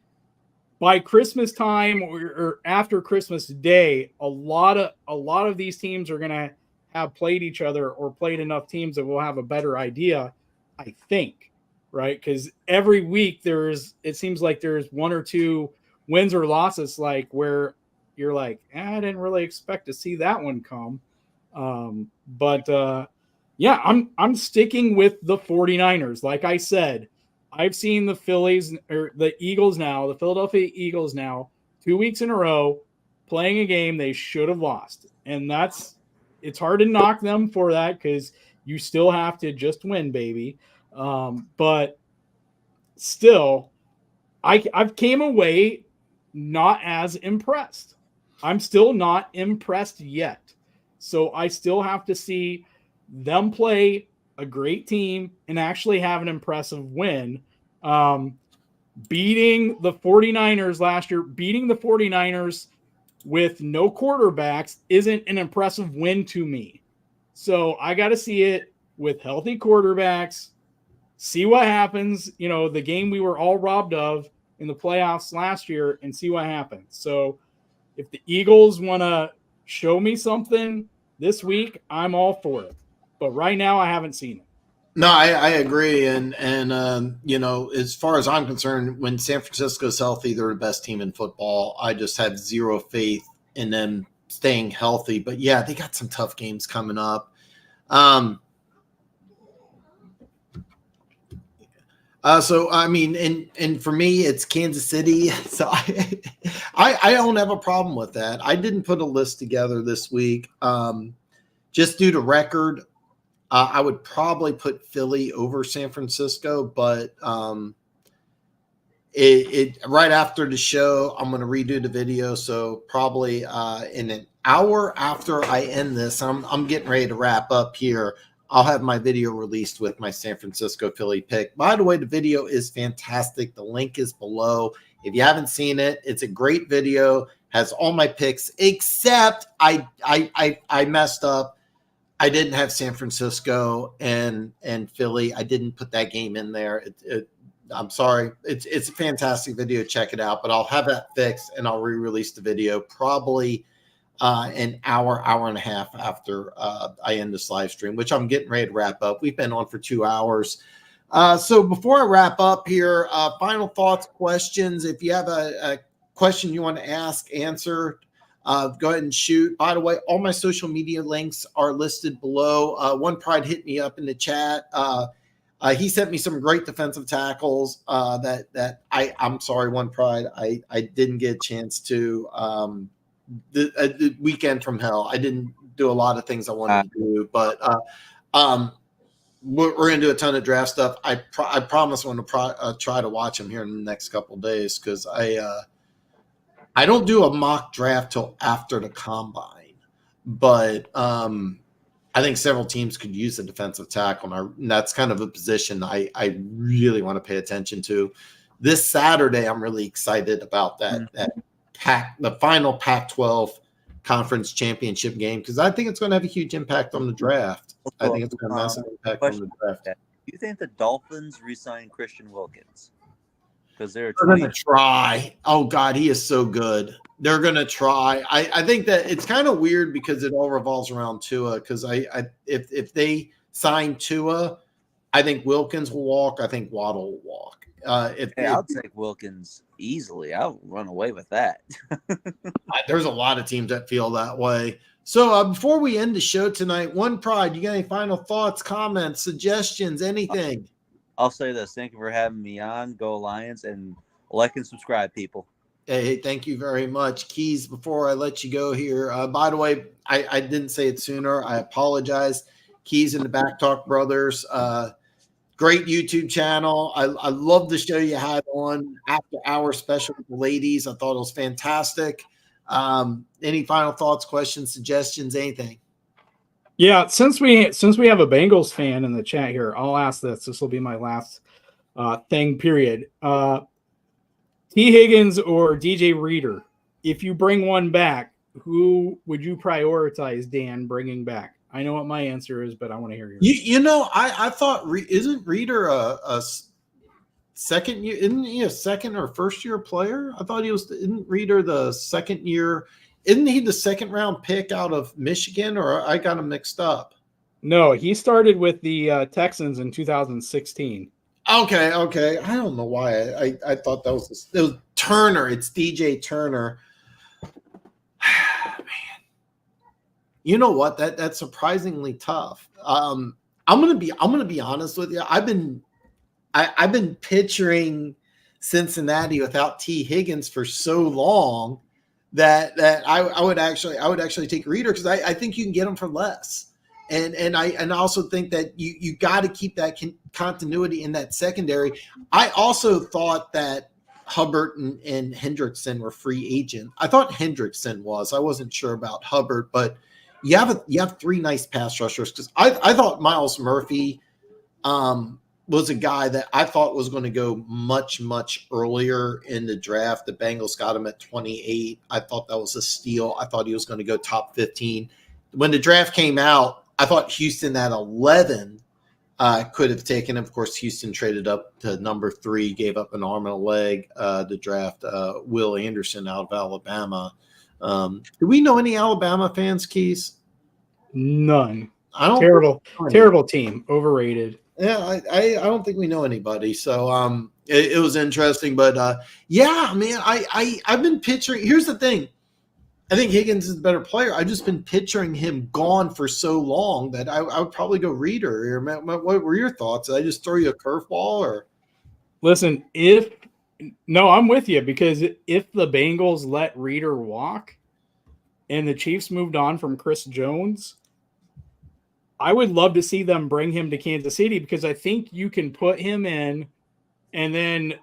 by Christmas time or after Christmas Day, a lot of these teams are going to have played each other or played enough teams that we'll have a better idea, I think, right? Because every week it seems like there's 1 or 2 wins or losses, like where you're like, I didn't really expect to see that one come. Yeah, I'm sticking with the 49ers. Like I said, I've seen the Philadelphia Eagles now 2 weeks in a row playing a game they should have lost. And it's hard to knock them for that because you still have to just win, baby. But still, I've came away not as impressed. I'm still not impressed yet. So I still have to see them play a great team and actually have an impressive win. Beating the 49ers last year, beating the 49ers with no quarterbacks isn't an impressive win to me. So I got to see it with healthy quarterbacks, see what happens, the game we were all robbed of in the playoffs last year, and see what happens. So if the Eagles want to show me something this week, I'm all for it. But right now, I haven't seen it. No, I agree. And as far as I'm concerned, when San Francisco's healthy, they're the best team in football. I just have zero faith in them staying healthy. But, yeah, they got some tough games coming up. So, I mean, and for me, it's Kansas City. So I don't have a problem with that. I didn't put a list together this week. Just due to record, I would probably put Philly over San Francisco, but right after the show, I'm going to redo the video. So probably in an hour after I end this, I'm getting ready to wrap up here. I'll have my video released with my San Francisco Philly pick. By the way, the video is fantastic. The link is below. If you haven't seen it, it's a great video. Has all my picks, except I messed up. I didn't have San Francisco and Philly. I didn't put that game in there. I'm sorry. It's a fantastic video. Check it out. But I'll have that fixed and I'll re-release the video probably an hour and a half after I end this live stream, which I'm getting ready to wrap up. We've been on for 2 hours. So before I wrap up here, final thoughts, questions. If you have a question you want to ask, answer, go ahead and shoot. By the way, all my social media links are listed below. One Pride hit me up in the chat. He sent me some great defensive tackles I'm sorry, One Pride. I didn't get a chance to the weekend from hell. I didn't do a lot of things I wanted to do, but we're going to do a ton of draft stuff. I promise I'm going to try to watch them here in the next couple of days because I don't do a mock draft till after the combine, but I think several teams could use a defensive tackle, and that's kind of a position I really want to pay attention to. This Saturday, I'm really excited about the final Pac-12 conference championship game because I think it's going to have a huge impact on the draft. I think it's going to have a massive impact on the draft. Do you think the Dolphins re-sign Christian Wilkins? Because they're going to try. Oh, God, he is so good. They're going to try. I think that it's kind of weird because it all revolves around Tua because if they sign Tua, I think Wilkins will walk. I think Waddle will walk. I'll take Wilkins easily. I'll run away with that. There's a lot of teams that feel that way. So before we end the show tonight, One Pride, you got any final thoughts, comments, suggestions, anything? I'll say this. Thank you for having me on. Go Lions, and like and subscribe, people. Hey, thank you very much. Keys, before I let you go here, by the way, I didn't say it sooner. I apologize. Keys and the Back Talk Brothers, great YouTube channel. I love the show you had on After Hour special with the ladies. I thought it was fantastic. Any final thoughts, questions, suggestions, anything? Yeah, since we have a Bengals fan in the chat here, I'll ask this. This will be my last thing, period. T. Higgins or DJ Reader? If you bring one back, who would you prioritize, Dan, bringing back? I know what my answer is, but I want to hear yours. You know, I thought, isn't Reader a second year? Isn't he a second or first year player? I thought isn't Reader the second year? Isn't he the second round pick out of Michigan, or I got him mixed up? No, he started with the Texans in 2016. Okay. I don't know why I thought it was Turner. It's DJ Turner. Man, you know what? That's surprisingly tough. I'm gonna be honest with you. I've been picturing Cincinnati without T. Higgins for so long that I would actually take Reader because I think you can get him for less. And I also think that you got to keep that continuity in that secondary. I also thought that Hubbard and Hendrickson were free agent. I thought Hendrickson was. I wasn't sure about Hubbard, but you have three nice pass rushers because I thought Myles Murphy was a guy that I thought was going to go much, much earlier in the draft. The Bengals got him at 28. I thought that was a steal. I thought he was going to go top 15. When the draft came out, I thought Houston at 11 could have taken him. Of course, Houston traded up to number 3, gave up an arm and a leg to draft Will Anderson out of Alabama. Do we know any Alabama fans, Keys? None. Terrible team, overrated. Yeah, I don't think we know anybody. So it was interesting, but yeah, man, I've been picturing. Here's the thing. I think Higgins is the better player. I've just been picturing him gone for so long that I would probably go Reader. What were your thoughts? Did I just throw you a curveball? Or listen, I'm with you because if the Bengals let Reader walk and the Chiefs moved on from Chris Jones, I would love to see them bring him to Kansas City because I think you can put him in and then,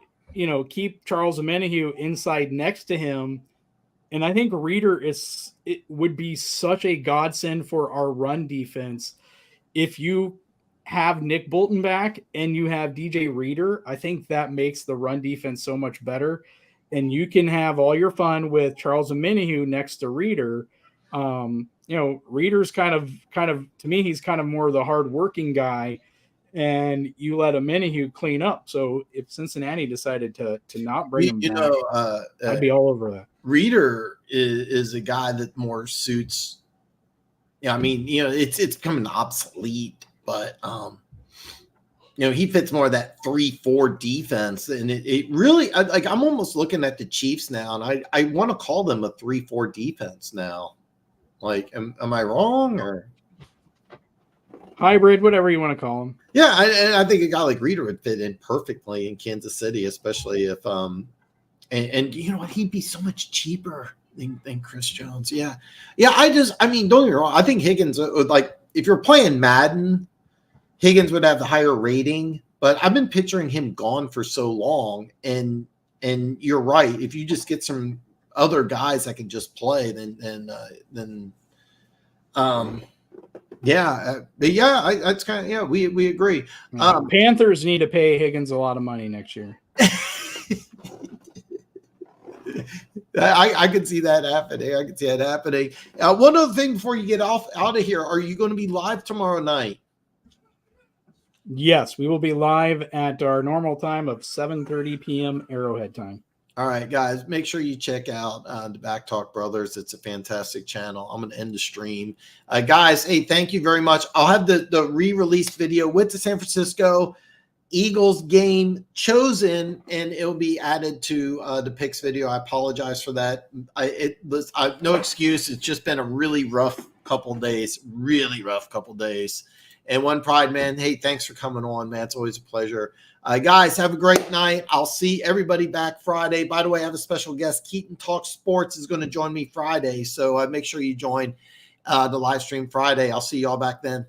keep Charles Omenihu inside next to him. And I think Reader would be such a godsend for our run defense. If you have Nick Bolton back and you have DJ Reader, I think that makes the run defense so much better. And you can have all your fun with Charles Omenihu next to Reader. Reader's kind of to me, he's kind of more the hardworking guy, and you let Omenihu clean up. So if Cincinnati decided to not bring him back, I'd be all over that. Reader is a guy that more suits. Yeah, I mean, it's becoming obsolete, but he fits more of that 3-4 defense, and it really like I'm almost looking at the Chiefs now, and I want to call them a 3-4 defense now. Like, am I wrong or hybrid, whatever you want to call them? Yeah, I think a guy like Reeder would fit in perfectly in Kansas City, especially if and you know what, he'd be so much cheaper than Chris Jones. Yeah. I mean, don't get me wrong. I think Higgins would, like, if you're playing Madden, Higgins would have the higher rating, but I've been picturing him gone for so long, and you're right. If you just get some other guys that can just play, then it's kind of we agree. Panthers need to pay Higgins a lot of money next year. I can see that happening. One other thing before you get out of here, are you going to be live tomorrow night? Yes, we will be live at our normal time of 7:30 p.m. Arrowhead time. All right, guys, make sure you check out the Back Talk Brothers. It's a fantastic channel. I'm going to end the stream. Guys, hey, thank you very much. I'll have the re-released video with the San Francisco Eagles game chosen, and it'll be added to the picks video. I apologize for that. No excuse. It's just been a really rough couple days. And One Pride, man, hey, thanks for coming on, man. It's always a pleasure. Guys, have a great night. I'll see everybody back Friday. By the way, I have a special guest. Keaton Talk Sports is going to join me Friday, so make sure you join the live stream Friday. I'll see you all back then.